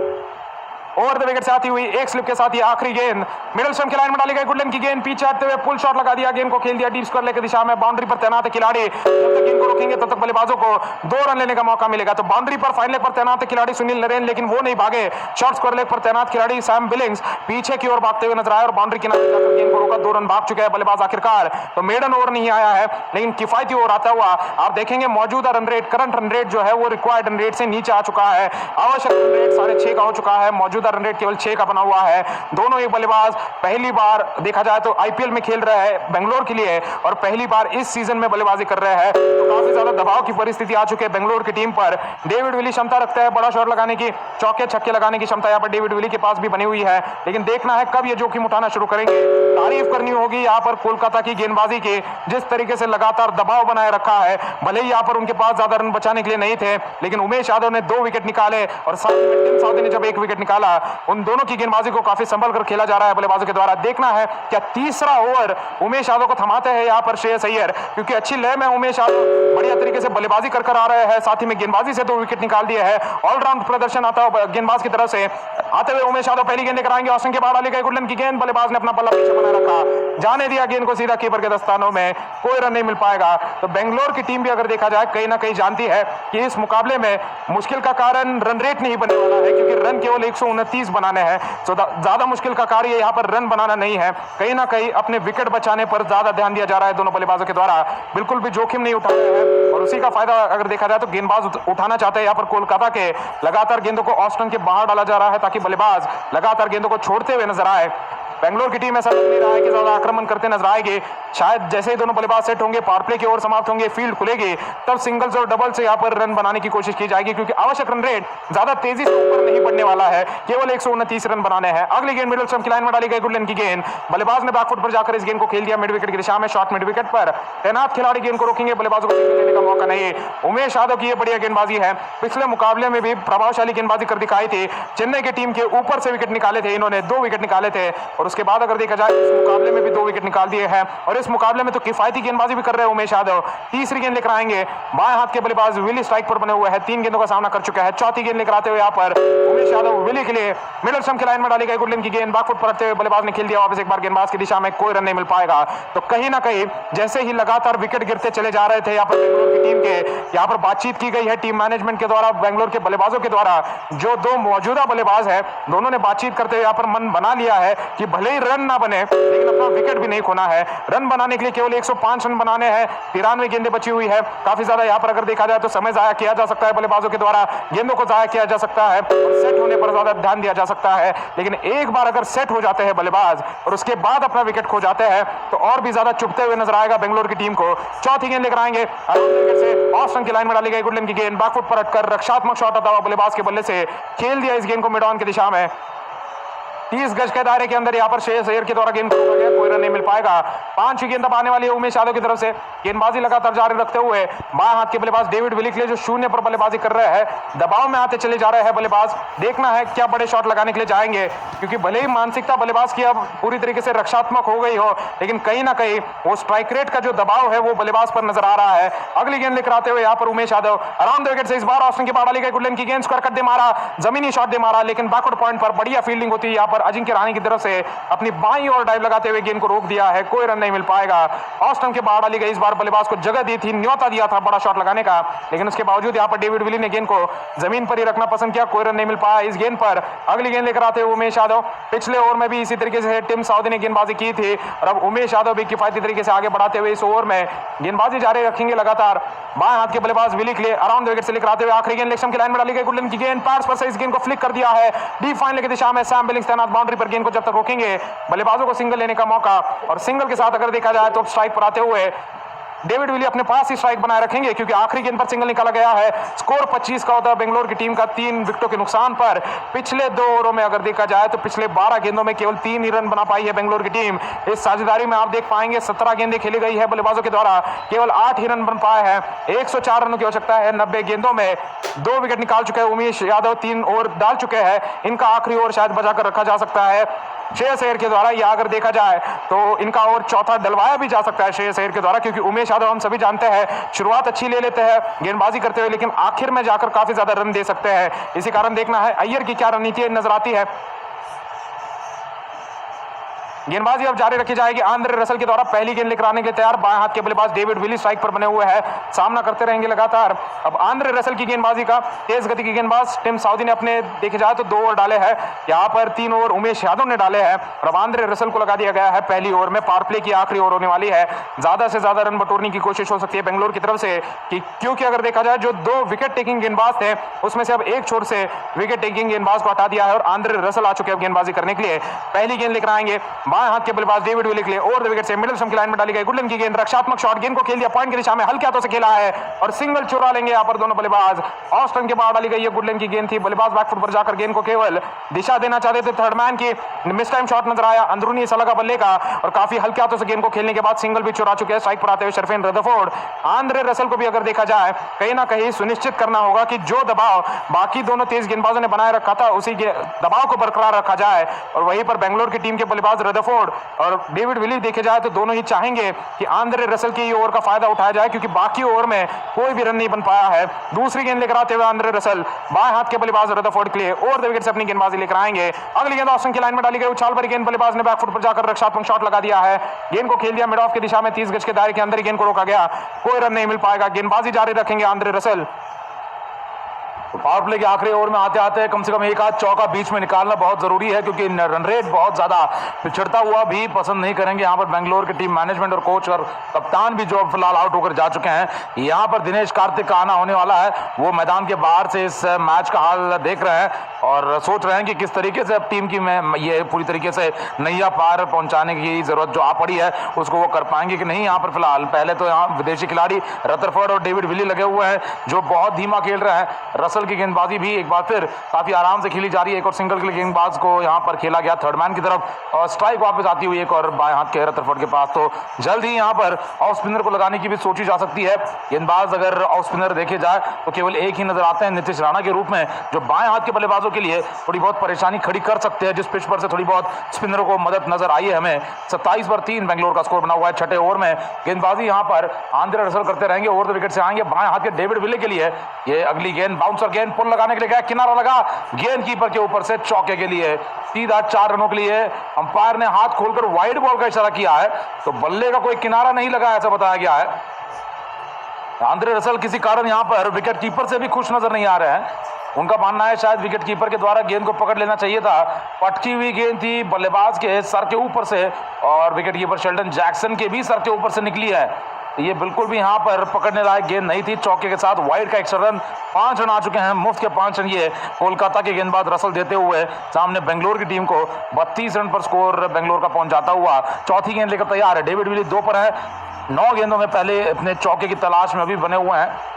ओवर द विकेट से आती हुई एक स्लिप के साथ ही आखिरी गेंद मिडल स्टंप की लाइन में डाली गई गुडलन की गेंद, पीछे हटते हुए पुल शॉट लगा दिया, गेंद को खेल दिया डीप स्क्वायर लेकर दिशा में। बाउंड्री पर तैनात है खिलाड़ी, जब तक गेंद को रोकेंगे तब तक बल्लेबाजों को 2 रन लेने का मौका मिलेगा। तो बाउंड्री पर फाइन लेग पर तैनात है खिलाड़ी सुनील नरेन, लेकिन वो नहीं भागे। शॉर्ट स्क्वायर लेग पर तैनात खिलाड़ी सैम बिलिंग्स पीछे की ओर भागते हुए नजर आए और बाउंड्री किनारे जाकर गेंद को रोका। 2 रन भाग चुके हैं बल्लेबाज आखिरकार। तो मेडन ओवर नहीं आया है, लेकिन किफायती ओवर आता हुआ आप देखेंगे। मौजूदा run rate, current run rate जो है वो रिक्वायर्ड रन रेट से नीचे आ चुका है। आवश्यक रन रेट 6.5 का हो चुका है, मौजूदा रन रेट केवल 6 का बना हुआ है। दोनों ही बल्लेबाज पहली बार देखा जाए तो आईपीएल में खेल रहे हैं बेंगलोर के लिए और पहली बार इस सीजन में बल्लेबाजी कर रहे हैं, तो काफी ज्यादा दबाव की परिस्थिति आ चुकी है बेंगलोर की टीम पर। डेविड विली क्षमता रखता है बड़ा शॉट लगाने की, चौके छक्के लगाने की क्षमता यहाँ पर डेविड विली के पास भी बनी हुई है, लेकिन देखना है कब ये जोखिम उठाना शुरू करेंगे। तारीफ करनी होगी यहाँ पर कोलकाता की गेंदबाजी की, जिस तरीके से लगातार दबाव बनाए रखा है। भले ही यहाँ पर उनके पास ज्यादा रन बचाने के लिए नहीं थे, लेकिन उमेश यादव ने 2 विकेट निकाले और साथ में टिम साउदी ने जब 1 विकेट निकाला। उन दोनों की गेंदबाजी को काफी संभल कर खेला जा रहा है बल्लेबाजों के द्वारा। देखना है क्या तीसरा ओवर उमेश यादव को थमाते हैं यहाँ पर श्रेयस अय्यर, क्योंकि अच्छी लय में उमेश यादव बढ़िया तरीके से बल्लेबाजी कर आ रहे हैं, साथ ही में गेंदबाजी से 2 विकेट निकाल दिए हैं। ऑलराउंड प्रदर्शन आता हुआ गेंदबाज की तरफ से आते हुए उमेश यादव पहली गेंद लेकर आएंगे। ऑस्टन के बाहर डाली गई गुडलन की गेंद, बल्लेबाज ने अपना बल्ला पीछे बना रखा, जाने दिया गेंद को सीधा कीपर के दस्तानों में, कोई रन नहीं मिल पाएगा। तो बेंगलोर की टीम भी अगर देखा जाए कहीं ना कहीं जानती है कि इस मुकाबले में मुश्किल का कारण रन रेट नहीं बनने वाला है, क्योंकि रन केवल 129 बनाने हैं। तो ज्यादा मुश्किल का कार्य यहाँ पर रन बनाना नहीं है, कहीं ना कहीं अपने विकेट बचाने पर ज्यादा ध्यान दिया जा रहा है दोनों बल्लेबाजों के द्वारा। बिल्कुल भी जोखिम नहीं उठा रहे हैं और उसी का फायदा अगर देखा जाए तो गेंदबाज उठाना चाहते हैं यहाँ पर कोलकाता के। लगातार गेंदों को ऑस्टन के बाहर डाला जा रहा है ताकि बल्लेबाज लगातार गेंदों को छोड़ते हुए नजर आए। बेंगलोर की टीम ऐसा लग नहीं रहा है कि ज्यादा आक्रमण करते नजर आएंगे। शायद जैसे ही दोनों बल्लेबाज सेट होंगे, पावर प्ले की ओर समाप्त होंगे, फील्ड खुलेगी, तब सिंगल्स और डबल से यहाँ पर रन बनाने की कोशिश की जाएगी, क्योंकि आवश्यक रन रेट ज्यादा तेजी से ऊपर नहीं बढ़ने वाला है, केवल 129 रन बनाने हैं। अगली गेंद मिडिल स्टंप की लाइन में डाली गई, गुड लेंथ की गेंद, बल्लेबाज ने बैकफुट पर जाकर इस गेंद को खेल दिया मिड विकेट की दिशा में। शॉर्ट मिड विकेट पर तैनात खिलाड़ी गेंद को रोकेंगे, बल्लेबाजों को सिंगल लेने का मौका नहीं। उमेश यादव की ये बढ़िया गेंदबाजी है, पिछले मुकाबले में भी प्रभावशाली गेंदबाजी कर दिखाई थी। चेन्नई की टीम के ऊपर से विकेट निकाले थे इन्होंने, 2 विकेट निकाले थे, और उसके बाद अगर देखा जाए इस मुकाबले में भी 2 विकेट निकाल दिए हैं, और इस मुकाबले में तो किफायती गेंदबाजी भी कर रहे हैं उमेश यादव। तीसरी गेंद लेकर आएंगे, बाएं हाथ के बल्लेबाज विली स्ट्राइक पर बने हुए हैं, 3 गेंदों का सामना कर चुका है। चौथी गेंद लेकर आते हुए यहाँ पर उमेश यादव विली के लिए मिडिल स्टंप की लाइन में डाली गई, गुड लेंथ की गेंद, बैकफुट पर रखते हुए बल्लेबाज ने खेल दिया वापस एक बार गेंदबाज की दिशा में, कोई रन नहीं मिल पाएगा। तो कहीं ना कहीं जैसे ही लगातार विकेट गिरते चले जा रहे थे यहाँ पर बेंगलोर की टीम के, यहाँ पर बातचीत की गई है टीम मैनेजमेंट के द्वारा, बेंगलोर के बल्लेबाजों के द्वारा। जो 2 मौजूदा बल्लेबाज है, दोनों ने बातचीत करते हुए यहाँ पर मन बना लिया है कि भले ही रन ना बने लेकिन अपना विकेट भी नहीं खोना है। रन बनाने के लिए केवल 105 रन बनाने हैं, 93 गेंदें बची हुई है। काफी ज्यादा यहाँ पर अगर देखा जाए तो समय जाया किया जा सकता है बल्लेबाजों के द्वारा, गेंदों को जाया किया जा सकता है, और सेट होने पर ज्यादा ध्यान दिया जा सकता है। लेकिन एक बार अगर सेट हो जाते हैं बल्लेबाज और उसके बाद अपना विकेट खो जाते हैं तो और भी ज्यादा चुभते हुए नजर आएगा बेंगलोर की टीम को। चौथी गेंद लेकर आएंगे, से ऑफ स्टंप की लाइन में डाली गई, गुड लेंथ की गेंद, बैकफुट पर रखकर रक्षात्मक शॉट आता हुआ बल्लेबाज के बल्ले से खेल दिया इस गेंद को मिड ऑन की दिशा में। 30 गज के दायरे के अंदर यहाँ पर श्रेयस अय्यर के द्वारा गेंद को रोका गया, कोई रन नहीं मिल पाएगा। 5वीं गेंद अब आने वाली है उमेश यादव की तरफ से। गेंदबाजी लगातार जारी रखते हुए बाएं हाथ के बल्लेबाज डेविड विली के लिए जो शून्य पर बल्लेबाजी कर रहे हैं, दबाव में आते चले जा रहे हैं बल्लेबाज। देखना है क्या बड़े शॉट लगाने के लिए जाएंगे, क्योंकि भले ही मानसिकता बल्लेबाज की अब पूरी तरीके से रक्षात्मक हो गई हो, लेकिन कहीं ना कहीं वो स्ट्राइक रेट का जो दबाव है वो बल्लेबाज पर नजर आ रहा है। अगली गेंद लेकर आते हुए यहाँ पर Umesh Yadav around the wicket से इस बार ऑस्टिन के बाद डाली गई, गुड लेंथ की गेंद, स्क्वायर कट दे मारा, जमीनी शॉट दे मारा, लेकिन बैकवर्ड पॉइंट पर बढ़िया फील्डिंग होती है यहाँ पर अजिंक्य रहाणे की तरफ से। अपनी बाईं ओर डाइव लगाते हुए गेंद को रोक दिया है, कोई रन नहीं मिल पाएगा। ऑस्टन के बाहर डाली गई, इस बार बल्लेबाज को जगह दी थी, न्योता दिया था बड़ा शॉट लगाने का, लेकिन उसके बावजूद यहाँ पर डेविड विली ने गेंद को जमीन पर ही रखना पसंद किया, कोई रन नहीं मिल पाया इस गेंद पर। अगली गेंद लेकर आते हुए उमेश यादव, पिछले ओवर में भी इसी तरीके से टिम साउदी ने गेंदबाजी की थी, और अब उमेश यादव भी किफायती तरीके से आगे बढ़ाते हुए इस ओवर में गेंदबाजी जारी रखेंगे लगातार। बाएं हाथ के बल्लेबाज विली के लिए अराउंड द विकेट से लेकर आते हुए आखिरी गेंद लेग की लाइन में डाली गई, गुड लेंथ की गेंद, पैड्स पर से इस गेंद को फ्लिक कर दिया है डीप फाइनल की दिशा में। सैम बिलिंग्स तैनात बाउंड्री पर, गेंद को जब तक रोकेंगे बल्लेबाजों को सिंगल लेने का मौका, और सिंगल के साथ अगर देखा जाए तो स्ट्राइक पर आते हुए डेविड विली अपने पास ही स्ट्राइक बनाए रखेंगे, क्योंकि आखिरी गेंद पर सिंगल निकाला गया है। स्कोर 25 का होता है बेंगलोर की टीम का 3 विकेटों के नुकसान पर। पिछले 2 ओवरों में अगर देखा जाए तो पिछले 12 गेंदों में केवल 3 ही रन बना पाई है बेंगलोर की टीम। इस साझेदारी में आप देख पाएंगे 17 गेंदें खेली गई है बल्लेबाजों के द्वारा, केवल 8 ही रन बन पाए हैं। 104 रनों की आवश्यकता है 90 गेंदों में। 2 विकेट निकाल चुके हैं उमेश यादव, 3 ओवर डाल चुके हैं, इनका आखिरी ओवर शायद बचाकर रखा जा सकता है श्रेयस अय्यर के द्वारा, या अगर देखा जाए तो इनका और चौथा डलवाया भी जा सकता है श्रेयस अय्यर के द्वारा, क्योंकि उमेश यादव हम सभी जानते हैं शुरुआत अच्छी ले लेते हैं गेंदबाजी करते हुए, लेकिन आखिर में जाकर काफी ज्यादा रन दे सकते हैं। इसी कारण देखना है अय्यर की क्या रणनीति नजर आती है। गेंदबाजी अब जारी रखी जाएगी आंद्रे रसल के द्वारा। पहली गेंद लेकर आने के तैयार बाएं हाथ के बल्लेबाज डेविड विली स्ट्राइक पर बने हुए हैं, सामना करते रहेंगे लगातार। अब आंद्रे रसल की गेंदबाजी का, तेज गति की गेंदबाज टिम साउदी ने अपने देखे जाए तो 2 ओवर डाले हैं, यहाँ पर 3 ओवर उमेश यादव ने डाले हैं, और अब आंद्रे रसल को लगा दिया गया है पहली ओवर में। पावर प्ले की आखिरी ओवर होने वाली है, ज्यादा से ज्यादा रन बटोरने की कोशिश हो सकती है बेंगलोर की तरफ से, क्योंकि अगर देखा जाए जो 2 विकेट टेकिंग गेंदबाज थे उसमें से अब एक छोर से विकेट टेकिंग गेंदबाज को हटा दिया है और आंद्रे रसल आ चुके हैं गेंदबाजी करने के लिए। पहली गेंद लेकर आएंगे बाएं हाथ के बल्लेबाज डेविड विली के लिए, ओवर द विकेट से मिडिल स्टंप की लाइन में डाली गई, गुड लेंथ की गेंद, रक्षात्मक शॉट, गेंद को खेल दिया पॉइंट की दिशा में, हल्के हाथों से खेला है और सिंगल चुरा लेंगे यहाँ पर दोनों बल्लेबाज। ऑफ स्टंप के बाहर डाली गई, ये गुड लेंथ की गेंद थी, बल्लेबाज बैकफुट पर जाकर गेंद को केवल दिशा देना चाहते थे, थर्ड मैन की मिस टाइम शॉट नजर आया अंदरूनी हिस्सा लगा बल्ले का, और काफी हल्के हाथों से गेंद को खेलने के बाद सिंगल भी चुरा चुके हैं स्ट्राइक पर आते हुए शर्फेन रदरफोर्ड। आंद्रे रसल को भी अगर देखा जाए कहीं ना कहीं सुनिश्चित करना होगा कि जो दबाव बाकी दोनों तेज गेंदबाजों ने बनाए रखा था उसी के दबाव को बरकरार रखा जाए, और वहीं पर बेंगलोर की टीम के बल्लेबाज रदरफोर्ड और डेविड विली देखे जाए तो दोनों ही चाहेंगे कि आंद्रे रसल की ओवर का फायदा उठाया जाए, क्योंकि बाकी ओवर में कोई भी रन नहीं बन पाया है। दूसरी गेंद लेकर आते हुए आंद्रे रसल बाएं हाथ के बल्लेबाज रदरफोर्ड के लिए ओवर द विकेट से अपनी गेंदबाजी लेकर आएंगे। अगली गेंद ऑस्टिन की लाइन में डाली गई, उछाल भरी गेंद, बल्लेबाज ने बैकफुट पर जाकर रक्षात्मक शॉट लगा दिया है, गेंद को खेल दिया मिड ऑफ की दिशा में, 30 गज के दायरे के अंदर गेंद को रोका गया, कोई रन नहीं मिल पाएगा। गेंदबाजी जारी रखेंगे आंद्रे रसल। तो पावर प्ले के आखिरी ओवर में आते आते कम से कम एक आध चौका बीच में निकालना बहुत जरूरी है, क्योंकि रन रेट बहुत ज्यादा पिछड़ता हुआ भी पसंद नहीं करेंगे यहाँ पर बेंगलोर की टीम मैनेजमेंट और कोच और कप्तान भी जो फिलहाल आउट होकर जा चुके हैं। यहाँ पर दिनेश कार्तिक का आना होने वाला है, वो मैदान के बाहर से इस मैच का हाल देख रहे हैं और सोच रहे हैं कि किस तरीके से अब टीम की में ये पूरी तरीके से नैया पार पहुंचाने की जरूरत जो आ पड़ी है उसको वो कर पाएंगे कि नहीं। यहाँ पर फिलहाल पहले तो यहाँ विदेशी खिलाड़ी रदरफोर्ड और डेविड विली लगे हुए हैं जो बहुत धीमा खेल रहे हैं। रसल की गेंदबाजी भी एक बार फिर काफी आराम से खेली जा रही है। एक और सिंगल के लिए गेंदबाज को यहाँ पर खेला गया थर्ड मैन की तरफ और स्ट्राइक वापस आती हुई एक और बाएं हाथ के रदरफोर्ड के पास। तो जल्द ही यहाँ पर ऑफ स्पिनर को लगाने की भी सोची जा सकती है। गेंदबाज अगर ऑफ स्पिनर देखे जाए तो केवल एक ही नजर आते हैं, नीतीश राणा के रूप में, जो बाएं हाथ के बल्लेबाजों के लिए थोड़ी बहुत परेशानी खड़ी कर सकते हैं, जिस पिच पर से थोड़ी बहुत स्पिनरों को मदद नजर आई है हमें। 27 पर 3 बेंगलोर का स्कोर बना हुआ है। छठे ओवर में गेंदबाजी यहाँ पर आंद्रे रसल करते रहेंगे। ओवर द विकेट से आएंगे बाएं हाथ के डेविड विले के लिए। ये अगली गेंद बाउंसर गेंद पुल लगाने के लिए गया, किनारा लगा, गेंद कीपर के ऊपर से चौके के लिए सीधा 4 रनों के लिए। अंपायर ने हाथ खोलकर वाइड बॉल का इशारा किया है, तो बल्ले का कोई किनारा नहीं लगा ऐसा बताया गया है। आंद्रे रसल किसी कारण यहाँ पर विकेट कीपर से भी खुश नजर नहीं आ रहे हैं। उनका मानना है शायद विकेट कीपर के द्वारा गेंद को पकड़ लेना चाहिए था। पटकी हुई गेंद थी बल्लेबाज के सर के ऊपर से और विकेट कीपर शेल्डन जैक्सन के भी सर के ऊपर से निकली है। ये बिल्कुल भी यहाँ पर पकड़ने लायक गेंद नहीं थी। चौके के साथ वाइड का एक्स्ट्रा रन, 5 रन आ चुके हैं, मुफ्त के 5 रन ये कोलकाता के गेंदबाज रसल देते हुए सामने बेंगलोर की टीम को 32 रन पर स्कोर बेंगलोर का पहुंच जाता हुआ। चौथी गेंद लेकर तैयार है। डेविड विली 2 पर है, 9 गेंदों में पहले अपने चौके की तलाश में अभी बने हुए हैं।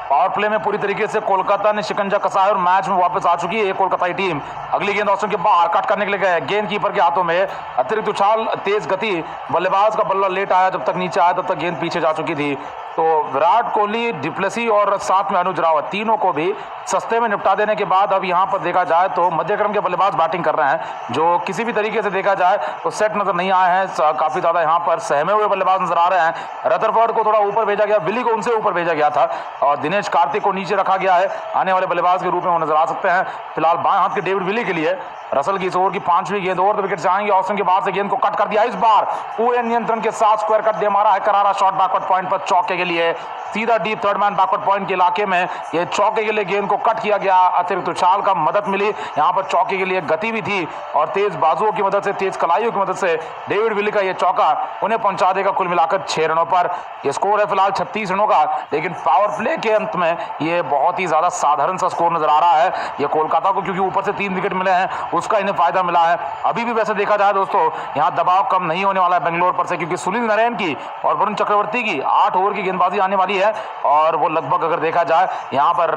पावर प्ले में पूरी तरीके से कोलकाता ने शिकंजा कसा है और मैच में वापस आ चुकी है कोलकाता की टीम। अगली गेंद ऑस्टिन के बाहर कट करने के लिए गए, गेंद कीपर के हाथों में, अतिरिक्त उछाल, तेज गति, बल्लेबाज का बल्ला लेट आया, जब तक नीचे आया तब तक गेंद पीछे जा चुकी थी। तो विराट कोहली, डिप्लेसी और साथ में अनुज रावत तीनों को भी सस्ते में निपटा देने के बाद अब यहाँ पर देखा जाए तो मध्यक्रम के बल्लेबाज बैटिंग कर रहे हैं, जो किसी भी तरीके से देखा जाए तो सेट नजर नहीं आए हैं। काफी ज्यादा यहाँ पर सहमे हुए बल्लेबाज नजर आ रहे हैं। रदरफोर्ड को थोड़ा ऊपर भेजा गया, विली को उनसे ऊपर भेजा गया था और दिनेश कार्तिक को नीचे रखा गया है। आने वाले बल्लेबाज के रूप में वो नजर आ सकते हैं। फिलहाल बाएं हाथ के डेविड विली के लिए रसल की इस ओवर की 5वीं गेंद, ओवर द विकेट से आएंगे। ऑस्टिन के बाहर से गेंद को कट कर दिया, इस बार पूरे नियंत्रण के साथ स्क्वायर कट दे मारा है, करारा शॉट बैकवर्ड पॉइंट पर चौके के लिए, सीधा deep third man backward point के इलाके में ये चौके के लिए गेंद को कट किया गया। अतिरिक्त उछाल का मदद मिली, यहाँ पर चौके के लिए गति भी थी और तेज बाजुओं की मदद से, तेज कलाइयों की मदद से डेविड विली का ये चौका उन्हें पहुंचा देगा कुल मिलाकर 6 रनों पर। यह स्कोर है फिलहाल 36 रनों का, लेकिन पावर प्ले के अंत में ये बहुत ही ज्यादा साधारण सा स्कोर नजर आ रहा है। ये कोलकाता को क्योंकि ऊपर से 3 विकेट मिले हैं उसका इन्हें फायदा मिला है। अभी भी वैसे देखा जाए दोस्तों यहाँ दबाव कम नहीं होने वाला है बेंगलोर पर से, क्योंकि सुनील नारायण की और वरुण चक्रवर्ती की 8 ओवर की गेंदबाजी आने वाली है और वो लगभग अगर देखा जाए यहाँ पर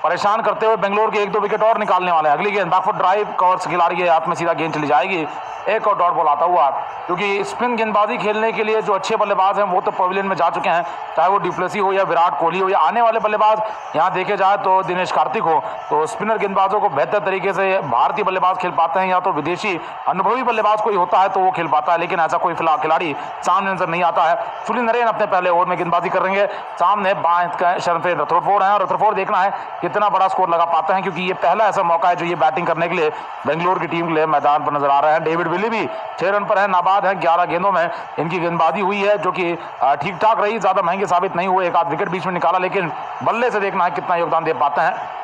परेशान करते हुए बेंगलोर के 1-2 विकेट और निकालने वाले हैं। अगली गेंद बैकफुट ड्राइव कवर से खिला रही है, हाथ में सीधा गेंद चली जाएगी। एक और डॉट बॉल आता हुआ, क्योंकि स्पिन गेंदबाजी खेलने के लिए जो अच्छे बल्लेबाज हैं वो तो पवेलियन में जा चुके हैं, चाहे वो डिप्लेसी हो या विराट कोहली हो या आने वाले बल्लेबाज यहाँ देखे जाए तो दिनेश कार्तिक हो। तो स्पिनर गेंदबाजों को बेहतर तरीके से भारतीय बल्लेबाज खेल पाते हैं या तो विदेशी अनुभवी बल्लेबाज कोई होता है तो वो खेल पाता है, लेकिन ऐसा कोई फिलहाल खिलाड़ी सामने नजर नहीं आता है। सुनील नारायण अपने पहले ओवर में गेंदबाजी करेंगे, सामने बाएं शरण पे रदरफोर्ड है और रदरफोर्ड देखना है कितना बड़ा स्कोर लगा पाते हैं, क्योंकि ये पहला ऐसा मौका है जो ये बैटिंग करने के लिए बेंगलोर की टीम के लिए मैदान पर नजर आ रहे हैं। डेविड विली भी 6 रन पर है, नाबाद है, 11 गेंदों में इनकी गेंदबाजी हुई है जो कि ठीक ठाक रही, ज्यादा महंगे साबित नहीं हुए। एक आध विकेट बीच में निकाला, लेकिन बल्ले से देखना है कितना योगदान दे पाते हैं।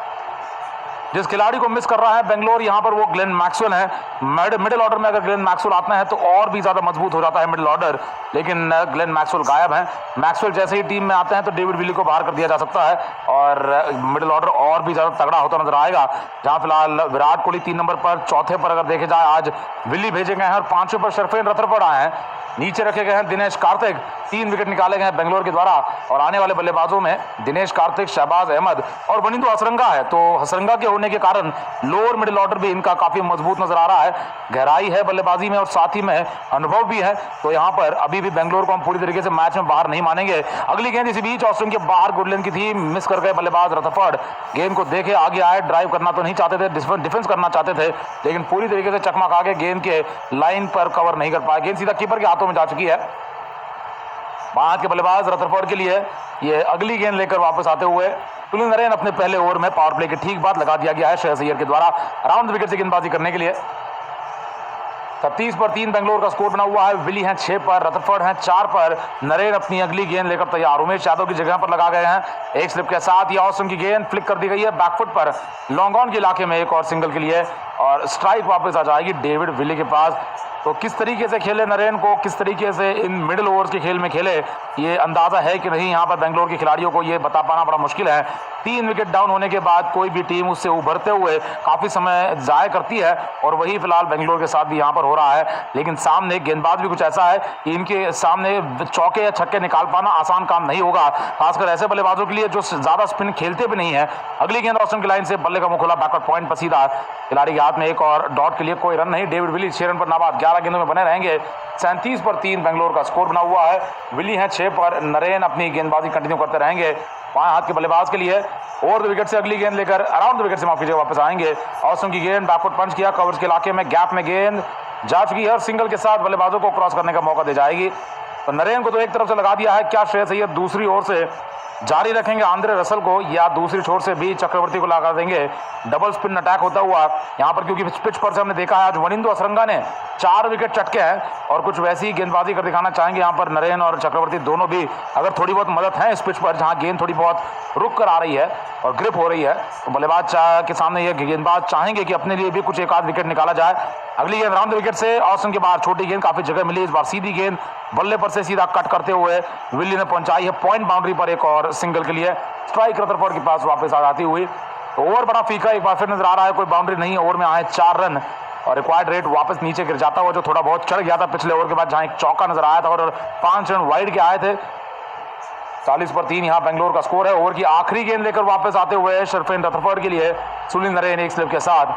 जिस खिलाड़ी को मिस कर रहा है बेंगलोर यहाँ पर वो ग्लेन मैक्सवेल है। मिडिल ऑर्डर में अगर ग्लेन मैक्सवेल आते हैं तो और भी ज्यादा मजबूत हो जाता है मिडिल ऑर्डर, लेकिन ग्लेन मैक्सवेल गायब है। मैक्सवेल जैसे ही टीम में आते हैं तो डेविड विली को बाहर कर दिया जा सकता है और मिडिल ऑर्डर और भी ज्यादा तगड़ा होता नजर आएगा। जहां फिलहाल विराट कोहली 3 नंबर पर, चौथे पर अगर देखे जाए आज विली भेजे गए हैं और 5वें पर शरफेन रदरफोर्ड आए हैं। नीचे रखे गए हैं दिनेश कार्तिक, 3 विकेट निकाले गए हैं बेंगलोर के द्वारा और आने वाले बल्लेबाजों में दिनेश कार्तिक, शहबाज अहमद और वनिंदु हसरंगा है। तो हसरंगा के होने के कारण लोअर मिडिल ऑर्डर भी इनका काफी मजबूत नजर आ रहा है, गहराई है बल्लेबाजी में और साथ ही में अनुभव भी है। तो यहाँ पर अभी भी बेंगलोर को हम पूरी तरीके से मैच में बाहर नहीं मानेंगे। अगली गेंद इसी बीच ऑस्टिन के बाहर गुडलैंड की थी, मिस कर गए बल्लेबाज रदरफोर्ड। गेंद को देखे आगे आए, ड्राइव करना तो नहीं चाहते थे, डिफेंस करना चाहते थे, लेकिन पूरी तरीके से चकमक आगे गेंद के लाइन पर कवर नहीं कर पाए। गेंद सीधा कीपर के हाथों में जा चुकी है। बाएं के बल्लेबाज रदरफोर्ड के लिए ये अगली गेंद लेकर वापस आते हुए सुनील नारायण अपने पहले ओवर में पावर प्ले के ठीक बाद लगा दिया गया है श्रेयस अय्यर के द्वारा राउंड विकेट से गेंदबाजी करने के लिए। 30 पर 3 बेंगलोर का स्कोर बना हुआ है। विली हैं 6 पर, रदरफोर्ड हैं 4 पर। नरेन अपनी अगली गेंद लेकर तैयार, उमेश यादव की जगह पर लगा गए हैं। एक स्लिप के साथ ये ऑसम की गेंद फ्लिक कर दी गई है बैकफुट पर, लॉन्ग ऑन के इलाके में एक और सिंगल के लिए, और स्ट्राइक वापस आ जाएगी डेविड विली के पास। तो किस तरीके से खेले नरेन को, किस तरीके से इन मिडिल ओवर्स के खेल में खेले, ये अंदाज़ा है कि नहीं यहाँ पर बेंगलोर के खिलाड़ियों को ये बता पाना बड़ा मुश्किल है। 3 विकेट डाउन होने के बाद कोई भी टीम उससे उभरते हुए काफ़ी समय ज़ाय करती है, और वही फिलहाल बेंगलोर के साथ भी यहाँ पर हो रहा है। लेकिन सामने गेंदबाज भी कुछ ऐसा है कि इनके सामने चौके या छक्के निकाल पाना आसान काम नहीं होगा, खासकर ऐसे बल्लेबाजों के लिए जो ज़्यादा स्पिन खेलते भी नहीं है। अगली गेंद ऑस्टिन की लाइन से बल्ले का मुंह खुला, बैकवर्ड पॉइंट पर सीधा खिलाड़ी के हाथ में, एक और डॉट के लिए कोई रन नहीं। डेविड विली 6 रन पर नाबाद, 11 गेंदों में बने रहेंगे। 37 पर 3 बेंगलोर का स्कोर बना हुआ है। विली हैं 6 पर, नरेन अपनी गेंदबाजी कंटिन्यू करते रहेंगे। बाएं हाथ के बल्लेबाज के लिए ओवर द विकेट से अगली गेंद लेकर, अराउंड द विकेट से माफ कीजिए, वापस आएंगे। ऑस्टिन की गेंद बैकफुट पंच किया, कवर्स के इलाके में गैप में गेंद जा चुकी है, और सिंगल के साथ बल्लेबाजों को क्रॉस करने का मौका दे जाएगी। तो नरेन को तो एक तरफ से लगा दिया है, क्या श्रेयस अय्यर दूसरी ओर से जारी रखेंगे आंद्रे रसल को, या दूसरी छोर से भी चक्रवर्ती को लगा देंगे। डबल स्पिन अटैक होता हुआ यहाँ पर, क्योंकि पिच पर से हमने देखा है आज वनिंदु असरंगा ने 4 विकेट चटके हैं, और कुछ वैसी ही गेंदबाजी कर दिखाना चाहेंगे यहाँ पर नरेन और चक्रवर्ती दोनों भी। अगर थोड़ी बहुत मदद है इस पिच पर, जहाँ गेंद थोड़ी बहुत रुक कर आ रही है और ग्रिप हो रही है, तो बल्लेबाज के सामने ये गेंदबाज चाहेंगे कि अपने लिए भी कुछ एक आध विकेट निकाला जाए। अगली गेंद राउंड द विकेट से ऑस्टिन के बाहर, छोटी गेंद काफी जगह मिली, इस बार सीधी गेंद बल्ले पर से सीधा कट करते हुए विली ने पहुंचाई है पॉइंट बाउंड्री पर, एक और सिंगल के लिए। स्ट्राइक रदरफोर्ड के पास वापस आ जाती हुई। ओवर बड़ा फीका एक बार फिर नजर आ रहा है, कोई बाउंड्री नहीं, ओवर में आए 4 रन, और रिक्वायर्ड रेट वापस नीचे गिर जाता हुआ, जो थोड़ा बहुत चढ़ गया था पिछले ओवर के बाद, जहां एक चौका नजर आया था और 5 रन वाइड के आए थे। 40 पर 3 यहाँ बेंगलोर का स्कोर है। ओवर की आखिरी गेंद लेकर वापस आते हुए शरफेन रदरफोर्ड के लिए सुनील नरेन एक स्लिप के साथ,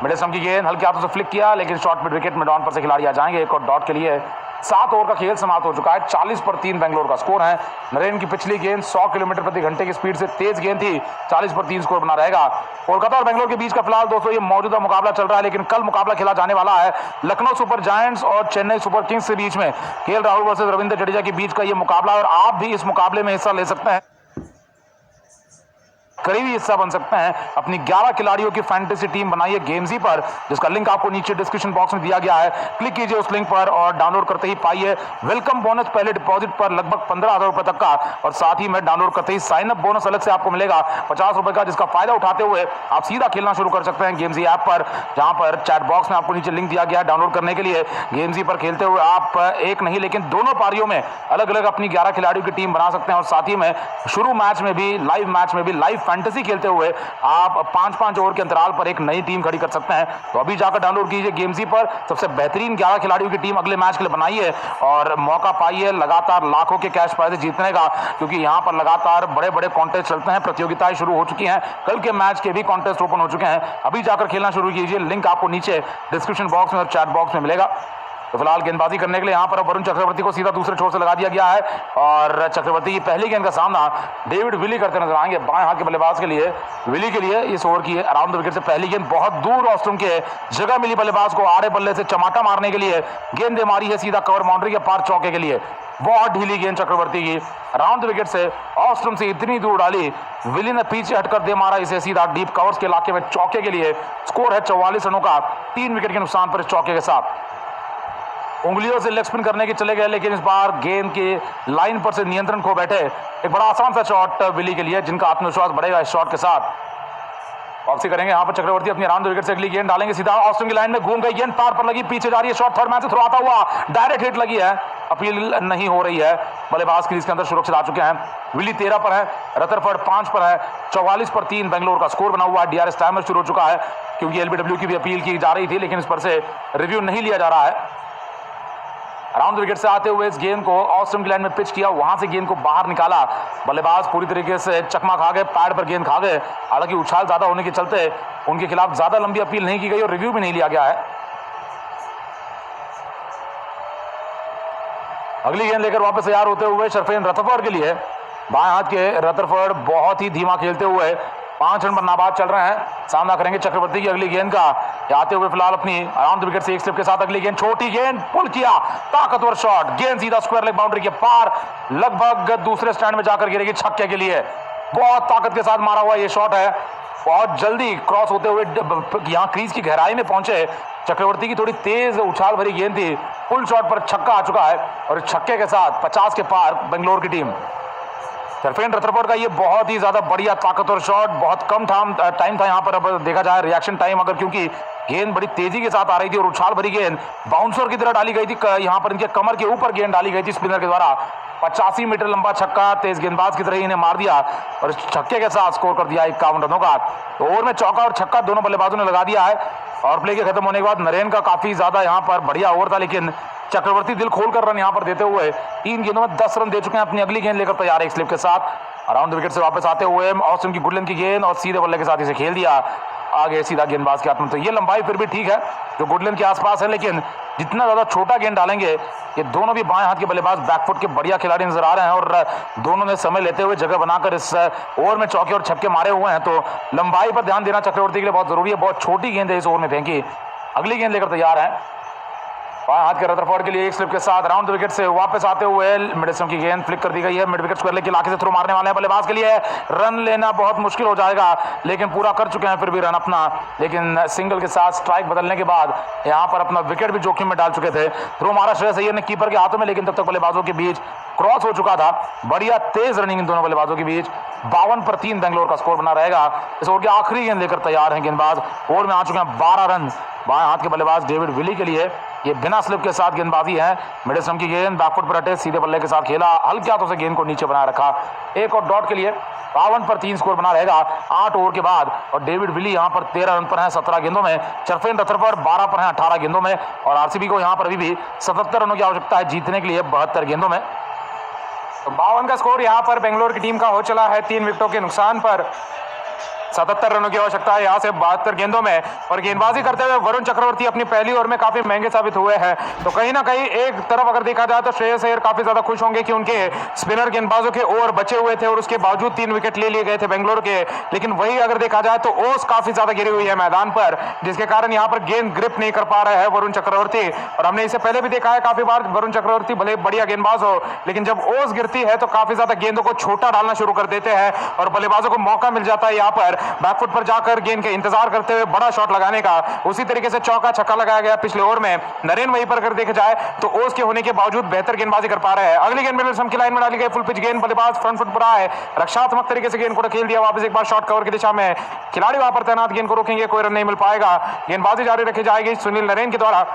मिडिल स्टंप की गेंद हल्के हाथों से फ्लिक किया, लेकिन शॉर्ट मिड विकेट में डाउन पर से खिलाड़ी आ जाएंगे, एक और डॉट के लिए। 7 ओवर का खेल समाप्त हो चुका है, 40 पर 3 बेंगलोर का स्कोर है। नरेन की पिछली गेंद 100 किलोमीटर प्रति घंटे की स्पीड से तेज गेंद थी, 40 पर 3 स्कोर बना रहेगा। कोलकाता और बेंगलोर के बीच का फिलहाल दोस्तों ये मौजूदा मुकाबला चल रहा है, लेकिन कल मुकाबला खेला जाने वाला है लखनऊ सुपर जायंट्स और चेन्नई सुपर किंग्स के बीच में। केएल राहुल वर्सेस रविंद्र जडेजा के बीच का ये मुकाबला, और आप भी इस मुकाबले में हिस्सा ले सकते हैं, करीबी हिस्सा बन सकते हैं। अपनी 11 खिलाड़ियों की फैंटेसी टीम बनाइए गेमजी पर, जिसका लिंक आपको नीचे डिस्क्रिप्शन बॉक्स में दिया गया है। क्लिक कीजिए उस लिंक पर और डाउनलोड करते ही पाइए वेलकम बोनस, पहले डिपॉजिट पर लगभग 15,000 रुपए तक का, और साथ ही में डाउनलोड करते ही साइन अप बोनस अलग से आपको मिलेगा 50 रुपए का, जिसका फायदा उठाते हुए आप सीधा खेलना शुरू कर सकते हैं गेमजी ऐप पर, जहां पर चैट बॉक्स में आपको नीचे लिंक दिया गया है डाउनलोड करने के लिए। गेमजी पर खेलते हुए आप एक नहीं लेकिन दोनों पारियों में अलग अलग अपनी 11 खिलाड़ियों की टीम बना सकते हैं, और साथ ही में शुरू मैच में भी, लाइव मैच में भी, लाइव फैंटेसी खेलते हुए आप 5-5 ओवर के अंतराल पर एक नई टीम खड़ी कर सकते हैं। तो अभी जाकर डाउनलोड कीजिए गेमजी पर, सबसे बेहतरीन 11 खिलाड़ियों की टीम अगले मैच के लिए बनाइए, और मौका पाइए लगातार लाखों के कैश प्राइज जीतने का, क्योंकि यहां पर लगातार बड़े बड़े कॉन्टेस्ट चलते हैं, प्रतियोगिताएं शुरू हो चुकी हैं, कल के मैच के भी कॉन्टेस्ट ओपन हो चुके हैं। अभी जाकर खेलना शुरू कीजिए, लिंक आपको नीचे डिस्क्रिप्शन बॉक्स में और चैट बॉक्स में मिलेगा। तो फिलहाल गेंदबाजी करने के लिए यहाँ पर वरुण चक्रवर्ती को सीधा दूसरे छोर से लगा दिया गया है, और चक्रवर्ती की पहली गेंद का सामना डेविड विली करते नजर आएंगे बाएं हाथ के बल्लेबाज के लिए। विली के लिए इस ओवर की अराउंड द विकेट से पहली गेंद बहुत दूर ऑस्ट्रम के जगह मिली, बल्लेबाज को आड़े बल्ले से चमाटा मारने के लिए गेंद मारी है सीधा कवर बाउंड्री के पार चौके के लिए। बहुत ढीली गेंद चक्रवर्ती की अराउंड द विकेट से ऑस्ट्रम से इतनी दूर डाली, विली ने पीछे हटकर दे मारा इसे सीधा डीप कवर्स के इलाके में चौके के लिए। स्कोर है 44 रनों का 3 विकेट के नुकसान पर इस चौके के साथ। उंगलियों से लेग स्पिन करने के चले गए, लेकिन इस बार गेंद के लाइन पर से नियंत्रण खो बैठे। एक बड़ा आसान सा शॉट विली के लिए, जिनका आत्मविश्वास बढ़ेगा इस शॉट के साथ। वापसी करेंगे यहाँ पर चक्रवर्ती अपनी अराउंड द विकेट से अगली गेंद डालेंगे सीधा ऑस्टिन की लाइन में, घूम गई गेंद, पार पर लगी, पीछे जा रही है, शॉट थर्ड मैन से थ्रो आता हुआ डायरेक्ट हिट लगी है, अपील नहीं हो रही है। बल्लेबाज क्रीज के अंदर सुरक्षित आ चुके हैं। विली 13 पर है, रदरफोर्ड 5 पर है। 44 पर 3 बेंगलोर का स्कोर बना हुआ है। डीआरएस टाइमर शुरू हो चुका है, क्योंकि एलबीडब्ल्यू की भी अपील की जा रही थी, लेकिन इस पर से रिव्यू नहीं लिया जा रहा है। अराउंड द विकेट से आते हुए इस गेंद को ऑस्टिन की लाइन में पिच किया, वहां से गेंद को बाहर निकाला, बल्लेबाज पूरी तरीके से चकमा खा गए, पैड पर गेंद खा गए। हालांकि उछाल ज्यादा होने के चलते उनके खिलाफ ज्यादा लंबी अपील नहीं की गई और रिव्यू भी नहीं लिया गया है। अगली गेंद लेकर वापस तैयार होते हुए शरफेन रदरफोर्ड के लिए, बाएं हाथ के रदरफोर्ड बहुत ही धीमा खेलते हुए 5 रन पर नाबाद चल रहे हैं। सामना करेंगे चक्रवर्ती की अगली गेंद का, आते हुए फिलहाल अपनी अराउंड द विकेट से एक स्लिप के साथ अगली गेंद, छोटी गेंद, पुल किया, ताकतवर शॉट, गेंद सीधा स्क्वायर लेग बाउंड्री के पार, लगभग दूसरे स्टैंड में जाकर गिरेगी छक्के के लिए। बहुत ताकत के साथ मारा हुआ ये शॉट है, बहुत जल्दी क्रॉस होते हुए यहाँ क्रीज की गहराई में पहुंचे। चक्रवर्ती की थोड़ी तेज उछाल भरी गेंद थी, पुल शॉट पर छक्का आ चुका है और छक्के के साथ 50 के पार बेंगलोर की टीम। सरफेन रथरफोर्ड का ये बहुत ही ज्यादा बढ़िया ताकतवर शॉट, बहुत कम टाइम था यहाँ पर। अब देखा जाए रिएक्शन टाइम, अगर क्योंकि गेंद बड़ी तेजी के साथ आ रही थी और उछाल भरी गेंद बाउंसर की तरह डाली गई थी, यहाँ पर इनके कमर के ऊपर गेंद डाली गई थी स्पिनर के द्वारा। 85 मीटर लंबा छक्का तेज गेंदबाज की तरह इन्हें मार दिया और छक्के के साथ स्कोर कर दिया 51 रनों का। तो ओवर में चौका और छक्का दोनों बल्लेबाजों ने लगा दिया है। और प्ले के खत्म होने के बाद नरेन का काफी ज्यादा यहाँ पर बढ़िया ओवर था, लेकिन चक्रवर्ती दिल खोलकर रन यहाँ पर देते हुए 3 गेंदों में 10 रन दे चुके हैं। अपनी अगली गेंद लेकर तैयार है एक स्लिप के साथ। अराउंड द विकेट से वापस आते हुए ऑस्टिन की गुडलैंड की गेंद और सीधे बल्ले के साथ इसे खेल दिया आगे सीधा गेंदबाज के हाथ में। तो ये लंबाई फिर भी ठीक है जो गुडलैंड के आसपास है, लेकिन जितना ज्यादा छोटा गेंद डालेंगे, ये दोनों भी बाएं हाथ के बल्लेबाज बैकफुट के बढ़िया खिलाड़ी नजर आ रहे हैं और दोनों ने समय लेते हुए जगह बनाकर इस ओवर में चौके और छक्के मारे हुए हैं। तो लंबाई पर ध्यान देना चक्रवर्ती के लिए बहुत जरूरी है। बहुत छोटी गेंद है इस ओवर में फेंकी। अगली गेंद लेकर तैयार है बाएं हाथ के रदरफोर्ड के लिए एक स्लिप के साथ। राउंड द विकेट से वापस आते हुए मिडस्टम की गेंद फ्लिक कर दी गई है। मिड विकेट स्क्वायर लेग के इलाके से थ्रो मारने वाले हैं बल्लेबाज के लिए। रन लेना बहुत मुश्किल हो जाएगा, लेकिन पूरा कर चुके हैं फिर भी रन अपना। लेकिन सिंगल के साथ स्ट्राइक बदलने के बाद यहाँ पर अपना विकेट भी जोखिम में डाल चुके थे। थ्रो मारा श्रेयस अय्यर ने कीपर के हाथों में, लेकिन तब तक बल्लेबाजों के बीच क्रॉस हो चुका था। बढ़िया तेज रनिंग इन दोनों बल्लेबाजों के बीच। 52 पर 3 बेंगलोर का स्कोर बना रहेगा। इस ओवर की आखिरी गेंद लेकर तैयार हैं गेंदबाज। ओवर में आ चुके हैं 12 रन बाएं हाथ के बल्लेबाज डेविड विली के लिए। ये बिना स्लिप के साथ गेंदबाजी है। मिडस्टम की गेंद बैकफुट पर अटे, सीधे बल्ले के साथ खेला, हल्के हाथों से गेंद को नीचे बनाए रखा। एक और डॉट के लिए 52 पर 3 स्कोर बना रहेगा 8 ओवर के बाद। और डेविड विली यहाँ पर 13 रन पर है 17 गेंदों में। सरफेन रथरफोर्ड 12 पर है 18 गेंदों में। और आरसीबी को यहाँ पर अभी भी 77 रनों की आवश्यकता है जीतने के लिए 72 गेंदों में। तो 52 का स्कोर यहाँ पर बेंगलोर की टीम का हो चला है 3 विकेटों के नुकसान पर। 77 रनों की आवश्यकता है यहाँ से 72 गेंदों में। और गेंदबाजी करते हुए वरुण चक्रवर्ती अपनी पहली ओवर में काफी महंगे साबित हुए हैं। तो कहीं ना कहीं एक तरफ अगर देखा जाए तो श्रेयस अय्यर काफी ज्यादा खुश होंगे कि उनके स्पिनर गेंदबाजों के ओवर बचे हुए थे और उसके बावजूद 3 विकेट ले लिए गए थे बेंगलोर के। लेकिन वही अगर देखा जाए तो ओस काफी ज्यादा गिरी हुई है मैदान पर, जिसके कारण यहाँ पर गेंद ग्रिप नहीं कर पा रहे हैं वरुण चक्रवर्ती। और हमने इसे पहले भी देखा है काफी बार, वरुण चक्रवर्ती भले बढ़िया गेंदबाज हो, लेकिन जब ओस गिरती है तो काफी ज्यादा गेंदों को छोटा डालना शुरू कर देते हैं और बल्लेबाजों को मौका मिल जाता है यहाँ पर बैकफुट पर जाकर गेंद के इंतजार करते हुए बड़ा शॉट लगाने का। उसी तरीके से चौका छक्का लगाया गया पिछले ओवर में। नरेन वहीं पर अगर देखा जाए तो ओस के होने के बावजूद बेहतर गेंदबाजी कर पा रहे हैं। अगली गेंद मिडलसम की लाइन में डाली गई फुल पिच गेंद, बल्लेबाज फ्रंट फुट पर आए, रक्षात्मक तरीके से गेंद को खेल दिया वापस एक बार शॉर्ट कवर की दिशा में। खिलाड़ी वहां पर तैनात, गेंद को रोकेंगे, कोई रन नहीं मिल पाएगा। गेंदबाजी जारी रखी जाएगी सुनील नरेन के द्वारा।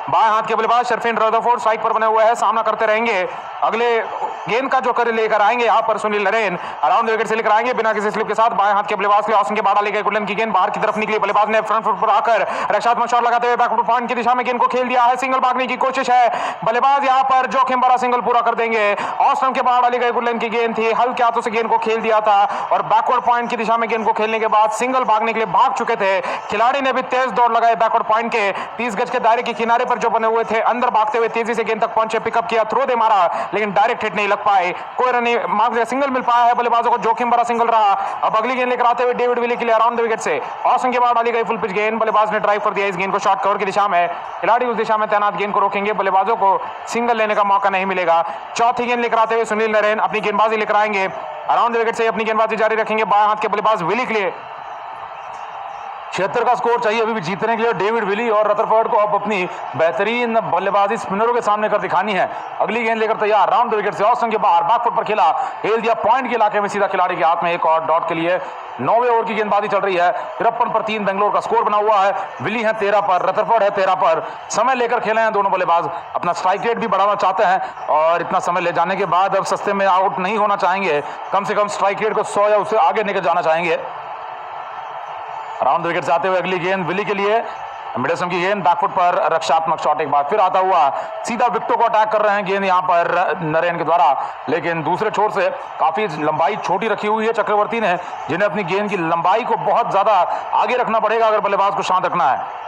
बाएं हाथ के बल्लेबाज सरफेन रदरफोर्ड साइड पर बने हुए हैं, सामना करते रहेंगे। अगले गेंद का जो कर लेकर आएंगे यहाँ पर Sunil Narine around the wicket से लेकर आएंगे बिना किसी स्लिप के साथ। बाएं हाथ के बल्लेबाज के ऑस्टिन के बाड़ा लेकर गुडलैंड की गेंद बाहर की तरफ निकली, बल्लेबाज ने फ्रंट फुट पर आकर रक्षात्मक शॉट लगाते हुए बैकफुट पॉइंट की दिशा में गेंद को खेल दिया है। सिंगल भागने की कोशिश है, बल्लेबाज यहाँ पर जोखिम भरा सिंगल पूरा कर देंगे। ऑस्टिन के बाहर डाली गई गुडलैंड की गेंद थी, हल्के हाथों से गेंद को खेल दिया था और बैकवर्ड पॉइंट की दिशा में गेंद को खेलने के बाद सिंगल भागने के लिए भाग चुके थे। खिलाड़ी ने भी तेज दौड़ लगाई बैकवर्ड पॉइंट के 30 गज के दायरे के किनारे पर जो बने हुए थे, अंदर भागते हुए तेजी से गेंद तक पहुंचे, पिकअप किया, थ्रो दे मारा, लेकिन डायरेक्ट हिट नहीं लग पाए, कोई रन नहीं मार्क सिंगल मिल पाया है बल्लेबाजों को, जोखिम भरा सिंगल रहा। अब अगली गेंद लेकर आते हुए डेविड विली के लिए अराउंड द विकेट से ऑस्टिन के बाद डाली गई फुल पिच गेंद, बल्लेबाज ने ड्राइव कर दिया इस गेंद को शॉर्ट कवर की दिशा में। खिलाड़ी उस दिशा में तैनात गेंद को रोकेंगे, बल्लेबाजों को सिंगल लेने का मौका नहीं मिलेगा। चौथी गेंद लेकर आते हुए सुनील नरेन अपनी गेंदबाजी लेकर आएंगे, अराउंड द विकेट से अपनी गेंदबाजी जारी रखेंगे बाएं हाथ के बल्लेबाज विली के लिए। 76 का स्कोर चाहिए अभी भी जीतने के लिए डेविड विली और रदरफोर्ड को अब अपनी बेहतरीन बल्लेबाजी स्पिनरों के सामने कर दिखानी है। अगली गेंद लेकर तैयार, राउंड द विकेट से ऑस्टिन के बाहर बैकफुट पर खेला, खेल दिया पॉइंट के इलाके में सीधा खिलाड़ी के हाथ में। एक और डॉट के लिए 9वें ओवर की गेंदबाजी चल रही है। 53 पर 3 बेंगलोर का स्कोर बना हुआ है। विली है 13 पर, रदरफोर्ड है 13 पर। समय लेकर खेले हैं दोनों बल्लेबाज, अपना स्ट्राइक रेट भी बढ़ाना चाहते हैं और इतना समय ले जाने के बाद अब सस्ते में आउट नहीं होना चाहेंगे, कम से कम स्ट्राइक रेट को 100 या उससे आगे लेकर जाना चाहेंगे। राउंड विकेट से आते हुए अगली गेंद विली के लिए, मिडस्टम की गेंद बैकफुट पर रक्षात्मक शॉट एक बार फिर आता हुआ, सीधा विकेटों को अटैक कर रहे हैं गेंद यहाँ पर नरेन के द्वारा, लेकिन दूसरे छोर से काफी लंबाई छोटी रखी हुई है चक्रवर्ती ने, जिन्हें अपनी गेंद की लंबाई को बहुत ज्यादा आगे रखना पड़ेगा अगर बल्लेबाज को शांत रखना है।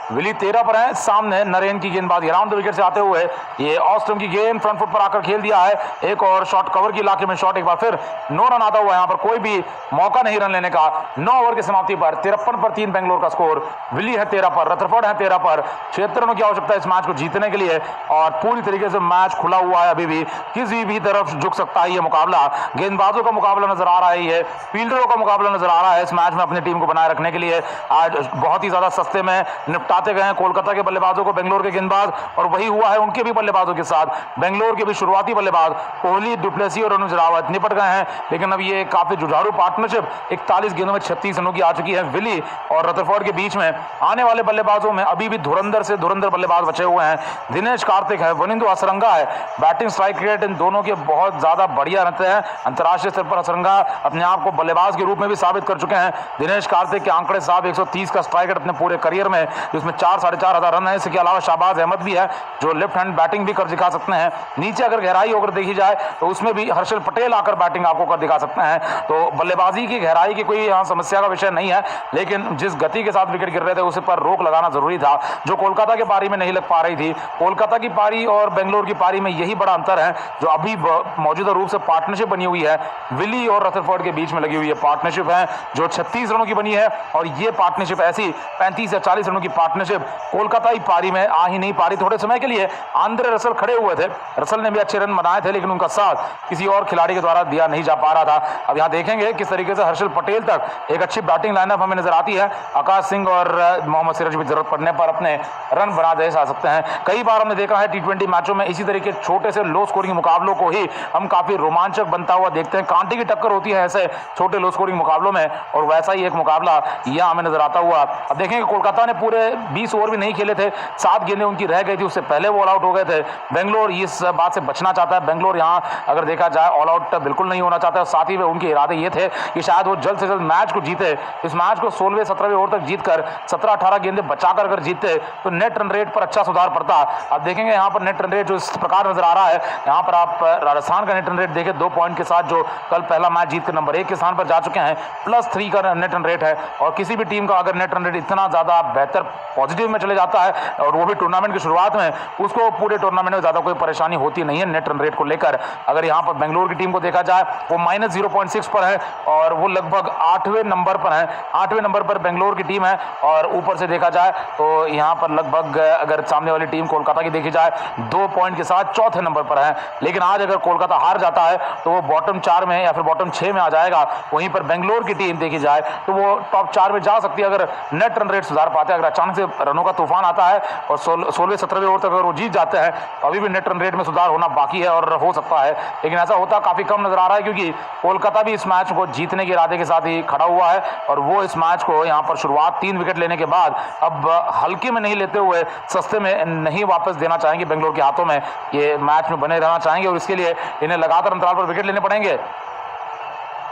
विली 13 पर है, सामने नरेन की गेंदबाजी राउंड द विकेट से आते हुए ये ऑस्ट्रम की गेंद फ्रंट फुट पर आकर खेल दिया है। एक और शॉट कवर के इलाके में शॉट, एक बार फिर 9 रन आता हुआ, यहाँ पर कोई भी मौका नहीं रन लेने का। 9 ओवर की समाप्ति पर 53 पर 3 बेंगलोर का स्कोर। विली है 13 पर, रथरफोर्ड है 13 पर। 76 रनों की आवश्यकता है इस मैच को जीतने के लिए और पूरी तरीके से मैच खुला हुआ है। अभी भी किसी भी तरफ झुक सकता है ये मुकाबला। गेंदबाजों का मुकाबला नजर आ रहा है, ये फील्डरों का मुकाबला नजर आ रहा है इस मैच में अपनी टीम को बनाए रखने के लिए। आज बहुत ही ज्यादा सस्ते में निपटाते गए हैं कोलकाता के बल्लेबाजों को बेंगलोर के गेंदबाज, और वही हुआ है उनके भी बल्लेबाजों के साथ। बेंगलोर के भी शुरुआती बल्लेबाज कोहली, डुप्लेसी और अनुज रावत निपट गए हैं, लेकिन अब ये काफी जुझारू पार्टनरशिप 41 गेंदों में 36 रनों की आ चुकी है। विली और रथरफोर्ड के बीच में आने वाले बल्लेबाजों में अभी भी धुरंधर से धुरंधर बल्लेबाज बचे हुए हैं। दिनेश कार्तिक है, वनिंदु असरंगा है। बैटिंग स्ट्राइक रेट इन दोनों के बहुत ज्यादा बढ़िया रहते हैं। अंतर्राष्ट्रीय स्तर पर असरंगा अपने आप को बल्लेबाज के रूप में भी साबित कर चुके हैं। दिनेश कार्तिक के आंकड़े साहब 130 का स्ट्राइक रेट अपने पूरे करियर में, जिसमें 4-4.5 हजार रन है। इसके अलावा शाहबाज अहमद भी है जो लेफ्ट हैंड बैटिंग भी कर दिखा सकते हैं। नीचे अगर गहराई होकर देखी जाए तो उसमें भी हर्षल पटेल आकर बैटिंग आपको कर दिखा सकते हैं। तो बल्लेबाजी की गहराई की कोई यहाँ समस्या का विषय नहीं है, लेकिन जिस गति के साथ विकेट गिर रहे थे उस पर रोक लगाना जरूरी था, जो कोलकाता के पारी में नहीं लग पा रही थी। कोलकाता की पारी और बेंगलोर की पारी में यही बड़ा अंतर है, जो अभी मौजूदा रूप से पार्टनरशिप बनी हुई है। विली और रथरफोर्ड के बीच में लगी हुई है पार्टनरशिप है जो 36 रनों की बनी है, और ये पार्टनरशिप ऐसी 35 या 40 रनों की पार्टनरशिप कोलकाता ही पारी में आ ही नहीं पा रही। थोड़े समय के लिए आंद्रे रसल खड़े हुए थे, रसल ने भी अच्छे रन बनाए थे, लेकिन उनका साथ किसी और खिलाड़ी के द्वारा दिया नहीं जा पा रहा था। अब यहाँ देखेंगे किस तरीके से हर्षल पटेल तक एक अच्छी बैटिंग लाइनअप हमें नजर आती है। आकाश सिंह और मोहम्मद सिराज भी जरूरत पड़ने पर अपने रन बना दे जा सकते हैं। कई बार हमने देखा है T20 मैचों में इसी तरीके छोटे से लो स्कोरिंग मुकाबलों को ही हम काफी रोमांचक बनता हुआ देखते हैं। कांटे की टक्कर होती है ऐसे छोटे लो स्कोरिंग मुकाबलों में, और वैसा ही एक मुकाबला यह हमें नजर आता हुआ। अब देखेंगे कोलकाता ने पूरे 20 ओवर भी नहीं खेले थे, 7 गेंदें उनकी रह गई थी, उससे पहले वो ऑल आउट हो गए थे। बेंगलोर इस बात से बचना चाहता है। बेंगलोर यहाँ अगर देखा जाए ऑल आउट बिल्कुल नहीं होना चाहता है। साथ ही में उनके इरादे ये थे कि शायद वो जल्द से जल्द मैच को जीते। इस मैच को 16वें 17वें ओवर तक जीतकर 17-18 गेंदें बचाकर अगर जीतते तो नेट रन रेट पर अच्छा सुधार पड़ता। अब देखेंगे यहाँ पर नेट रन रेट जो इस प्रकार नजर आ रहा है, यहाँ पर आप राजस्थान का नेट रन रेट देखें 2 पॉइंट के साथ, जो कल पहला मैच जीतकर नंबर 1 के स्थान पर जा चुके हैं। +3 का नेट रन रेट है, और किसी भी टीम का अगर नेट रन रेट इतना ज्यादा बेहतर पॉजिटिव में चले जाता है, और वो भी टूर्नामेंट की शुरुआत में, उसको पूरे टूर्नामेंट में ज्यादा कोई परेशानी होती नहीं है नेट रन रेट को लेकर। अगर यहाँ पर बेंगलोर की टीम को देखा जाए वो -0.6 पर है, और वो लगभग 8वें नंबर पर है। 8वें नंबर पर बेंगलोर की टीम है, और ऊपर से देखा जाए तो यहाँ पर लगभग अगर सामने वाली टीम कोलकाता की देखी जाए 2 पॉइंट के साथ 4थे नंबर पर है। लेकिन आज अगर कोलकाता हार जाता है तो वो बॉटम 4 में या फिर बॉटम 6 में आ जाएगा। वहीं पर बेंगलोर की टीम देखी जाए तो वो टॉप 4 में जा सकती है अगर नेट रन रेट सुधार पाते हैं। अगर अचानक से रनों का तूफान आता है और 16वें 17वें ओवर तक अगर वो जीत जाते हैं तो अभी भी नेट रन रेट में सुधार होना बाकी है और हो सकता है, लेकिन ऐसा होता काफी कम नजर आ रहा है, क्योंकि कोलकाता भी इस मैच को जीतने के इरादे के साथ ही खड़ा हुआ है, और वो इस मैच को यहाँ पर शुरुआत 3 विकेट लेने के बाद अब हल्के में नहीं लेते हुए सस्ते में नहीं वापस देना चाहेंगे बेंगलोर के हाथों में। ये मैच में बने रहना चाहेंगे, और इसके लिए इन्हें लगातार अंतराल पर विकेट लेने पड़ेंगे।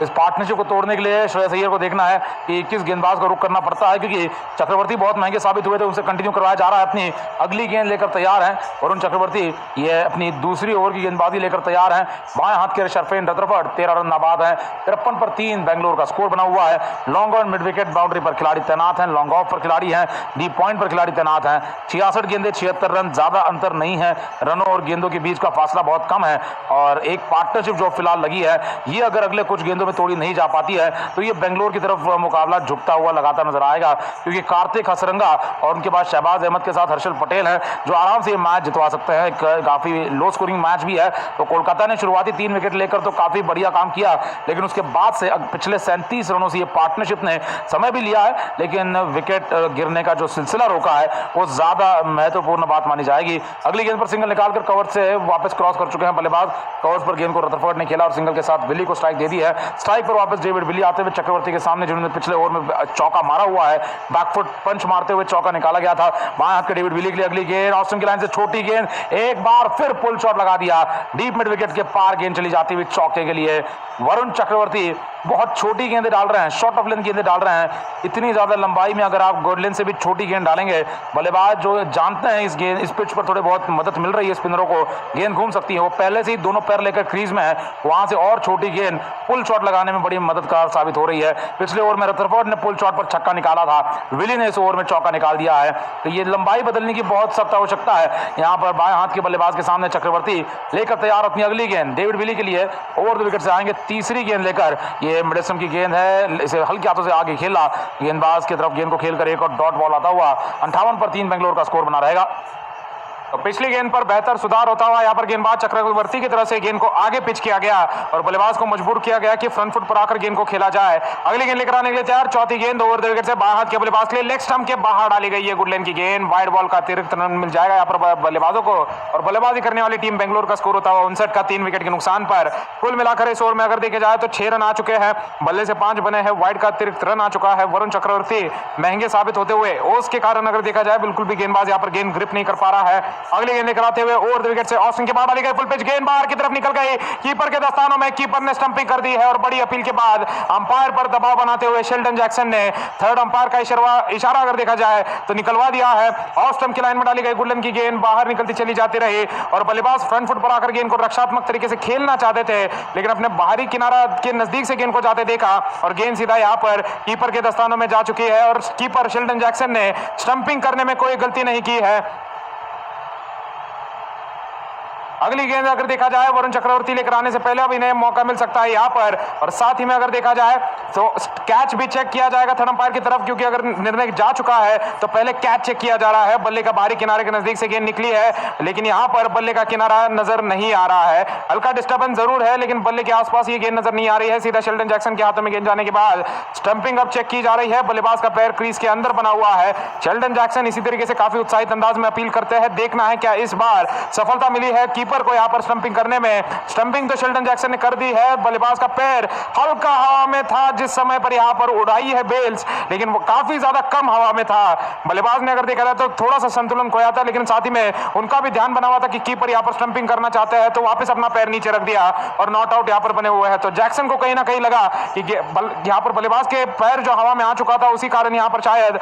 इस पार्टनरशिप को तोड़ने के लिए श्रेयस अय्यर को देखना है कि किस गेंदबाज का रुख करना पड़ता है, क्योंकि चक्रवर्ती बहुत महंगे साबित हुए थे, उनसे कंटिन्यू करवाया जा रहा है। अपनी अगली गेंद लेकर तैयार हैं वरुण चक्रवर्ती, ये अपनी दूसरी ओवर की गेंदबाजी लेकर तैयार हैं। बाएं हाथ के शरफेन रथरफोर्ड 13 रन नाबाद हैं। 53 पर 3 बेंगलोर का स्कोर बना हुआ है। Long on mid wicket boundary पर खिलाड़ी तैनात हैं, लॉन्ग ऑफ पर खिलाड़ी हैं, डीप पॉइंट पर खिलाड़ी तैनात हैं। 66 गेंदें 76 रन, ज्यादा अंतर नहीं है, रनों और गेंदों के बीच का फासला बहुत कम है, और एक पार्टनरशिप जो फिलहाल लगी है ये अगर अगले कुछ गेंदों में तोड़ी नहीं जा पाती है तो ये बेंगलोर की तरफ मुकाबला झुकता हुआ लगातार नजर आएगा, क्योंकि कार्तिक हसरंगा और उनके बाद शहबाज अहमद के साथ हर्षल पटेल हैं जो आराम से ये मैच जितवा सकते हैं। काफी लो स्कोरिंग मैच भी है। तो कोलकाता ने शुरुआती 3 विकेट लेकर तो काफी बढ़िया काम किया, लेकिन उसके बाद से पिछले 37 रनों से ये पार्टनरशिप ने समय भी लिया है, लेकिन विकेट गिरने का जो सिलसिला रोका है वो ज्यादा महत्वपूर्ण बात मानी जाएगी। अगली गेंद पर सिंगल निकालकर कवर से वापस क्रॉस कर चुके हैं बल्लेबाज। कवर्स पर गेंद को रथरफोर्ड ने खेला और सिंगल के साथ विली को स्ट्राइक दे दी है। स्ट्राइक पर वापस डेविड विली आते हुए चक्रवर्ती के सामने, जिन्होंने पिछले ओवर में चौका मारा हुआ है, बैकफुट पंच मारते हुए चौका निकाला गया था। बाएं हाथ के डेविड विली के लिए अगली गेंद ऑस्टिन की लाइन से छोटी गेंद, एक बार फिर पुल शॉट लगा दिया, डीप मिड विकेट के पार गेंद चली जाती हुई चौके के लिए। वरुण चक्रवर्ती बहुत छोटी गेंदें डाल रहे हैं, शॉर्ट ऑफ लेंथ गेंदें डाल रहे हैं। इतनी ज्यादा लंबाई में अगर आप गोडलिन से भी छोटी गेंद डालेंगे, बल्लेबाज जो जानते हैं इस पिच पर थोड़े बहुत मदद मिल रही है स्पिनरों को, गेंद घूम सकती है, वो पहले से ही दोनों पैर लेकर क्रीज में है, वहां से और छोटी गेंद पुल शॉट शॉट लगाने में बड़ी मददगार साबित हो रही है। पिछले ओवर में रदरफोर्ड ने पुल शॉट पर छक्का निकाला था, विली ने इस ओवर में चौका निकाल दिया है। तो ये लंबाई बदलने की बहुत सख्त आवश्यकता है। यहाँ पर बाएं हाथ के बल्लेबाज के सामने चक्रवर्ती लेकर तैयार अपनी अगली गेंद डेविड विली के लिए ओवर द विकेट से आएंगे। तीसरी गेंद लेकर ये मिडिलस्टम की गेंद है, इसे हल्के हाथों से आगे खेला, गेंदबाज की तरफ गेंद को खेलकर एक और डॉट बॉल आता हुआ 58 पर 3 बेंगलोर का स्कोर बना रहेगा। तो पिछली गेंद पर बेहतर सुधार होता हुआ यहाँ पर गेंदबाज चक्रवर्ती की तरफ से गेंद को आगे पिच किया गया और बल्लेबाज को मजबूर किया गया कि फ्रंट फुट पर आकर गेंद को खेला जाए। अगली गेंद लेकर आने के लिए तैयार, चौथी गेंद ओवर द विकेट से बाएं हाथ के बल्लेबाज के लिए लेग स्टंप के बाहर डाली गई है। गुडलैंड की गेंद, वाइड बॉल का अतिरिक्त रन मिल जाएगा यहाँ पर बल्लेबाजों को और बल्लेबाजी करने वाली टीम बेंगलोर का स्कोर होता हुआ 59 का 3 विकेट के नुकसान पर। कुल मिलाकर इस ओवर में अगर देखे जाए तो 6 रन आ चुके हैं, बल्ले से 5 बने हैं, वाइड का अतिरिक्त रन आ चुका है। वरुण चक्रवर्ती महंगे साबित होते हुए ओस के कारण अगर देखा जाए बिल्कुल भी गेंदबाज यहाँ पर गेंद ग्रिप नहीं कर पा रहा है। अगली गेंद लेकर हुए ओवर द विकेट से ऑस्टिन के बाद डाली गई फुल पिच गेंद बाहर की तरफ निकल गई, कीपर के दस्तानों में, कीपर ने स्टंपिंग कर दी है और बड़ी अपील के बाद अंपायर पर दबाव बनाते हुए शेल्डन जैक्सन ने थर्ड अंपायर का इशारा अगर देखा जाए तो निकलवा दिया है। ऑफ स्टंप की लाइन में डाली गई गुडलैंड की गेंद बाहर निकलती चली जाती रही और बल्लेबाज फ्रंट फुट पर आकर गेंद को रक्षात्मक तरीके से खेलना चाहते थे, लेकिन अपने बाहरी किनारा के नजदीक से गेंद को जाते देखा और गेंद सीधा यहां पर कीपर के दस्तानों में जा चुकी है और कीपर शेल्डन जैक्सन ने स्टंपिंग करने में कोई गलती नहीं की है। अगली गेंद अगर देखा जाए वरुण चक्रवर्ती लेकर आने से पहले अब इन्हें मौका मिल सकता है यहाँ पर और साथ ही में अगर देखा जाए तो कैच भी चेक किया जाएगा थर्ड अंपायर की तरफ, क्योंकि अगर निर्णय जा चुका है तो पहले कैच चेक किया जा रहा है। बल्ले का बाहरी किनारे के नजदीक से गेंद निकली है, लेकिन यहाँ पर बल्ले का किनारा नजर नहीं आ रहा है। हल्का डिस्टर्बेंस जरूर है, लेकिन बल्ले के आसपास ये गेंद नजर नहीं आ रही है। सीधा शेल्डन जैक्सन के हाथों में गेंद जाने के बाद स्टंपिंग अब चेक की जा रही है। बल्लेबाज का पैर क्रीज के अंदर बना हुआ है। शेल्डन जैक्सन इसी तरीके से काफी उत्साहित अंदाज में अपील करते हैं। देखना है क्या इस बार सफलता मिली है कीपर को यहाँ पर स्टंपिंग करने में। स्टंपिंग तो शेल्डन जैक्सन ने कर दी है। बल्लेबाज का पैर हल्का हवा में था जिस समय पर यहाँ पर उड़ाई है बेल्स, लेकिन वो काफी ज्यादा कम हवा में था। बल्लेबाज ने अगर देखा जाए तो थोड़ा सा संतुलन खोया था, लेकिन साथ ही में उनका भी ध्यान बना हुआ था कि कीपर यहाँ पर स्टंपिंग करना चाहते हैं, तो वापस अपना पैर नीचे रख दिया और नॉट आउट यहाँ पर बने हुए हैं। तो जैक्सन को कहीं ना कहीं लगा कि यहाँ पर बल्लेबाज के पैर जो हवा में आ चुका था उसी कारण यहाँ पर शायद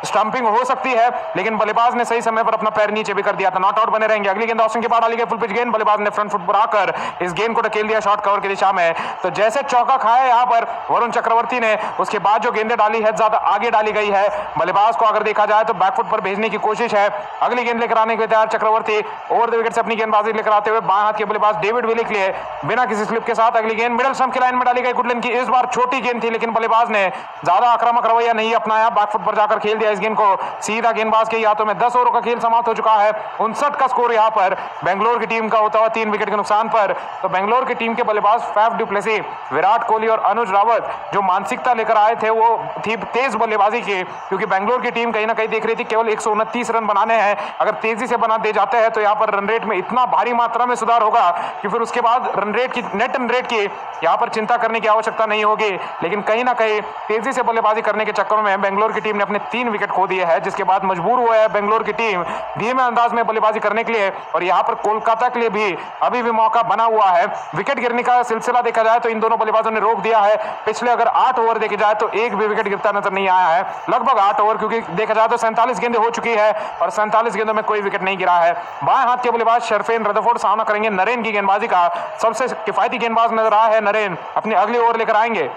स्टंपिंग हो सकती है, लेकिन बल्लेबाज ने सही समय पर अपना पैर नीचे भी कर दिया था। नॉट आउट बने रहेंगे। अगली गेंद ऑस्टिन के बाद डाली गई फुल पिच गेंद, बल्लेबाज ने फ्रंट फुट पर आकर इस गेंद को ढकेल दिया शॉर्ट कवर की दिशा में। तो जैसे चौका खाया यहाँ पर वरुण चक्रवर्ती ने, उसके बाद जो गेंदें डाली है ज्यादा आगे डाली गई है। बल्लेबाज को अगर देखा जाए तो बैकफुट पर भेजने की कोशिश है। अगली गेंद लेकर आने के तैयार चक्रवर्ती ओवर द विकेट से अपनी गेंदबाजी लेकर आते हुए बाएं हाथ के बल्लेबाज डेविड विली के लिए बिना किसी स्लिप के साथ अगली गेंद मिडिल स्टंप की लाइन में डाली गई। गुडलैंड की इस बार छोटी गेंद थी, लेकिन बल्लेबाज ने ज्यादा आक्रामक रवैया नहीं अपनाया, बैकफुट पर जाकर खेल दिया इस गेंद को सीधा गेंदबाज के हाथों में। 10 ओवरों का खेल समाप्त हो चुका है। 59 का स्कोर यहां पर बेंगलोर की टीम का होता हुआ 3 विकेट के नुकसान पर। तो बेंगलोर की टीम के बल्लेबाज Faf du Plessis, Virat Kohli और अनुज रावत जो मानसिकता लेकर आए थे वो थी तेज बल्लेबाजी की, क्योंकि बेंगलोर की टीम कहीं ना कहीं देख रही थी केवल 129 रन बनाने हैं। अगर तेजी से बना दे जाते हैं तो यहाँ पर रन रेट में इतना भारी मात्रा में सुधार होगा कि फिर उसके बाद रन रेट की, नेट रन रेट की यहाँ पर चिंता करने की आवश्यकता नहीं होगी। लेकिन कहीं ना कहीं तेजी से बल्लेबाजी करने के चक्कर में बेंगलोर की टीम ने अपने 3 विकेट खो दिए हैं, जिसके बाद मजबूर हुआ है बेंगलोर की टीम धीमे अंदाज में बल्लेबाजी करने के लिए। और यहां पर कोलकाता के लिए भी अभी भी मौका बना हुआ है। विकेट गिरने का सिलसिला देखा जाए तो इन दोनों बल्लेबाजों ने रोक दिया है। पिछले अगर 8 ओवर देखे जाए तो एक भी विकेट गिरता नजर नहीं आया है। लगभग 8 ओवर, क्योंकि देखा जाए तो 47 गेंदें हो चुकी है और 47 गेंदों में कोई विकेट नहीं गिरा है। बाएं हाथ के बल्लेबाज शर्फेन रदरफोर्ड सामना करेंगे नरेन की गेंदबाजी का। सबसे किफायती गेंदबाज नजर आया है नरेन, अपनी अगली ओवर लेकर आएंगे।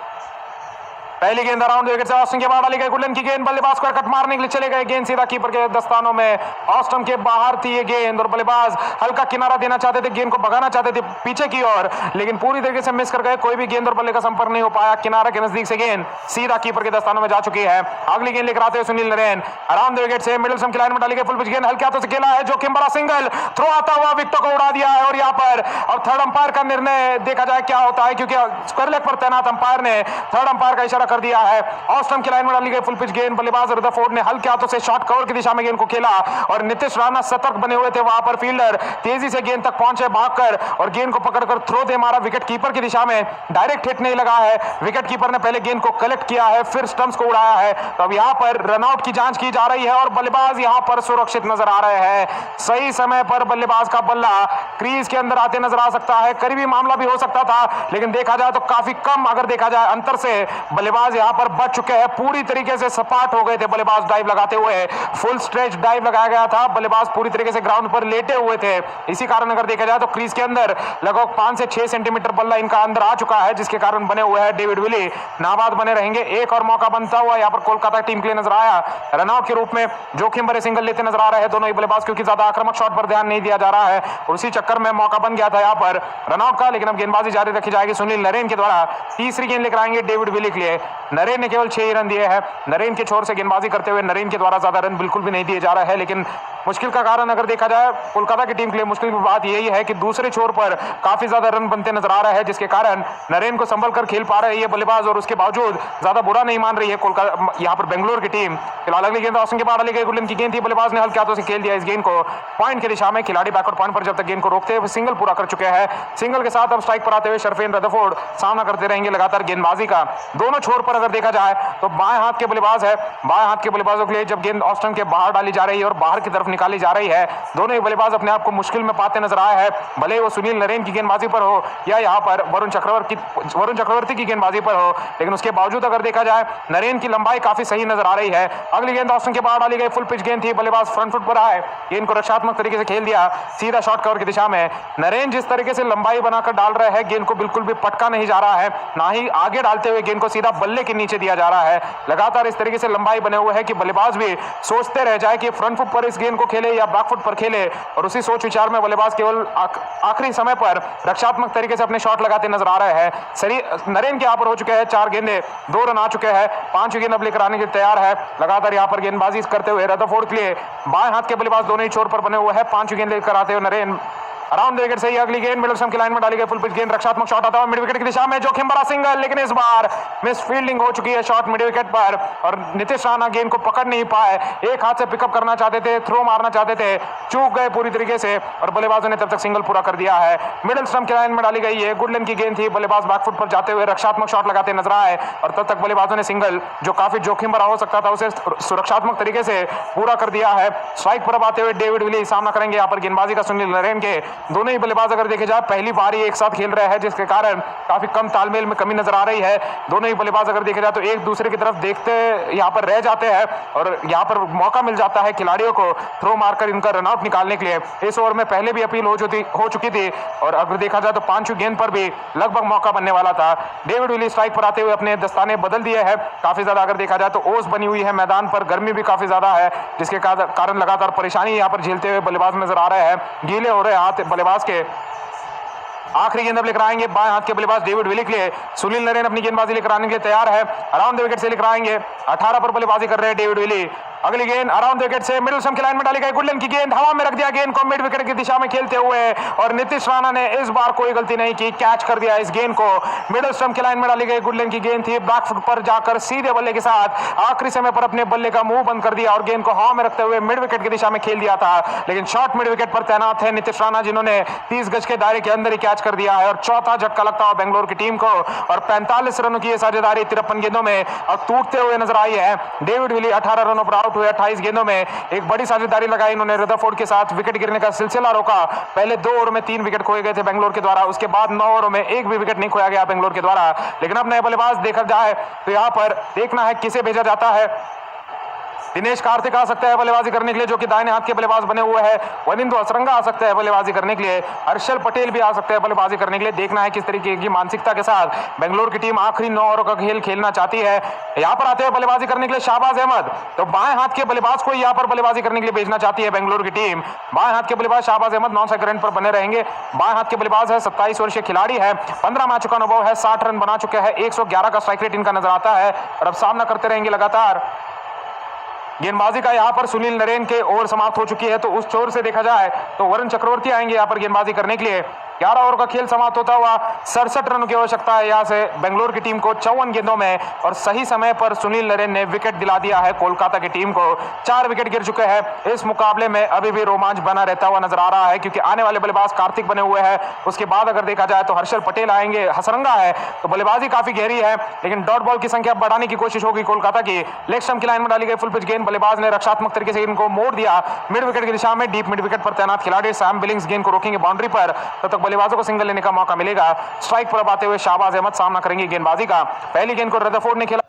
पहली गेंद अराउंड विकेट से ऑस्टिन के बाहर डाली गई। गुडलैंड की गेंद, बल्लेबाज को कट मारने के लिए चले गए, गेंद सीधा कीपर के दस्तानों में। ऑस्टिन के बाहर थी ये गेंद और बल्लेबाज हल्का किनारा देना चाहते थे, गेंद को भगाना चाहते थे पीछे की ओर, लेकिन पूरी तरीके से मिस कर गए। कोई भी गेंद और बल्ले का संपर्क नहीं हो पाया। किनारे के नजदीक से गेंद सीधा कीपर के दस्तानों में जा चुकी है। अगली गेंद लेकर आते हुए सुनील नरेन अराउंड विकेट से मिडिल स्टंप की लाइन में डाली गई फुल पिच गेंद, हल्के हाथों से खेला है जोखिम बड़ा सिंगल थ्रो आता हुआ विकेटों को उड़ा दिया है। और यहाँ पर अब थर्ड अंपायर का निर्णय देखा जाए क्या होता है, क्योंकि स्क्वायर लेग पर तैनात अंपायर ने थर्ड अंपायर का इशारा कर दिया है। ऑस्टन की लाइन में डाली गई फुल पिच गेंद, बल्लेबाज रदरफोर्ड ने हल्के हाथों से शॉर्ट कवर की दिशा में गेंद को खेला और नीतीश राणा सतर्क बने हुए थे। वहां पर फील्डर तेजी से गेंद तक पहुंचे भागकर और गेंद को पकड़कर थ्रो दे मारा विकेट कीपर की दिशा में। डायरेक्ट हिट नहीं लगा है। विकेट कीपर ने पहले गेंद को कलेक्ट किया है, फिर स्टंप्स को उड़ाया है। तो अब यहां पर रनआउट की जांच की जा रही है और बल्लेबाज यहां पर सुरक्षित नजर आ रहे हैं। सही समय पर बल्लेबाज का बल्ला क्रीज के अंदर आते नजर आ सकता है। करीबी मामला भी हो सकता था, लेकिन देखा जाए तो काफी कम अगर देखा जाए अंतर से बल्लेबाज बल्लेबाज यहाँ पर बच चुके हैं, पूरी तरीके से सपाट हो गए थे बल्लेबाज डाइव लगाते हुए। फुल स्ट्रेच डाइव लगाया गया था, बल्लेबाज पूरी तरीके से ग्राउंड पर लेटे हुए थे। इसी कारण अगर देखा जाए तो क्रीज के अंदर लगभग 5 से 6 सेंटीमीटर बल्ला इनका अंदर आ चुका है, जिसके कारण बने हुए हैं डेविड विली नाबाद बने रहेंगे। एक और मौका बनता हुआ यहाँ पर कोलकाता टीम के लिए नजर आया, रनआउट के रूप में जोखिम भरे सिंगल लेते नजर आ रहे हैं दोनों ही बल्लेबाज, क्योंकि ज्यादा आक्रामक शॉट पर ध्यान नहीं दिया जा रहा है। उसी चक्कर में मौका बन गया था यहाँ पर रनआउट का, लेकिन अब गेंदबाजी जारी रखी जाएगी सुनील नरेन के द्वारा। तीसरी गेंद लेकर आएंगे डेविड विली के लिए। नरेन ने केवल 6 ही रन दिए हैं। नरेन के छोर से गेंदबाजी करते हुए नरेन के द्वारा ज्यादा रन बिल्कुल भी नहीं दिए जा रहे हैं, लेकिन मुश्किल का कारण अगर देखा जाए कोलकाता की टीम के लिए मुश्किल की बात यही है कि दूसरे छोर पर काफी ज्यादा रन बनते नजर आ रहे हैं, जिसके कारण नरेन को संभल कर खेल पा रहे हैं ये बल्लेबाज, और उसके बावजूद ज्यादा बुरा नहीं मान रही है कोलकाता यहाँ पर बेंगलोर की टीम। फिलहाल अगली गेंद ऑस्टिन के बाद डाली गई गुडलिन की गेंद थी, बल्लेबाज ने हल्के हाथों से खेल दिया इस गेंद को पॉइंट की दिशा में। खिलाड़ी बैकवर्ड पॉइंट पर जब तक गेंद को रोकते हुए सिंगल पूरा कर चुके हैं। सिंगल के साथ अब स्ट्राइक पर आते हुए शर्फेन रदरफोर्ड सामना करते रहेंगे लगातार गेंदबाजी का। दोनों छोर पर अगर देखा जाए तो बाएं हाथ के बल्लेबाज है, बाएं हाथ के बल्लेबाजों के लिए जब गेंद ऑस्टिन के बाहर डाली जा रही है और बाहर की तरफ निकाली जा रही है, दोनों ही बल्लेबाज अपने आप को मुश्किल में पाते नजर आए हैं, भले वो सुनील नरेन की गेंदबाजी पर हो या यहाँ पर वरुण चक्रवर्ती की गेंदबाजी पर हो, लेकिन उसके बावजूद अगर देखा जाए नरेन की लंबाई काफी सही नजर आ रही है। अगली गेंद ऑस्टिन के बाहर डाली गई, फुल पिच गेंद थी, बल्लेबाज फ्रंट फुट पर आए, गेंद को रक्षात्मक तरीके से खेल दिया सीधा शॉर्ट कवर की दिशा में। नरेन जिस तरीके से लंबाई बनाकर डाल रहे हैं, गेंद को बिल्कुल भी पटका नहीं जा रहा है, ना ही आगे डालते हुए गेंद को सीधा बल्ले के नीचे दिया जा रहा है। लगातार इस तरीके से लंबाई बने हुए है कि बल्लेबाज भी सोचते रह जाए कि फ्रंट फुट पर इस गेंद को खेले या बैक फुट पर खेले, और उसी सोच विचार में बल्लेबाज केवल आखिरी समय पर रक्षात्मक तरीके से अपने शॉट लगाते नजर आ रहे हैं। नरेन के यहाँ पर हो चुके हैं 4 गेंदे, 2 रन आ चुके हैं, 5 गेंद अब लेकर आने के तैयार है। लगातार यहाँ पर गेंदबाजी करते हुए रदरफोर्ड के लिए बाएं हाथ के बल्लेबाज दोनों ही छोर पर बने हुए हैं। 5 गेंद लेकर आते हुए नरेन अराउंड द विकेट से ही अगली गेंद मिडल स्टंप की लाइन में डाली गई, फुल पिच गेंद, रक्षात्मक शॉट आता है मिड विकेट की दिशा में, जोखिम भरा सिंगल, लेकिन इस बार मिस फील्डिंग हो चुकी है शॉट मिड विकेट पर, और नीतीश राणा गेंद को पकड़ नहीं पाए। एक हाथ से पिकअप करना चाहते थे, थ्रो मारना चाहते थे, चूक गए पूरी तरीके से, और बल्लेबाजों ने तब तक सिंगल पूरा कर दिया है। मिडल स्टंप की लाइन में डाली गई है, गुडलिन की गेंद थी, बल्लेबाज बैकफुट पर जाते हुए रक्षात्मक शॉट लगाते नजर आए, और तब तक बल्लेबाजों ने सिंगल जो काफी जोखिम भरा हो सकता था उसे सुरक्षात्मक तरीके से पूरा कर दिया है। स्ट्राइक पर आते हुए डेविड विली सामना करेंगे यहाँ पर गेंदबाजी का सुनील नरेन के। दोनों ही बल्लेबाज अगर देखे जाए पहली बार ही एक साथ खेल रहे हैं, जिसके कारण काफी कम तालमेल में कमी नजर आ रही है। दोनों ही बल्लेबाज अगर देखे जाए तो एक दूसरे की तरफ देखते यहाँ पर रह जाते हैं, और यहाँ पर मौका मिल जाता है खिलाड़ियों को थ्रो मारकर इनका रनआउट निकालने के लिए। इस ओवर में पहले भी अपील हो चुकी थी, और अगर देखा जाए तो 5वीं गेंद पर भी लगभग मौका बनने वाला था। डेविड विली स्ट्राइक पर आते हुए अपने दस्ताने बदल दिए हैं। काफी ज्यादा अगर देखा जाए तो ओस बनी हुई है मैदान पर, गर्मी भी काफी ज्यादा है, जिसके कारण लगातार परेशानी यहाँ पर झेलते हुए बल्लेबाज नजर आ रहे हैं, गीले हो रहे हाथ बल्लेबाज के। आखिरी गेंद अब लेकर आएंगे बाएं हाथ के बल्लेबाज डेविड विली के लिए। सुनील नरेन अपनी गेंदबाजी लेकर आने के लिए तैयार है, अराउंड द विकेट से लेकर आएंगे। 18 पर बल्लेबाजी कर रहे हैं डेविड विली। अगली गेंद अराउंड द विकेट से मिडिल स्टंप की लाइन में डाली गई, गुडलिन की गेंद हवा में रख दिया गेंद को मिड विकेट की दिशा में खेलते हुए, और नीतीश राणा ने इस बार कोई गलती नहीं की, कैच कर दिया इस गेंद को। मिडिल स्टंप की लाइन में डाली गई गुडलिन की गेंद थी, बैक फुट पर जाकर सीधे बल्ले के साथ आखिरी समय पर अपने बल्ले का मुंह बंद कर दिया और गेंद को हवा में रखते हुए मिड विकेट की दिशा में खेल दिया था, लेकिन शॉर्ट मिड विकेट पर तैनात है नीतीश राणा, जिन्होंने 30 गज के दायरे के अंदर ही कैच कर दिया है, और चौथा झटका लगता हुआ बेंगलोर की टीम को, और 45 रनों की साझेदारी 53 गेंदों में अब टूटते हुए नजर आई है। डेविड विली 18 रनों पर आउट हुए, 28 गेंदों में एक बड़ी साझेदारी लगाई इन्होंने रदरफोर्ड के साथ, विकेट गिरने का सिलसिला रोका। पहले 2 ओवर में 3 विकेट खोए गए थे बेंगलोर के द्वारा, उसके बाद 9 ओवरों में 1 भी विकेट नहीं खोया गया बेंगलोर के द्वारा। लेकिन अब नए बल्लेबाज देखा जाए तो यहाँ पर देखना है किसे भेजा जाता है। दिनेश कार्तिक आ सकता है बल्लेबाजी करने के लिए, जो कि दाहिने हाथ के बल्लेबाज बने हुए हैं। वनिंदु असरंगा आ सकता है बल्लेबाजी करने के लिए, हर्षल पटेल भी आ सकते हैं बल्लेबाजी करने के लिए। देखना है किस तरीके की मानसिकता के साथ बेंगलोर की टीम आखिरी 9 ओवरों का खेल खेलना चाहती है। यहाँ पर आते हुए बल्लेबाजी करने के लिए शाहबाज अहमद, तो बाएं हाथ के बल्लेबाज को यहाँ पर बल्लेबाजी करने के लिए भेजना चाहती है बेंगलोर की टीम। बाएं हाथ के बल्लेबाज शाहबाज अहमद 9 सेकंड पर बने रहेंगे। बाएं हाथ के बल्लेबाज है, 27 वर्षीय खिलाड़ी है, 15 मैचों का अनुभव है, 60 रन बना चुके हैं, 111 का स्ट्राइक रेट इनका नजर आता है, और अब सामना करते रहेंगे लगातार गेंदबाजी का। यहाँ पर सुनील नरेन के ओवर समाप्त हो चुकी है, तो उस छोर से देखा जाए तो वरुण चक्रवर्ती आएंगे यहाँ पर गेंदबाजी करने के लिए। 11 ओवर का खेल समाप्त होता हुआ 67 रनों की आवश्यकता है यहाँ से बेंगलोर की टीम को 54 गेंदों में, और सही समय पर सुनील नरेन ने विकेट दिला दिया है कोलकाता की टीम को। 4 विकेट गिर चुके हैं। इस मुकाबले में अभी भी रोमांच बना रहता हुआ नजर आ रहा है, क्योंकि आने वाले बल्लेबाज कार्तिक बने हुए हैं, उसके बाद अगर देखा जाए तो हर्षल पटेल आएंगे, हसरंगा है, तो बल्लेबाजी काफी गहरी है। लेकिन डॉट बॉल की संख्या बढ़ाने की कोशिश होगी कोलकाता की। लेग स्टंप की लाइन में डाली गई फुल पिच गेंद, बल्लेबाज ने रक्षात्मक तरीके से इनको मोड़ दिया मिड विकेट की दिशा में। डीप मिड विकेट पर तैनात खिलाड़ी सैम बिलिंग्स गेंद को रोकेंगे बाउंड्री पर, तब तक बल्लेबाजों को सिंगल लेने का मौका मिलेगा। स्ट्राइक पर आते हुए शाहबाज अहमद सामना करेंगे गेंदबाजी का। पहली गेंद को रदरफोर्ड ने खेला।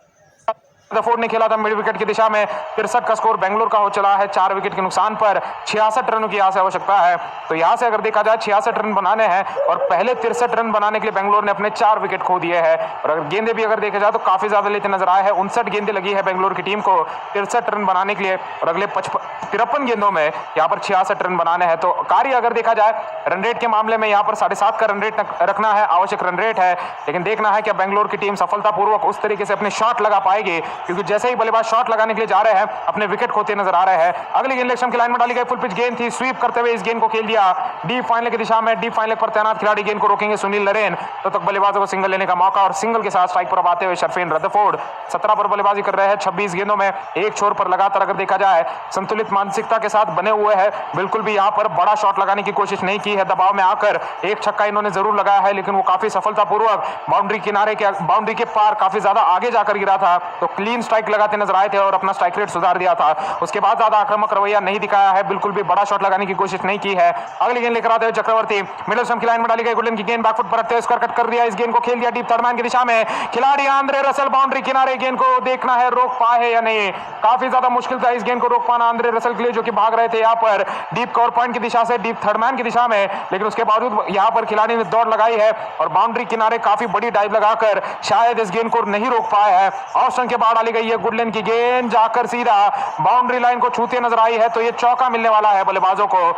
रदरफोर्ड ने खेला था मिड विकेट की दिशा में। 63 का स्कोर बेंगलोर का हो चला है 4 विकेट के नुकसान पर। 66 रनों की यहाँ से आवश्यकता है। तो यहाँ से अगर देखा जाए 66 रन बनाने हैं और पहले 63 रन बनाने के लिए बेंगलोर ने अपने 4 विकेट खो दिए हैं। और अगर गेंदे भी अगर देखा जाए तो काफी ज्यादा लेते नजर आए हैं। 59 गेंदें लगी है बेंगलोर की टीम को 63 रन बनाने के लिए और अगले 53 गेंदों में यहाँ पर 66 रन बनाने हैं। तो कार्य अगर देखा जाए रन रेट के मामले में यहाँ पर 7.5 का रन रेट रखना है, आवश्यक रन रेट है। लेकिन देखना है कि बेंगलोर की टीम सफलतापूर्वक उस तरीके से अपने शॉट लगा पाएगी, क्योंकि जैसे ही बल्लेबाज शॉट लगाने के लिए जा रहे हैं अपने विकेट खोते नजर आ रहे हैं। अगली गेंद लेग की लाइन में डाली गई, फुल पिच गेंद थी, स्वीप करते हुए इस गेंद को खेल दिया डीप फाइनल की दिशा में। डीप फाइनल पर तैनात खिलाड़ी गेंद को रोकेंगे सुनील नरेन, तो तक बल्लेबाजों को सिंगल लेने का मौका और सिंगल के साथ स्ट्राइक पर अब आते हुए शर्फीन रदरफोर्ड 17 पर बल्लेबाजी कर रहे हैं 26 गेंदों में एक छोर पर लगातार अगर देखा जाए संतुलित मानसिकता के साथ बने हुए हैं। बिल्कुल भी यहाँ पर बड़ा शॉट लगाने की कोशिश नहीं की है। दबाव में आकर एक छक्का इन्होंने जरूर लगाया है, लेकिन वो काफी सफलतापूर्वक बाउंड्री के पार काफी ज्यादा आगे जाकर गिरा था। तो क्लीन स्ट्राइक लगाते नजर आए थे और अपना स्ट्राइक रेट सुधार दिया था। उसके बाद ज्यादा आक्रामक रवैया नहीं दिखाया है, बिल्कुल भी बड़ा शॉट लगाने की कोशिश नहीं की है। अगली गेंद लेकर आते हुए चक्रवर्ती मिडिल स्टंप की लाइन में डाली गई गुडलिन की गेंद बैकफुट पर रखते हुए स्क्वायर कट कर दिया। इस गेंद को खेल दिया डीप थर्ड मैन की दिशा में। खिलाड़ी आंद्रे रसल बाउंड्री किनारे, गेंद को देखना है रोक पाए या नहीं। काफी ज्यादा मुश्किल था इस गेंद को रोक पाना आंद्रे रसल के लिए, जो कि भाग रहे थे यहाँ पर डीप कवर पॉइंट की दिशा से डीप थर्ड मैन की दिशा में। लेकिन उसके बावजूद यहाँ पर खिलाड़ी ने दौड़ लगाई है और बाउंड्री किनारे काफी बड़ी डाइव लगाकर शायद इस गेंद को नहीं रोक पाया है। ऑफ स्टंप के बाद डाली गई है गुडलिन की गेंद, जाकर सीधा बाउंड्री लाइन को छूते नजर आई है। तो ये चौका मिलने वाला है बल्लेबाजों को।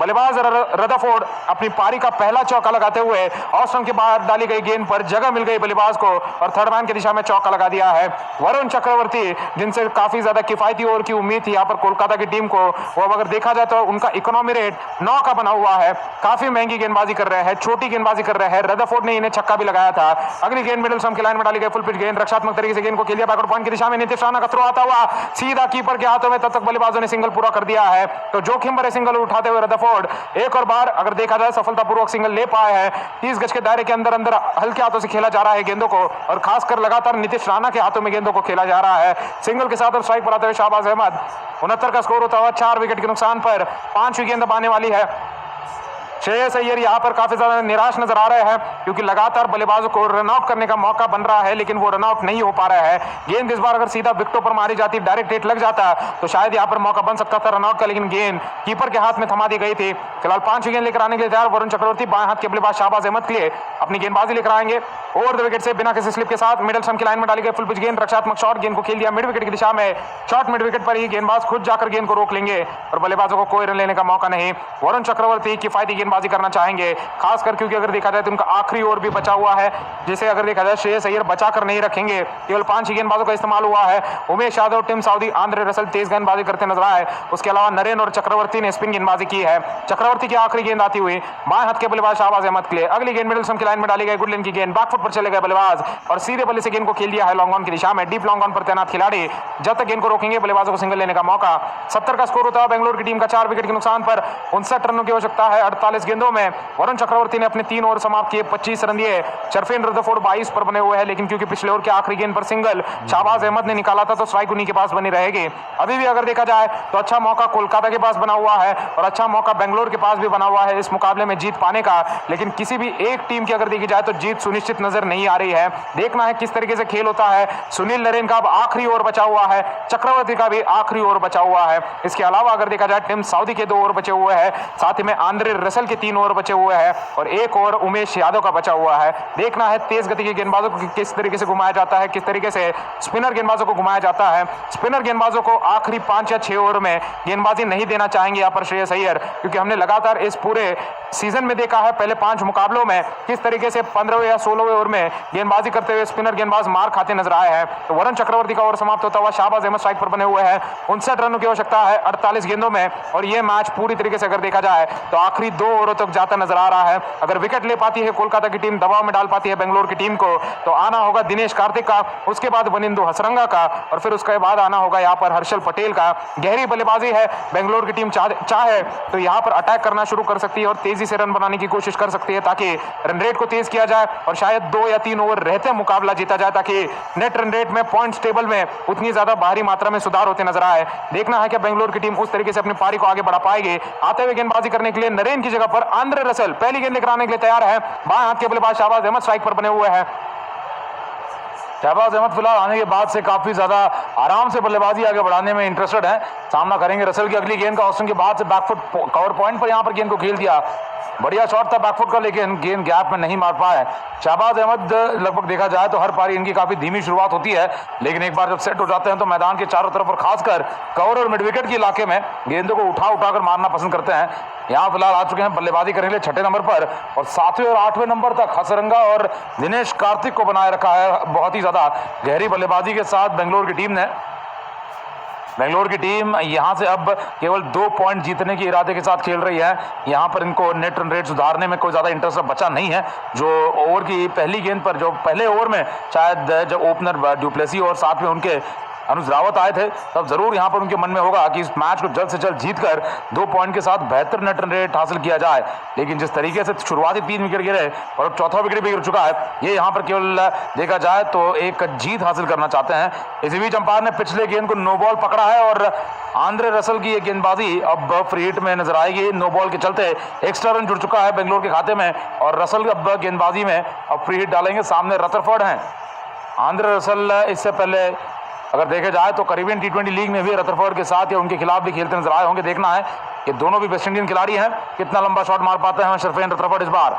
बल्लेबाज रदरफोर्ड अपनी पारी का पहला चौका लगाते हुए ऑफ स्टंप के बाहर डाली गई गेंद पर जगह मिल गई बल्लेबाज को और थर्ड मैन की दिशा में चौका लगा दिया है। वरुण चक्रवर्ती, जिनसे काफी ज्यादा किफायती ओवर की उम्मीद थी यहाँ पर कोलकाता की टीम को, वो अगर देखा जाए तो उनका इकोनॉमी रेट 9 का बना हुआ है। काफी महंगी गेंदबाजी कर रहे हैं, छोटी गेंदबाजी कर रहे हैं। रदरफोर्ड ने इन्हें छक्का भी लगाया था। अगली गेंद मिडिल स्टंप की लाइन में डाली गई फुल पिच गेंद, रक्षात्मक तरीके से गेंद को खेल दिया बैकवर्ड पॉइंट की दिशा में। नीतीश राणा का थ्रो आता हुआ सीधा कीपर के हाथों में, तब तक बल्लेबाजों ने सिंगल पूरा कर दिया है। तो जोखिम भरे सिंगल उठाते हुए रदरफोर्ड एक और बार अगर देखा जाए सफलतापूर्वक सिंगल ले पाए हैं। 30 गज के दायरे के अंदर अंदर हल्के हाथों से खेला जा रहा है गेंदों को और खासकर लगातार नीतीश राणा के हाथों में गेंदों को खेला जा रहा है। सिंगल के साथ और स्ट्राइक पर आते हुए शाहबाज अहमद 69 का स्कोर होता हुआ 4 विकेट के नुकसान पर 5वीं गेंद दबाने वाली है। श्रेयस अय्यर यहाँ पर काफी ज्यादा निराश नजर आ रहे हैं, क्योंकि लगातार बल्लेबाजों को रनआउट करने का मौका बन रहा है, लेकिन वो रनआउट नहीं हो पा रहा है। गेंद इस बार अगर सीधा विकेटों पर मारी जाती, डायरेक्ट हिट लग जाता, तो शायद यहाँ पर मौका बन सकता था रनआउट का, लेकिन गेंद कीपर के हाथ में थमा दी गई थी। फिलहाल 5वीं गेंद लेकर आने के लिए तैयार वरुण चक्रवर्ती बाएं हाथ के बल्लेबाज शाहबाज अहमद के लिए अपनी गेंदबाजी लेकर आएंगे। ओवर द विकेट से बिना किसी स्लिप के साथ मिडिल स्टंप की लाइन में डाली गई फुल पिच गेंद, रक्षात्मक शॉट, गेंद को खेल दिया मिड विकेट की दिशा में। शॉट मिड विकेट पर ही गेंदबाज खुद जाकर गेंद को रोक लेंगे और बल्लेबाजों को कोई रन लेने का मौका नहीं। वरुण चक्रवर्ती किफायती गेंदबाजी करना चाहेंगे, खासकर क्योंकि अगर देखा जाए तो उनका आखिरी ओवर भी बचा हुआ है, जिसे अगर देखा जाए श्रेयस अय्यर बचाकर नहीं रखेंगे। केवल 5 ही गेंदबाजों का इस्तेमाल हुआ है। Umesh Yadav, Tim Southee, Andre Russell तेज गेंदबाजी करते नजर आए। उसके अलावा नरेन और चक्रवर्ती ने स्पिन गेंदबाजी की है। चक्रवर्ती की आखिरी गेंद आती हुई बाएं हाथ के बल्लेबाज शाहबाज अहमद के लिए। अगली गेंद मिडिल स्टंप की लाइन में डाली गई गुडलिन की गेंद, बैकफुट पर चले गए बल्लेबाज और सीधे बल्ले से गेंद को खेल दिया है लॉन्ग ऑन की दिशा में। डीप लॉन्ग ऑन पर तैनात खिलाड़ी जब तक गेंद को रोकेंगे बल्लेबाजों को सिंगल लेने का मौका। 70 का स्कोर होता है बेंगलोर की टीम का 4 विकेट के नुकसान पर 59 रनों की आवश्यकता है 48 गेंदों में। वरुण चक्रवर्ती ने अपने 3 ओवर समाप्त किए, 25 रन दिए। शर्फीन रदरफोर्ड 22 पर बने हुए हैं, लेकिन क्योंकि पिछले ओवर के आखिरी गेंद पर सिंगल शाहबाज अहमद ने निकाला था, तो स्ट्राइक उन्हीं के पास बनी रहेगी। अभी भी अगर देखा जाए तो अच्छा मौका कोलकाता के पास बना हुआ है और अच्छा मौका बेंगलोर के पास भी बना हुआ है इस मुकाबले में जीत पाने का, लेकिन किसी भी एक टीम की अगर देखी जाए तो जीत सुनिश्चित नजर नहीं आ रही है। देखना है किस तरीके से खेल होता है। सुनील नरेन का अब आखिरी ओवर बचा हुआ है, चक्रवर्ती का भी आखिरी ओवर बचा हुआ है। इसके अलावा अगर देखा जाए टिम साउदी के 2 ओवर बचे हुए हैं, साथ ही में आंद्रे रसल के 3 ओवर बचे हुए हैं और 1 ओवर उमेश यादव का बचा हुआ है। देखना है तेज गति के गेंदबाजों को किस तरीके से घुमाया जाता है, किस तरीके से स्पिनर गेंदबाजों को घुमाया जाता है। स्पिनर गेंदबाजों को आखिरी 5 या 6 ओवर में गेंदबाजी नहीं देना चाहेंगे यहाँ पर श्रेयस अय्यर, क्योंकि हमने लगातार इस पूरे सीजन में देखा है पहले 5 मुकाबलों में किस तरीके से 15वें या 16वें ओवर में गेंदबाजी करते हुए स्पिनर गेंदबाज मार खाते नजर आए हैं। तो वरुण चक्रवर्ती का ओवर समाप्त होता हुआ शाहबाज अहमद स्ट्राइक पर बने हुए हैं। 59 रनों की आवश्यकता है 48 गेंदों में और यह मैच पूरी तरीके से अगर देखा जाए तो आखिरी 2 ओवरों तक जाता नजर आ रहा है। अगर विकेट ले पाती है कोलकाता की टीम, दबाव में डाल पाती है बेंगलोर की टीम को, तो आना होगा दिनेश कार्तिक का, उसके बाद वनिंदु हसरंगा का और फिर उसके बाद आना होगा यहाँ पर हर्षल पटेल का। गहरी बल्लेबाजी है, बेंगलोर की टीम चाहे तो यहाँ पर अटैक करना शुरू कर सकती है और तेजी से रन बनाने की कोशिश कर सकती है, ताकि रन रेट को तेज किया जाए और शायद 2 या 3 ओवर रहते मुकाबला जीता जाए, ताकि नेट रन रेट में, पॉइंट्स टेबल में उतनी ज्यादा भारी मात्रा में सुधार होते नजर आए। देखना है कि बेंगलोर की टीम उस तरीके से अपनी पारी को आगे बढ़ा पाएगी। आते हुए गेंदबाजी करने के लिए नरेन की जगह पर आंद्रे रसल पहली गेंद लेकर आने के लिए तैयार है। बाएं हाथ के बल्लेबाज शाहबाज अहमद स्ट्राइक पर बने हुए हैं। शहबाज अहमद फिलहाल आने के बाद से काफी ज्यादा आराम से बल्लेबाजी आगे बढ़ाने में इंटरेस्टेड है। सामना करेंगे रसल की अगली गेंद का। ऑस्टिन के बाद से बैकफुट कवर पॉइंट पर यहां पर गेंद को खेल दिया। बढ़िया शॉट था बैकफुट का, लेकिन गेंद गैप में नहीं मार पाए शहबाज अहमद। लगभग देखा जाए तो हर पारी इनकी काफी धीमी शुरुआत होती है, लेकिन एक बार जब सेट हो जाते हैं तो मैदान के चारों तरफ और खासकर कवर और मिड विकेट के इलाके में गेंदों को उठाकर मारना पसंद करते हैं। यहाँ फिलहाल आ चुके हैं बल्लेबाजी करने के लिए छठे नंबर पर, और 7वें और 8वें नंबर तक हसरंगा और दिनेश कार्तिक को बनाए रखा है। बहुत ही ज्यादा गहरी बल्लेबाजी के साथ बेंगलोर की टीम ने। बेंगलोर की टीम यहां से अब केवल 2 पॉइंट जीतने के इरादे के साथ खेल रही है। यहां पर इनको नेट रन रेट सुधारने में कोई ज्यादा इंटरेस्ट बचा नहीं है। जो ओवर की पहली गेंद पर, जो पहले ओवर में शायद जब ओपनर डुप्लेसी और साथ में उनके अनुज रावत आए थे, तब जरूर यहां पर उनके मन में होगा कि इस मैच को जल्द से जल्द जीतकर 2 पॉइंट के साथ बेहतर नेट रन रेट हासिल किया जाए। लेकिन जिस तरीके से शुरुआती 3 विकेट गिरे और चौथा विकेट भी गिर चुका है, ये यहां पर केवल देखा जाए तो एक जीत हासिल करना चाहते हैं। इसी बीच अंपायर ने पिछले गेंद को नो बॉल पकड़ा है और आंद्रे रसल की ये गेंदबाजी अब फ्री हिट में नजर आएगी। नो बॉल के चलते एक्स्ट्रा रन जुड़ चुका है बेंगलोर के खाते में, और रसल अब गेंदबाजी में अब फ्री हिट डालेंगे। सामने रदरफोर्ड हैं। आंद्रे रसल इससे पहले अगर देखे जाए तो करीबियन T20 लीग में भी रदरफोर्ड के साथ या उनके खिलाफ भी खेलते नजर आए होंगे। देखना है कि दोनों भी वेस्ट इंडियन खिलाड़ी हैं, कितना लंबा शॉट मार पाते हैं शरफेन रदरफोर्ड इस बार।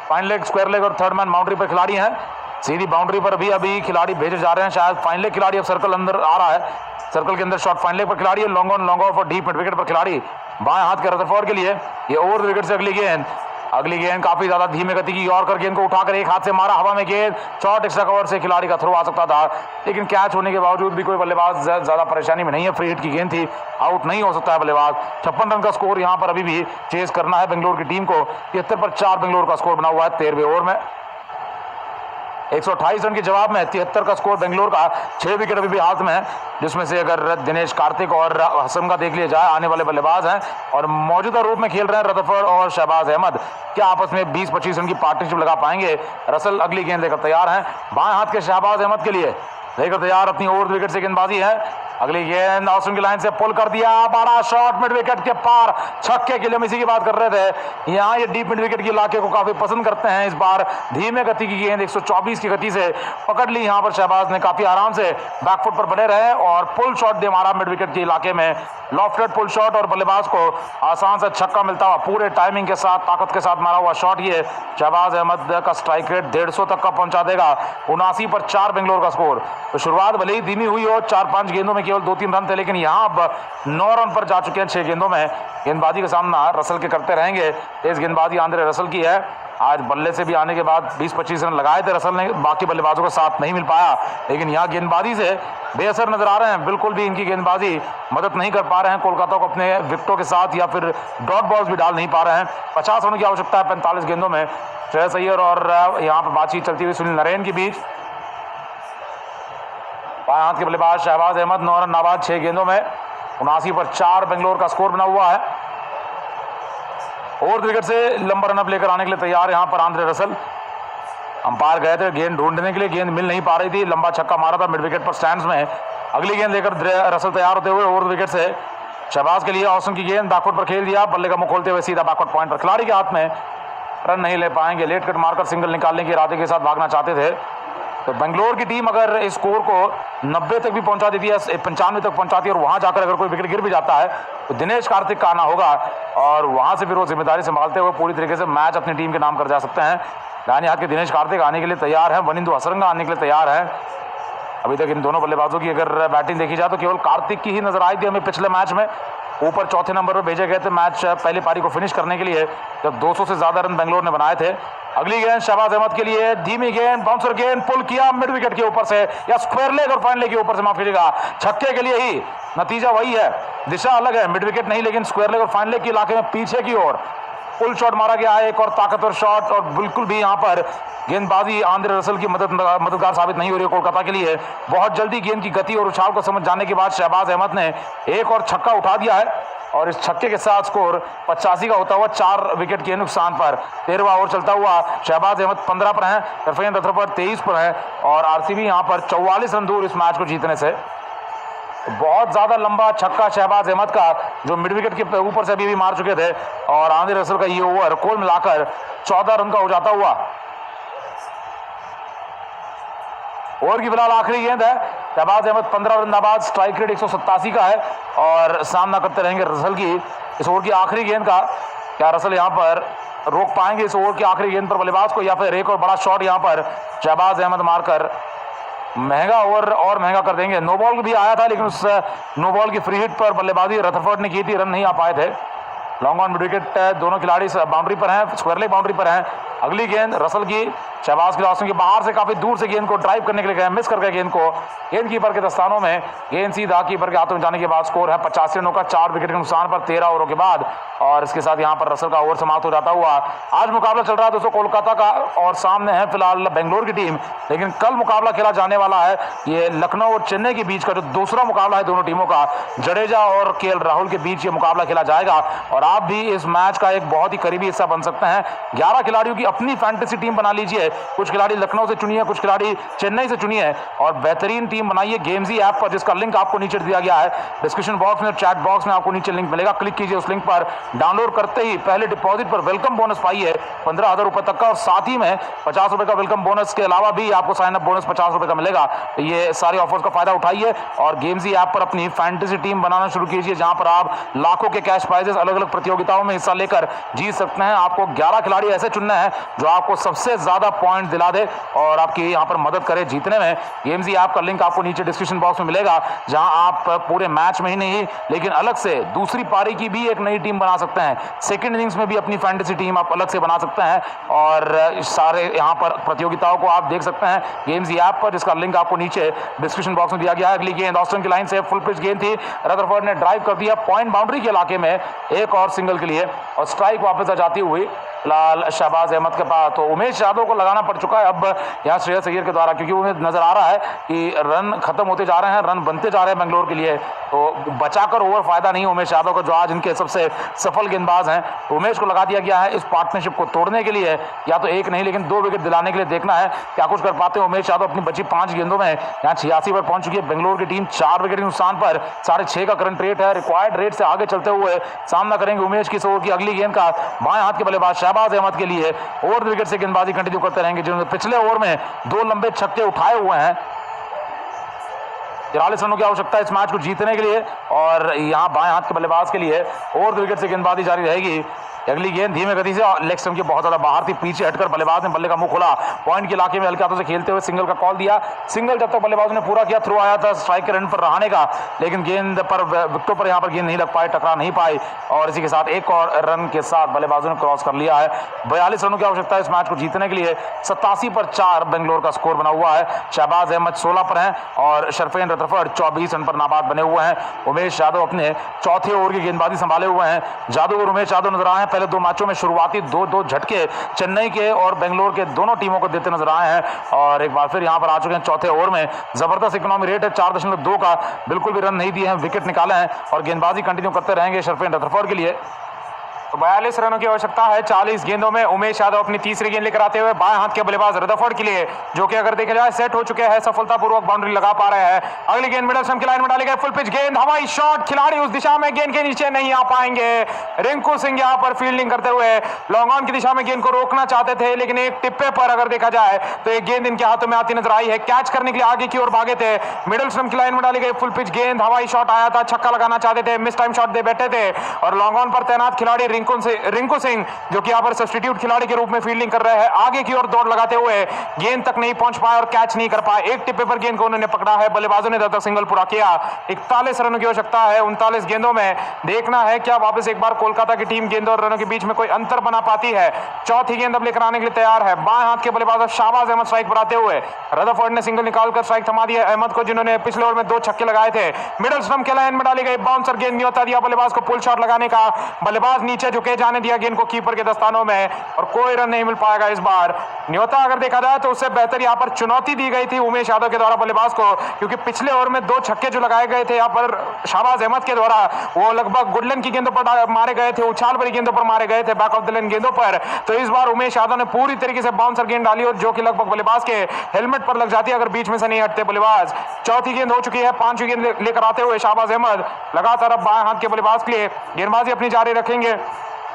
फाइन लेग, स्क्वायर लेग और थर्ड मैन बाउंड्री पर खिलाड़ी हैं। सीधी बाउंड्री पर भी अभी खिलाड़ी भेजे जा रहे हैं। शायद फाइन लेग खिलाड़ी अब सर्कल अंदर आ रहा है। सर्कल के अंदर शॉट फाइन लेग पर खिलाड़ी है। लॉन्ग ऑन लॉन्ग ऑफ और डीप मिड विकेट पर खिलाड़ी बाएं हाथ के रदरफोर्ड के लिए ये ओवर द विकेट से अगली गेंद काफी ज्यादा धीमे गति की और कर गेंद को उठाकर एक हाथ से मारा हवा में। गेंद शॉर्ट एक्स्ट्रा कवर से खिलाड़ी का थ्रो आ सकता था, लेकिन कैच होने के बावजूद भी कोई बल्लेबाज ज्यादा परेशानी में नहीं है। फ्री हिट की गेंद थी, आउट नहीं हो सकता है बल्लेबाज। 56 रन का स्कोर यहां पर अभी भी चेस करना है बेंगलोर की टीम को। 73 पर 4 बेंगलोर का स्कोर बना हुआ है 13वें ओवर में। 128 रन के जवाब में 73 का स्कोर बेंगलोर का। 6 विकेट अभी भी हाथ में है, जिसमें से अगर दिनेश कार्तिक और हसन का देख लिया जाए, आने वाले बल्लेबाज हैं और मौजूदा रूप में खेल रहे हैं रदरफोर्ड और शहबाज अहमद। क्या आपस में 20-25 रन की पार्टनरशिप लगा पाएंगे? रसल अगली गेंद लेकर तैयार हैं। बाएं हाथ के शहबाज अहमद के लिए लेकर तैयार अपनी ओवर विकेट से गेंदबाजी है। अगली गेंद ऑस्टिन की लाइन से पुल कर दिया, बड़ा शॉट मिड विकेट के पार, छक्के के लिए हम इसी की बात कर रहे थे। यहाँ ये डीप मिड विकेट के इलाके को काफी पसंद करते हैं। इस बार धीमे गति की गेंद 124 की गति से पकड़ ली। यहाँ पर शहबाज ने काफी आराम से बैकफुट पर बने रहे और पुल शॉट दे मारा मिड विकेट के इलाके में। लॉफ्टेड पुल शॉट और बल्लेबाज को आसान से छक्का मिलता हुआ, पूरे टाइमिंग के साथ ताकत के साथ मारा हुआ शॉट। ये शहबाज अहमद का स्ट्राइक रेट 150 तक का पहुंचा देगा। 79 पर 4 बेंगलोर का स्कोर। तो शुरुआत भले ही धीमी हुई हो, 4-5 गेंदों में केवल 2-3 रन थे, लेकिन यहाँ अब 9 रन पर जा चुके हैं 6 गेंदों में। गेंदबाजी का सामना रसल के करते रहेंगे। तेज गेंदबाजी आंद्रे रसल की है। आज बल्ले से भी आने के बाद 20-25 रन लगाए थे रसल ने, बाकी बल्लेबाजों का साथ नहीं मिल पाया। लेकिन यहाँ गेंदबाजी से बेअसर नजर आ रहे हैं। बिल्कुल भी इनकी गेंदबाजी मदद नहीं कर पा रहे हैं कोलकाता को अपने विकेटों के साथ, या फिर डॉट बॉल्स भी डाल नहीं पा रहे हैं। 50 रनों की आवश्यकता है 45 गेंदों में। श्रेयस अय्यर और यहाँ पर बातचीत चलती हुई सुनील नरेन के बीच। बाएं हाथ के बल्लेबाज शहबाज अहमद 9 रन नाबाद 6 गेंदों में। 79 पर 4 बेंगलोर का स्कोर बना हुआ है। ओवर द विकेट से लंबा रनअप लेकर आने के लिए तैयार यहां पर आंद्रे रसल। अंपायर गए थे गेंद ढूंढने के लिए, गेंद मिल नहीं पा रही थी। लंबा छक्का मारा था मिड विकेट पर स्टैंड्स में। अगली गेंद लेकर रसल तैयार होते हुए ओवर द विकेट से शहबाज के लिए ऑस्टिन की गेंद बैकफुट पर खेल दिया। बल्ले का मुंह खोलते हुए सीधा बैकवर्ड पॉइंट पर खिलाड़ी के हाथ में। रन नहीं ले पाएंगे। लेट कट मारकर सिंगल निकालने के इरादे के साथ भागना चाहते थे। तो बेंगलोर की टीम अगर इस स्कोर को 90 तक भी पहुंचा देती है, 95 तक पहुंचाती है, और वहां जाकर अगर कोई विकेट गिर भी जाता है तो दिनेश कार्तिक का आना होगा और वहां से फिर वो जिम्मेदारी संभालते हुए पूरी तरीके से मैच अपनी टीम के नाम कर जा सकते हैं। दाहिने हाथ के दिनेश कार्तिक आने के लिए तैयार है। वनिंदु हसरंगा आने के लिए तैयार है। अभी तक इन दोनों बल्लेबाजों की अगर बैटिंग देखी जाए तो केवल कार्तिक की ही नजर आई थी हमें पिछले मैच में। ऊपर चौथे नंबर पर भेजे गए थे मैच पहली पारी को फिनिश करने के लिए, जब 200 से ज्यादा रन बेंगलोर ने बनाए थे। अगली गेंद शहबाज अहमद के लिए, धीमी गेंद, बाउंसर गेंद, पुल किया मिड विकेट के ऊपर से या स्क्वायर लेग और फाइन लेग के ऊपर से, माफ कीजिएगा, छक्के के लिए ही। नतीजा वही है, दिशा अलग है, मिड विकेट नहीं, लेकिन स्क्वायर लेग और फाइन लेग के इलाके में पीछे की ओर पुल शॉट मारा गया है, एक और ताकतवर शॉट। और बिल्कुल भी यहाँ पर गेंदबाजी आंद्रे रसल की मददगार साबित नहीं हो रही है कोलकाता के लिए। बहुत जल्दी गेंद की गति और उछाल को समझ जाने के बाद शहबाज अहमद ने एक और छक्का उठा दिया है और इस छक्के के साथ स्कोर 85 का होता हुआ 4 विकेट के नुकसान पर 13वां ओवर चलता हुआ शहबाज अहमद 15 पर हैं, सरफेन रदरफोर्ड 23 पर हैं और आरसीबी यहाँ पर 44 रन दूर इस मैच को जीतने से। बहुत ज्यादा लंबा छक्का शहबाज अहमद का जो मिड विकेट के ऊपर से अभी भी मार चुके थे और आंद्रे रसल का ये ओवर कुल मिलाकर 14 रन का हो जाता हुआ ओवर की फिलहाल आखिरी गेंद है। शहबाज अहमद 15 रन नाबाद, स्ट्राइक रेट 187 का है और सामना करते रहेंगे रसल की इस ओवर की आखिरी गेंद का। क्या रसल यहाँ पर रोक पाएंगे इस ओवर की आखिरी गेंद पर बल्लेबाज को, या फिर एक और बड़ा शॉट यहाँ पर शहबाज अहमद मारकर महंगा ओवर और महंगा कर देंगे। नो बॉल भी आया था, लेकिन उस नो बॉल की फ्री हिट पर बल्लेबाजी रदरफोर्ड ने की थी, रन नहीं आ पाए थे। लॉन्ग ऑन विकेट, दोनों खिलाड़ी बाउंड्री पर हैं, स्क्वायर लेग बाउंड्री पर हैं। अगली गेंद रसल की, शहबाज की के बाहर से काफी दूर से गेंद को ड्राइव करने के लिए गए, मिस कर गए गेंद को। गेंद कीपर के दस्तानों में, गेंद सीधा कीपर के हाथों में जाने के बाद स्कोर है 85 रनों का, 4 विकेट के नुकसान पर 13 ओवरों के बाद। और इसके साथ यहाँ पर रसल का ओवर समाप्त हो जाता हुआ। आज मुकाबला चल रहा है दोस्तों कोलकाता का और सामने है फिलहाल बेंगलोर की टीम, लेकिन कल मुकाबला खेला जाने वाला है ये लखनऊ और चेन्नई के बीच का जो दूसरा मुकाबला है दोनों टीमों का। जडेजा और केएल राहुल के बीच ये मुकाबला खेला जाएगा और आप भी इस मैच का एक बहुत ही करीबी हिस्सा बन सकते हैं। 11 खिलाड़ियों की अपनी फैंटेसी टीम बना लीजिए, कुछ खिलाड़ी लखनऊ से चुनिए, कुछ खिलाड़ी चेन्नई से चुनिए और बेहतरीन टीम बनाइए गेमजी ऐप पर, जिसका लिंक आपको नीचे दिया गया है डिस्क्रिप्शन बॉक्स में, चैट बॉक्स में आपको नीचे लिंक मिलेगा। क्लिक कीजिए उस लिंक पर, डाउनलोड करते ही पहले डिपॉजिट पर वेलकम बोनस पाइए 15,000 रुपए तक का और साथ ही में 50 रुपए का वेलकम बोनस के अलावा भी आपको साइन अप बोनस 50 रुपए का मिलेगा। तो ये सारे ऑफर्स का फायदा उठाइए और गेमजी ऐप पर अपनी फैंटेसी टीम बनाना शुरू कीजिए, जहां पर आप लाखों के कैश प्राइजेस अलग अलग प्रतियोगिताओं में हिस्सा लेकर जीत सकते हैं। आपको 11 खिलाड़ी ऐसे चुनना है जो आपको सबसे ज्यादा पॉइंट दिला दे और आपकी यहां पर मदद करे जीतने में। गेमजी ऐप का लिंक आपको नीचे डिस्क्रिप्शन बॉक्स में मिलेगा, जहां आप पूरे मैच में ही नहीं लेकिन अलग से दूसरी पारी की भी एक नई टीम बना सकते हैं। सेकंड इनिंग्स में भी अपनी फैंटेसी टीम आप अलग से बना सकते हैं और सारे यहां पर प्रतियोगिताओं को आप देख सकते हैं गेमजी ऐप पर, जिसका लिंक आपको नीचे डिस्क्रिप्शन बॉक्स में दिया गया है। अगली गेंद ऑस्टन की लाइन से फुल पिच गेंद थी, रदरफोर्ड ने ड्राइव कर दिया पॉइंट बाउंड्री के इलाके में एक और सिंगल के लिए और स्ट्राइक वापस आ जाती हुई फिलहाल शहबाज अहमद के पास। तो उमेश यादव को लगाना पड़ चुका है अब यहाँ श्रेयस अय्यर के द्वारा, क्योंकि उन्हें नजर आ रहा है कि रन खत्म होते जा रहे हैं, रन बनते जा रहे हैं बेंगलोर के लिए, तो बचाकर ओवर फायदा नहीं उमेश यादव को जो आज इनके सबसे सफल गेंदबाज हैं। तो उमेश को लगा दिया गया है इस पार्टनरशिप को तोड़ने के लिए, या तो एक नहीं लेकिन 2 विकेट दिलाने के लिए। देखना है क्या कुछ कर पाते हैं उमेश यादव अपनी बची 5 गेंदों में। यहाँ 86 पर पहुंच चुकी है बेंगलोर की टीम, 4 विकेट के नुकसान पर 6.5 का करंट रेट है। रिक्वायर्ड रेट से आगे चलते हुए सामना करेंगे उमेश की ओवर की अगली गेंद का। बाएं हाथ के बल्लेबाज शहबाज अहमद के लिए ओवर विकेट से गेंदबाजी कंटिन्यू करते रहेंगे, जिन्होंने पिछले ओवर में 2 लंबे छक्के उठाए हुए हैं। 43 रनों की आवश्यकता है इस मैच को जीतने के लिए और यहां बाएं हाथ के बल्लेबाज के लिए ओवर विकेट से गेंदबाजी जारी रहेगी। अगली गेंद धीमे गति से लेग स्टंप के बहुत ज्यादा बाहर थी, पीछे हटकर बल्लेबाज ने बल्ले का मुंह खोला, पॉइंट के इलाके में हल्के हाथों से खेलते हुए सिंगल का कॉल दिया। सिंगल जब तक बल्लेबाज ने पूरा किया, थ्रो आया था स्ट्राइक के रन पर रहाने का, लेकिन गेंद पर विकेटों पर यहाँ पर गेंद नहीं लग पाई, टकरा नहीं पाई और इसी के साथ एक और रन के साथ बल्लेबाजों ने क्रॉस कर लिया है। 42 रनों की आवश्यकता है इस मैच को जीतने के लिए। 87 पर 4 बेंगलोर का स्कोर बना हुआ है। शहबाज अहमद 16 पर हैं और शरफेन रदरफोर्ड 24 रन पर नाबाद बने हुए हैं। उमेश यादव अपने चौथे ओवर की गेंदबाजी संभाले हुए हैं। जादू और उमेश यादव नजर आए हैं पहले 2 मैचों में, शुरुआती 2 झटके चेन्नई के और बेंगलोर के दोनों टीमों को देते नजर आए हैं और एक बार फिर यहां पर आ चुके हैं चौथे ओवर में। जबरदस्त इकोनॉमी रेट है 4.2 का, बिल्कुल भी रन नहीं दिए हैं, विकेट निकाले हैं और गेंदबाजी कंटिन्यू करते रहेंगे शरफेन रदरफोर्ड के लिए। तो 42 रनों की आवश्यकता है 40 गेंदों में। उमेश यादव अपनी तीसरी गेंद लेकर आते हुए बाएं हाथ के बल्लेबाज रदरफोर्ड के लिए, जो कि अगर देखा जाए सेट हो चुके हैं, सफलतापूर्वक बाउंड्री लगा पा रहे हैं। अगली गेंद मिडल स्टंप की लाइन में डाली गई, फुल पिच गेंद, हवाई शॉट, खिलाड़ी उस दिशा में गेंद के नीचे नहीं आ पाएंगे। रिंकू सिंह यहां पर फील्डिंग करते हुए लॉन्ग ऑन की दिशा में गेंद को रोकना चाहते थे, लेकिन एक टिप्पे पर अगर देखा जाए तो एक गेंद इनके हाथों में आती नजर आई है। कैच करने के लिए आगे की ओर भागे थे। मिडल स्टंप की लाइन में डाली गई फुल पिच गेंद, हवाई शॉट आया था, छक्का लगाना चाहते थे, मिस टाइम शॉट दे बैठे थे और लॉन्ग ऑन पर तैनात खिलाड़ी रिंकू सिंह, जो कि यहां पर सब्स्टिट्यूट खिलाड़ी के रूप में फील्डिंग कर रहे हैं, आगे की ओर दौड़ लगाते हुए गेंद तक नहीं पहुंच पाए और कैच नहीं कर पाए। एक टिप्पे पर गेंद को उन्होंने पकड़ा है, बल्लेबाजों ने तब तक सिंगल पूरा किया। 41 रनों की आवश्यकता है 39 गेंदों में। देखना है क्या वापस एक बार कोलकाता की टीम गेंदों और रनों के बीच में कोई अंतर बना पाती है। चौथी गेंद अब लेकर आने के लिए तैयार है बाएं हाथ के बल्लेबाज शहबाज अहमद स्ट्राइक पर आते हुए। रदरफोर्ड ने सिंगल निकालकर स्ट्राइक थमा दिया अहमद को, जिन्होंने पिछले ओवर में 2 छक्के लगाए थे। मिडल स्टंप के लाइन में डाली गई बाउंसर गेंद, न्योता दिया बल्लेबाज को पुल शॉट लगाने का, बल्लेबाज नीचे झुके जाने दिया गेंद को कीपर के दस्तानों में और कोई रन नहीं मिल पाएगा इस बार। न्योता अगर देखा जाए तो उससे बेहतर यहां पर चुनौती दी गई थी उमेश यादव के द्वारा बल्लेबाज को, क्योंकि पिछले ओवर में 2 छक्के जो लगाए गए थे यहां पर शहबाज अहमद के द्वारा, वो लगभग गुडलन की गेंदों पर मारे गए थे, उछाल भरी गेंदों पर मारे गए थे, बैक ऑफ द लाइन गेंदों पर। तो इस बार उमेश यादव ने पूरी तरीके से बाउंसर गेंद डाली और जो कि लगभग बल्लेबाज के हेलमेट पर लग जाती है अगर बीच में से नहीं हटते बल्लेबाज। चौथी गेंद हो चुकी है, 5वीं गेंद लेकर आते हुए शहबाज अहमद लगातार अब बाएं हाथ के बल्लेबाज के लिए गेंदबाजी अपनी जारी रखेंगे।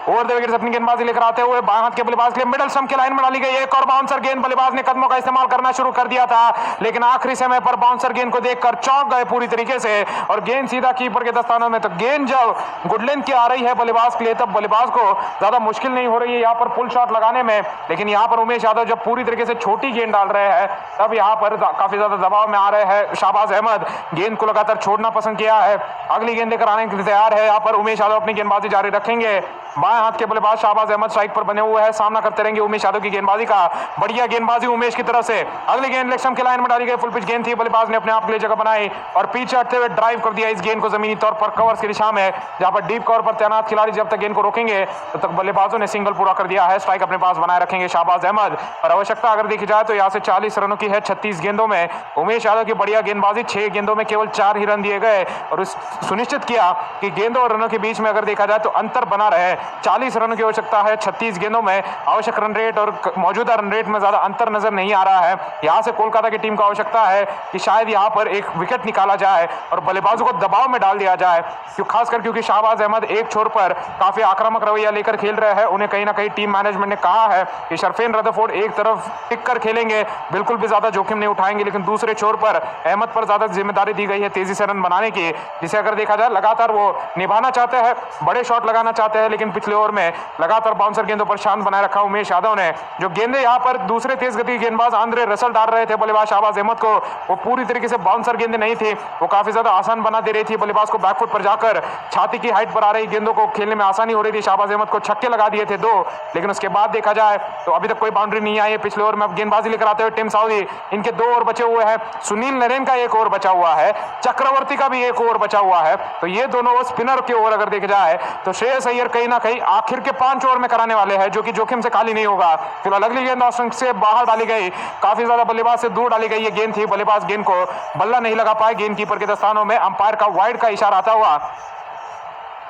ओवर द विकेट अपनी गेंदबाजी लेकर आते हुए बाएं हाथ के बल्लेबाज के लिए मिडल स्टंप की लाइन में डाली गई। एक और बाउंसर गेंद, बल्लेबाज ने कदमों का इस्तेमाल करना शुरू कर दिया था, लेकिन आखिरी समय पर बाउंसर गेंद को देखकर चौंक गए पूरी तरीके से और गेंद सीधा कीपर के दस्तानों में। तो गेंद जब गुड लेंथ की आ रही है बल्लेबाज के लिए, तब बल्लेबाज को ज्यादा मुश्किल नहीं हो रही है यहाँ पर पुल शॉट लगाने में, लेकिन यहाँ पर उमेश यादव जब पूरी तरीके से छोटी गेंद डाल रहे हैं तब यहाँ पर काफी ज्यादा दबाव में आ रहे हैं। शाहबाज अहमद गेंद को लगातार छोड़ना पसंद किया है, अगली गेंद लेकर आने के लिए तैयार है। यहाँ पर उमेश यादव अपनी गेंदबाजी जारी रखेंगे। बाएं हाथ के बल्लेबाज शाहबाज अहमद स्ट्राइक पर बने हुए हैं, सामना करते रहेंगे उमेश यादव की गेंदबाजी का। बढ़िया गेंदबाजी उमेश की तरफ से, अगली गेंद लेग स्टंप की लाइन में डाली गई, फुल पिच गेंद थी, बल्लेबाज ने अपने आप के लिए जगह बनाई और पीछे हटते हुए ड्राइव कर दिया इस गेंद को जमीनी तौर पर कवर्स की दिशा में, जहां पर डीप कवर पर तैनात खिलाड़ी जब तक गेंद को रोकेंगे तब तक बल्लेबाजों ने सिंगल पूरा कर दिया है। स्ट्राइक अपने पास बनाए रखेंगे शाहबाज अहमद और आवश्यकता अगर देखी जाए तो यहाँ से 40 रनों की है 36 गेंदों में। उमेश यादव की बढ़िया गेंदबाजी, 6 गेंदों में केवल 4 ही रन दिए गए और सुनिश्चित किया कि गेंदों और रनों के बीच में अगर देखा जाए तो अंतर बना रहे। 40 रनों की आवश्यकता है 36 गेंदों में, आवश्यक रन रेट और मौजूदा रन रेट में ज्यादा अंतर नजर नहीं आ रहा है। यहां से कोलकाता की टीम को आवश्यकता है कि शायद यहां पर एक विकेट निकाला जाए और बल्लेबाजों को दबाव में डाल दिया जाए, खासकर क्योंकि शाहबाज अहमद एक छोर पर काफी आक्रामक रवैया लेकर खेल रहे हैं। उन्हें कहीं ना कहीं टीम मैनेजमेंट ने कहा है कि शरफेन रदरफोर्ड एक तरफ टिक कर खेलेंगे, बिल्कुल भी ज्यादा जोखिम नहीं उठाएंगे, लेकिन दूसरे छोर पर अहमद पर ज्यादा जिम्मेदारी दी गई है तेजी से रन बनाने की, जिसे अगर देखा जाए लगातार वो निभाना चाहते हैं, बड़े शॉट लगाना चाहते हैं, लेकिन पिछले ओवर में लगातार बाउंसर गेंदों पर शांत बनाए रखा उमेश यादव ने। जो गेंदें यहाँ पर दूसरे तेज गति गेंदबाज आंद्रे रसल डाल रहे थे बल्लेबाज शाहबाज अहमद को, वो पूरी तरीके से बाउंसर गेंदें नहीं थी, वो काफी ज्यादा आसान बना दे रही थी बल्लेबाज को। बैकफुट पर जाकर छाती की हाइट पर आ रही गेंदों को खेलने में आसानी हो रही थी। शाहबाज अहमद को छक्के लगा दिए थे 2, लेकिन उसके बाद देखा जाए तो अभी तक कोई बाउंड्री नहीं आई है। पिछले ओवर में अब गेंदबाजी लेकर आते हुए टिम साउदी, इनके 2 ओवर बचे हुए हैं, सुनील नरेन का 1 ओवर बचा हुआ है, चक्रवर्ती का भी 1 ओवर बचा हुआ है, तो ये दोनों स्पिनर के ओवर अगर देखा जाए तो श्रेयस अय्यर कहीं ना कहीं आखिर के 5 ओवर में कराने वाले हैं, जो कि जोखिम से खाली नहीं होगा। फिलहाल अगली गेंद ऑफ स्टंप से बाहर डाली गई, काफी ज्यादा बल्लेबाज से दूर डाली गई ये गेंद थी, बल्लेबाज गेंद को बल्ला नहीं लगा पाए, गेंद कीपर के दस्तानों में अंपायर का वाइड का इशारा आता हुआ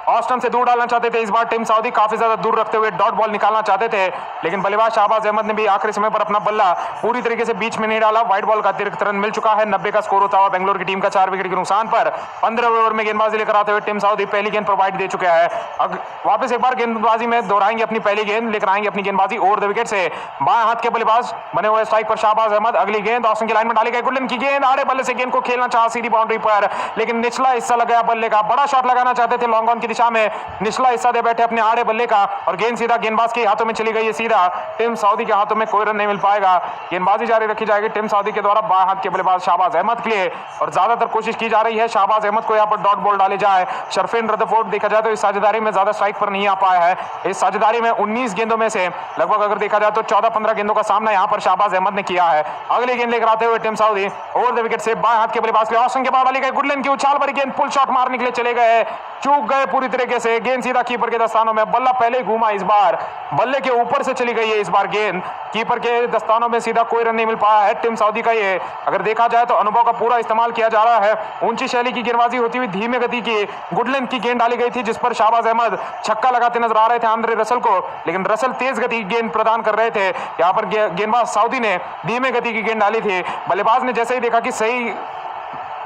ऑस्टन से दूर डालना चाहते थे। इस बार टीम सऊदी काफी ज्यादा दूर रखते हुए डॉट बॉल निकालना चाहते थे, लेकिन बल्लेबाज शाहबाज अहमद ने भी आखिरी समय पर अपना बल्ला पूरी तरीके से बीच में नहीं डाला। वाइड बॉल का अतिरिक्त रन मिल चुका है। 90 का स्कोर होता हुआ बेंगलोर की टीम का 4 विकेट के नुकसान पर 15वें ओवर में गेंदबाजी लेकर आते हुए टीम सऊदी पहली गेंद प्रोवाइड दे चुका है। अब वापस एक बार गेंदबाजी में दोहराएंगे अपनी पहली गेंद, लेकर आएंगे अपनी गेंदबाजी ओवर द विकेट से। बाएं हाथ के बल्लेबाज बने हुए स्ट्राइक पर शाहबाज अहमद, अगली गेंद ऑस्टन की लाइन में डाली गई, गुडलिन की गेंद आड़े बल्ले से गेंद को खेलना चाहा सीधी बाउंड्री पर, लेकिन निचला हिस्सा लग गया बल्ले का। बड़ा शॉट लगाना चाहते थे लॉन्ग ऑन की दिशा में, निचला हिस्सा दे बैठे अपने आड़े बल्ले का और गेंद सीधा गेंदबाज के हाथों में चली गई है। सीधा टीम सऊदी के हाथों में कोई रन नहीं मिल पाएगा। गेंदबाजी जारी रखी जाएगी टीम सऊदी के द्वारा बाएं हाथ के बल्लेबाज शाहबाज अहमद के लिए, और ज्यादातर कोशिश की जा रही है शाहबाज अहमद को यहाँ पर डॉट बॉल डाले जाए। शरफेन रदरफोर्ड देखा जाए तो इस साझेदारी में ज्यादा स्ट्राइक पर नहीं आ पाया है। इस साझेदारी में 19 गेंदों में से लगभग अगर देखा जाए तो 14-15 गेंदों का सामना यहाँ पर शाहबाज अहमद ने किया है। अगली गेंद लेकर आते हुए team Saudi over the wicket से बाएं हाथ के बल्लेबाज के लिए ऑस्टन के बाद डाली गई, गुडलिन की उछाल भरी गेंद पुल शॉट मारने के लिए चले गए, चूक गए पूरी तरीके से। गेंद सीधा कीपर के दस्तानों में, बल्ला पहले घूमा, इस बार बल्ले के ऊपर से चली गई है। इस बार गेंद कीपर के दस्तानों में, सीधा कोई रन नहीं मिल पाया है टीम सऊदी का। ये अगर देखा जाए तो अनुभव का पूरा इस्तेमाल किया जा रहा है। ऊंची शैली की गेंदबाजी होती हुई धीमे गति की गुडलिन की गेंद डाली गई थी, जिस पर शाहबाज अहमद छक्का लगाते नजर आ रहे थे आंद्रे रसल को, लेकिन रसल तेज गति की गेंद प्रदान कर रहे थे। यहाँ पर गेंदबाज सऊदी ने धीमे गति की गेंद डाली थी। बल्लेबाज ने जैसे ही देखा कि सही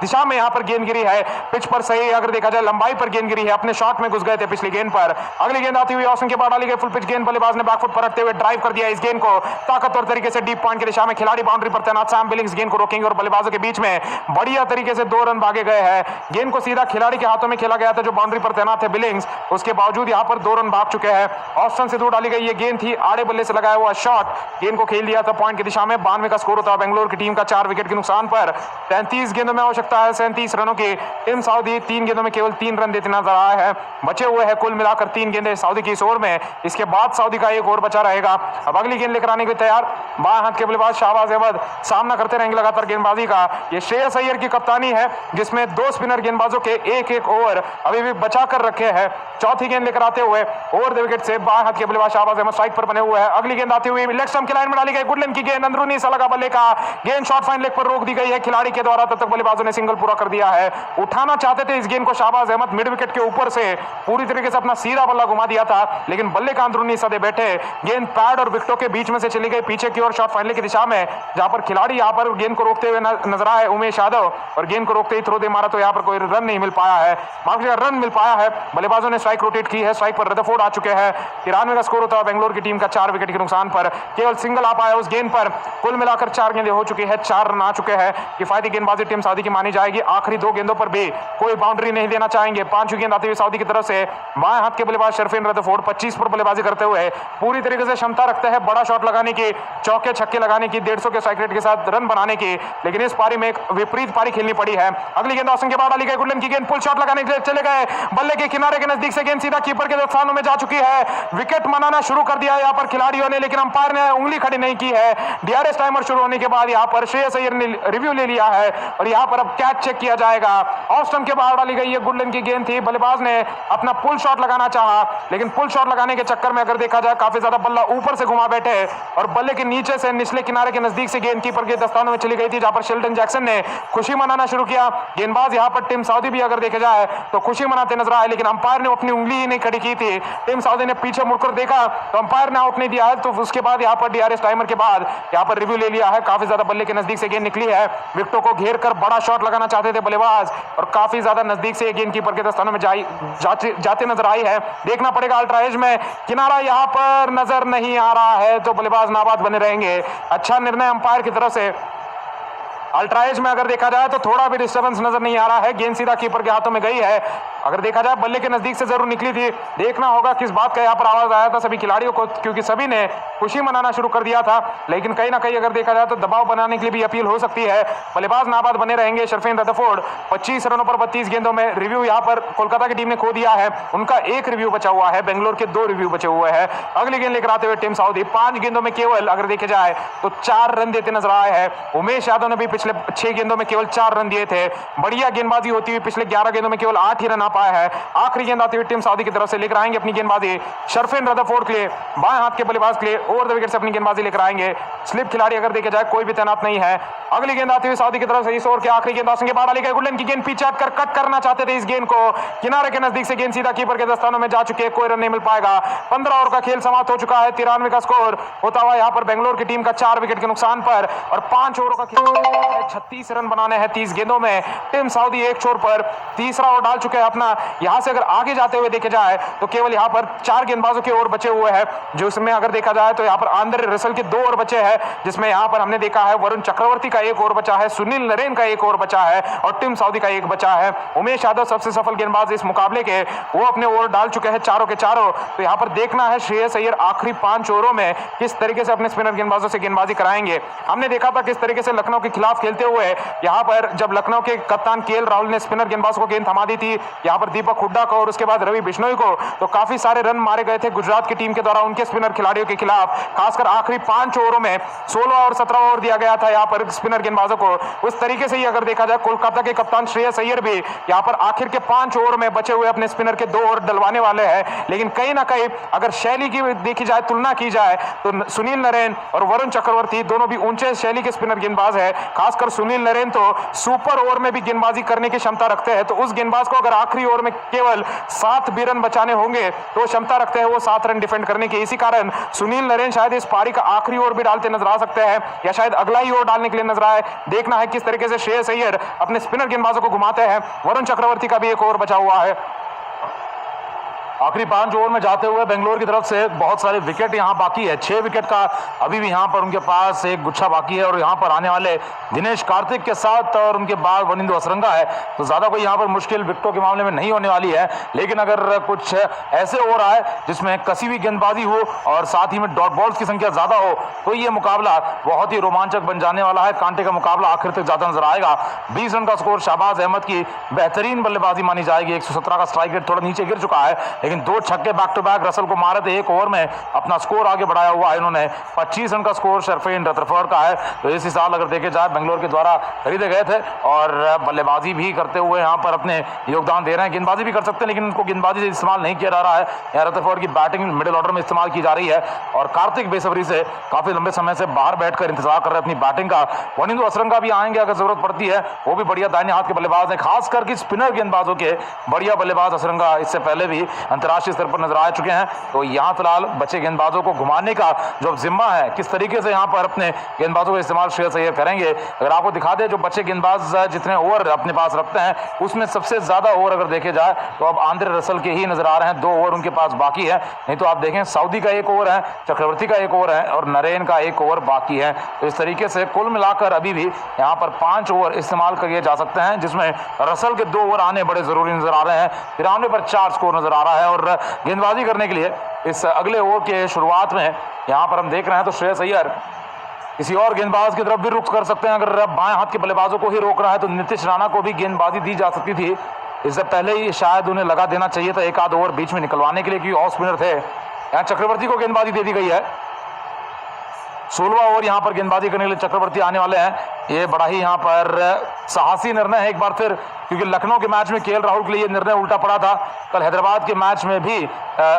दिशा में यहाँ पर गेंद गिरी है, पिच पर सही अगर देखा जाए लंबाई पर गेंद गिरी है, अपने शॉट में घुस गए थे पिछली गेंद पर। अगली गेंद आती हुई ऑस्टन के बाद डाली गई फुल पिच गेंद, बल्लेबाज ने बैकफुट पर रखते हुए ड्राइव कर दिया इस गेंद को ताकतवर तरीके से डीप पॉइंट की दिशा में। खिलाड़ी बाउंड्री पर तैनात सैम बिलिंग्स गेंद को रोकेंगे और बल्लेबाजों के बीच में बढ़िया तरीके से 2 रन भागे गए हैं। गेंद को सीधा खिलाड़ी के हाथों में खेला गया था जो बाउंड्री पर तैनात है बिलिंग्स, उसके बावजूद यहाँ पर 2 रन भाग चुके हैं। ऑस्टन से दूर डाली गई ये गेंद थी, आड़े बल्ले से लगाया हुआ शॉट, गेंद को खेल दिया था पॉइंट की दिशा में। 92 का स्कोर होता है बेंगलोर की टीम का 4 विकेट के नुकसान पर। 33 गेंदों में आवश्यकता है 37 रनों की। टीम सऊदी 3 गेंदों में केवल 3 रन देते नजर आया है। बचे हुए हैं कुल मिलाकर 3 गेंदें सऊदी की इस ओवर में, इसके बाद सऊदी का 1 ओवर बचा रहेगा। अब अगली गेंद लेकर आने के लिए तैयार बाएं हाथ के बल्लेबाज शाहबाज अहमद, सामना करते रहेंगे लगातार गेंदबाजी का। ये श्रेयस अय्यर की कप्तानी है, जिसमें 2 स्पिनर गेंदबाजों के 1-1 ओवर अभी भी बचा कर रखे हैं। चौथी गेंद लेकर आते हुए ओवर द विकेट से बाएं हाथ के बल्लेबाज शाहबाज अहमद स्ट्राइक पर बने हुए हैं। अगली गेंद आती हुई लेग स्टंप की लाइन में डाली गई, गुडलिन की गेंद अंदरूनी सा लगा बल्ले का, गेंद शॉर्ट फाइन लेग पर रोक दी गई है खिलाड़ी के द्वारा, तब तक बल्लेबाजों ने सिंगल पूरा कर दिया है। उठाना चाहते थे इस गेंद को शाहबाज अहमद, मिड विकेट के ऊपर से पूरी तरीके से अपना सीधा बल्ला घुमा दिया था, लेकिन बल्ले का अंदरूनी सदे बैठे, गेंद पैड और विकेटों के बीच में से चली गई पीछे की ओर शॉट फाइनल की दिशा में, जहां पर खिलाड़ी यहां पर गेंद को रोकते हुए नजर आए उमेश यादव, और गेंद को रोकते ही थ्रो दे मारा तो यहां पर कोई रन नहीं मिल पाया है, रन मिल पाया है। बल्लेबाजों ने स्ट्राइक रोटेट की है, स्ट्राइक पर रदरफोर्ड आ चुके हैं। 93 का स्कोर होता है बेंगलोर की टीम का 4 विकेट के नुकसान पर, केवल सिंगल आ पाया उस गेंद पर। कुल मिलाकर 4 गेंदें हो चुकी है, 4 रन आ चुके हैं। किफायती गेंदबाजी टीम सऊदी की मानी जाएगी। आखिरी 2 गेंदों पर भी कोई बाउंड्री नहीं देना चाहेंगे। 5वीं गेंद आती हुई सऊदी की तरफ से बाएं हाथ के बल्लेबाज शरफीन रदरफोर्ड 25 पर बल्लेबाजी करते हुए पूरी तरीके से क्षमता रखते हैं बड़ा शॉट लगाने की, चौके छक्के लगाने की, 150 के स्ट्राइक रेट के साथ रन बनाने की, लेकिन इस पारी में एक विपरीत पारी खेलनी पड़ी है। अगली गेंद ऑस्टिन के बाद अली गुडलन की गेंद पुल शॉट लगाने के लिए चले गए, बल्ले के किनारे के नजदीक से गेंद सीधा कीपर के स्थानों में जा चुकी है। विकेट मनाना शुरू कर दिया है यहाँ पर खिलाड़ियों ने, लेकिन अंपायर ने उंगली खड़ी नहीं की है। डीआरएस टाइमर शुरू होने के बाद यहाँ पर श्रेयस अय्यर ने रिव्यू ले लिया है और यहाँ पर अब कैच चेक किया जाएगा। ऑस्टन के बाहर डाली गई ये गुडलन की गेंद थी, बल्लेबाज ने अपना पुल शॉट लगाना चाहा, लेकिन पुल शॉट लगाने के चक्कर में अगर देखा जाए काफी ज्यादा बल्ला ऊपर से घुमा बैठे और बल्ले के नीचे से निचले किनारे के नजदीक से गेंद कीपर के दस्तानों में चली गई थी, जहां पर शेल्टन जैक्सन ने खुशी मनाना शुरू किया। गेंदबाज यहां पर टीम सऊदी भी अगर देखे जाए तो खुशी मनाते नजर आए, लेकिन अंपायर ने अपनी उंगली ही नहीं खड़ी की थी। टीम सऊदी ने पीछे मुड़कर देखा तो अंपायर ने आउट नहीं दिया है, तो उसके बाद यहां पर डीआरएस टाइमर के बाद यहां पर रिव्यू ले लिया है। काफी ज्यादा बल्ले के नजदीक से गेंद निकली है, विकेटों को घेर कर बड़ा शॉट लगाना चाहते थे बल्लेबाज और काफी ज्यादा नजदीक से गेंद कीपर के दस्तानों में जाते नजर आई है। देखना पड़ेगा अल्ट्रा एज में किनारा यहां पर नजर नहीं आ रहा है तो बल्लेबाज नाबाद बने रहेंगे। अच्छा निर्णय अंपायर की तरफ से। अल्ट्रा एज में अगर देखा जाए तो थोड़ा भी डिस्टर्बेंस नजर नहीं आ रहा है, गेंद सीधा कीपर के हाथों में गई है। अगर देखा जाए बल्ले के नजदीक से जरूर निकली थी, देखना होगा किस बात का यहाँ पर आवाज आया था सभी खिलाड़ियों को, क्योंकि सभी ने खुशी मनाना शुरू कर दिया था, लेकिन कहीं ना कहीं अगर देखा जाए तो दबाव बनाने के लिए भी अपील हो सकती है। बल्लेबाज नाबाद बने रहेंगे शरफीन रदरफोर्ड। 25 रनों पर 32 गेंदों में रिव्यू यहाँ पर कोलकाता की टीम ने खो दिया है, उनका 1 रिव्यू बचा हुआ है, बेंगलोर के 2 रिव्यू बचे हुए हैं। अगली गेंद लेकर आते हुए टीम सऊदी 5 गेंदों में केवल अगर देखे जाए तो 4 रन देते नजर आए हैं। उमेश यादव ने भी पिछले 6 गेंदों में केवल 4 रन दिए थे। बढ़िया गेंदबाजी होती हुई पिछले 11 गेंदों में केवल 8 ही रन आ पाया है। आखिरी गेंद आती हुई टीम सऊदी की तरफ से लेकर आएंगे अपनी गेंदबाजी शरफीन रदरफोर्ड के लिए, बाएं हाथ के बल्लेबाज के लिए ओवर द विकेट से अपनी गेंदबाजी लेकर आएंगे। स्लिप खिलाड़ी अगर देखे जाए कोई भी तैनात नहीं है। अगली गेंद आती हुई सऊदी की तरफ से इस ओवर के आखिरी गेंद ऑस्टिन के बाद अली गुडलन की गेंद पीछे हटकर कट करना चाहते थे इस गेंद को, किनारे के नजदीक से गेंद सीधा कीपर के दस्तानों में जा चुकी है, कोई रन नहीं मिल पाएगा। 15 ओवर का खेल समाप्त हो चुका है। 93 का स्कोर होता हुआ यहाँ पर बेंगलोर की टीम का 4 विकेट के नुकसान पर और 5 ओवरों का खेल 36 रन बनाने हैं 30 गेंदों में। टीम सऊदी 1 छोर पर तीसरा ओवर डाल चुके हैं अपना। यहां से अगर आगे जाते हुए देखे जाए तो केवल यहां पर 4 गेंदबाजों के ओवर बचे हुए हैं, जो इसमें अगर देखा जाए तो यहां पर आंद्रे रसल के 2 ओवर बचे हैं, जिसमें यहां पर हमने देखा है वरुण चक्रवर्ती का 1 ओवर बचा है, सुनील नरेन का 1 ओवर बचा है और टीम सऊदी का 1 बचा है। उमेश यादव सबसे सफल गेंदबाज इस मुकाबले के, वो अपने ओवर डाल चुके हैं चारों के चारों। तो यहां पर देखना है श्रेयस अय्यर आखिरी 5 ओवरों में किस तरीके से अपने स्पिनर गेंदबाजों से गेंदबाजी कराएंगे। हमने देखा था किस तरीके से लखनऊ के खिलाफ खेलते हुए यहां पर जब लखनऊ के कप्तान केएल राहुल ने स्पिनर गेंदबाज को गेंद थमा दी थी, यहां पर दीपक हुड्डा को और उसके बाद रवि बिश्नोई को, तो काफी सारे रन मारे गए थे गुजरात की टीम के द्वारा उनके स्पिनर खिलाड़ियों के खिलाफ। खासकर आखिरी 5 ओवरों में 16 और 17 ओवर दिया गया था यहां पर स्पिनर गेंदबाजों को। उस तरीके से ही अगर देखा जाए कोलकाता के कप्तान श्रेयस अय्यर भी यहां पर आखिर के 5 ओवर में बचे हुए अपने स्पिनर के 2 ओवर डलवाने वाले हैं। लेकिन कहीं ना कहीं अगर शैली की देखी जाए, तुलना की जाए तो सुनील नरेन और वरुण चक्रवर्ती दोनों भी ऊंचे शैली के स्पिनर गेंदबाज है। खासकर सुनील नरेन तो सुपर ओवर में भी गेंदबाजी करने की क्षमता रखते हैं, तो उस गेंदबाज को अगर आखिरी ओवर में केवल 7 भी रन बचाने होंगे तो क्षमता रखते हैं वो 7 रन डिफेंड करने की। इसी कारण सुनील नरेन शायद इस पारी का आखिरी ओवर भी डालते नजर आ सकते हैं या शायद अगला ही ओवर डालने के लिए नजर आए। देखना है किस तरीके से श्रेयस अय्यर अपने स्पिनर गेंदबाजों को घुमाते हैं। वरुण चक्रवर्ती का भी 1 ओवर बचा हुआ है। आखिरी 5 ओवर में जाते हुए बेंगलोर की तरफ से बहुत सारे विकेट यहाँ बाकी है। 6 विकेट का अभी भी यहाँ पर उनके पास एक गुच्छा बाकी है और यहाँ पर आने वाले दिनेश कार्तिक के साथ और उनके बाद वनिंदु असरंगा है, तो ज़्यादा कोई यहाँ पर मुश्किल विकेटों के मामले में नहीं होने वाली है। लेकिन अगर कुछ ऐसे ओवर आए जिसमें कसी हुई गेंदबाजी हो और साथ ही में डॉट बॉल्स की संख्या ज़्यादा हो तो ये मुकाबला बहुत ही रोमांचक बन जाने वाला है। कांटे का मुकाबला आखिर तक ज़्यादा नजर आएगा। 20 रन का स्कोर शाहबाज अहमद की बेहतरीन बल्लेबाजी मानी जाएगी। 117 का स्ट्राइक रेट थोड़ा नीचे गिर चुका है, लेकिन 2 छक्के बैक टू बैक रसल को मारे थे। एक ओवर में अपना स्कोर आगे बढ़ाया हुआ है इन्होंने। 25 रन का स्कोर शरफीन रदरफोर्ड का है। तो इसी साल अगर देखे जाए बेंगलोर के द्वारा खरीदे गए थे और बल्लेबाजी भी करते हुए यहाँ पर अपने योगदान दे रहे हैं। गेंदबाजी भी कर सकते हैं लेकिन उनको गेंदबाजी से इस्तेमाल नहीं किया जा रहा है। यहाँ रदरफोर्ड की बैटिंग मिडिल ऑर्डर में इस्तेमाल की जा रही है और कार्तिक बेसब्री से काफी लंबे समय से बाहर बैठकर इंतजार कर रहे हैं अपनी बैटिंग का। वनिंदु असरंगा भी आएंगे अगर जरूरत पड़ती है, वो भी बढ़िया दाहिने हाथ के बल्लेबाज हैं। खास करके स्पिनर गेंदबाजों के बढ़िया बल्लेबाज असरंगा इससे पहले भी अंतर्राष्ट्रीय स्तर पर नजर आ चुके हैं। तो यहाँ फिलहाल बच्चे गेंदबाजों को घुमाने का जो जिम्मा है, किस तरीके से यहाँ पर अपने गेंदबाजों का इस्तेमाल श्रेयस अय्यर करेंगे। अगर आपको दिखा दे जो बच्चे गेंदबाज जितने ओवर अपने पास रखते हैं उसमें सबसे ज्यादा ओवर अगर देखे जाए तो अब आंद्रे रसल के ही नजर आ रहे हैं। 2 ओवर उनके पास बाकी है। नहीं तो आप देखें सऊदी का 1 ओवर है, चक्रवर्ती का 1 ओवर है और नरेन का 1 ओवर बाकी है। तो इस तरीके से कुल मिलाकर अभी भी यहाँ पर 5 ओवर इस्तेमाल किए जा सकते हैं, जिसमें रसल के 2 ओवर आने बड़े जरूरी नजर आ रहे हैं। 93 पर 4 स्कोर नजर आ रहा है और गेंदबाजी करने के लिए इस अगले ओवर के शुरुआत में यहाँ पर हम देख रहे हैं तो श्रेयस अय्यर किसी और गेंदबाज की तरफ भी रुख कर सकते हैं। अगर बाएं हाथ के बल्लेबाजों को ही रोक रहा है तो नीतीश राणा को भी गेंदबाजी दी जा सकती थी। इससे पहले ही शायद उन्हें लगा देना चाहिए था 1 आध ओवर बीच में निकलवाने के लिए, क्योंकि ऑफ स्पिनर थे। यहाँ चक्रवर्ती को गेंदबाजी दे दी गई है। 16वां ओवर यहाँ पर गेंदबाजी करने के लिए चक्रवर्ती आने वाले हैं। ये बड़ा ही यहाँ पर साहसी निर्णय है एक बार फिर, क्योंकि लखनऊ के मैच में केएल राहुल के लिए निर्णय उल्टा पड़ा था। कल हैदराबाद के मैच में भी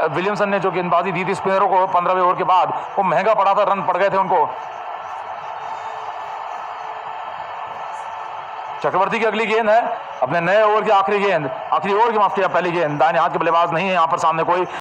विलियमसन ने जो गेंदबाजी दी थी स्पिनरों को 15वें ओवर के बाद, वो महंगा पड़ा था, रन पड़ गए थे उनको। चक्रवर्ती की अगली गेंद है अपने नए ओवर की आखिरी गेंद, आखिरी ओवर की माफ किया पहली गेंद। दाहिने हाथ के बल्लेबाज नहीं है यहाँ पर सामने कोई।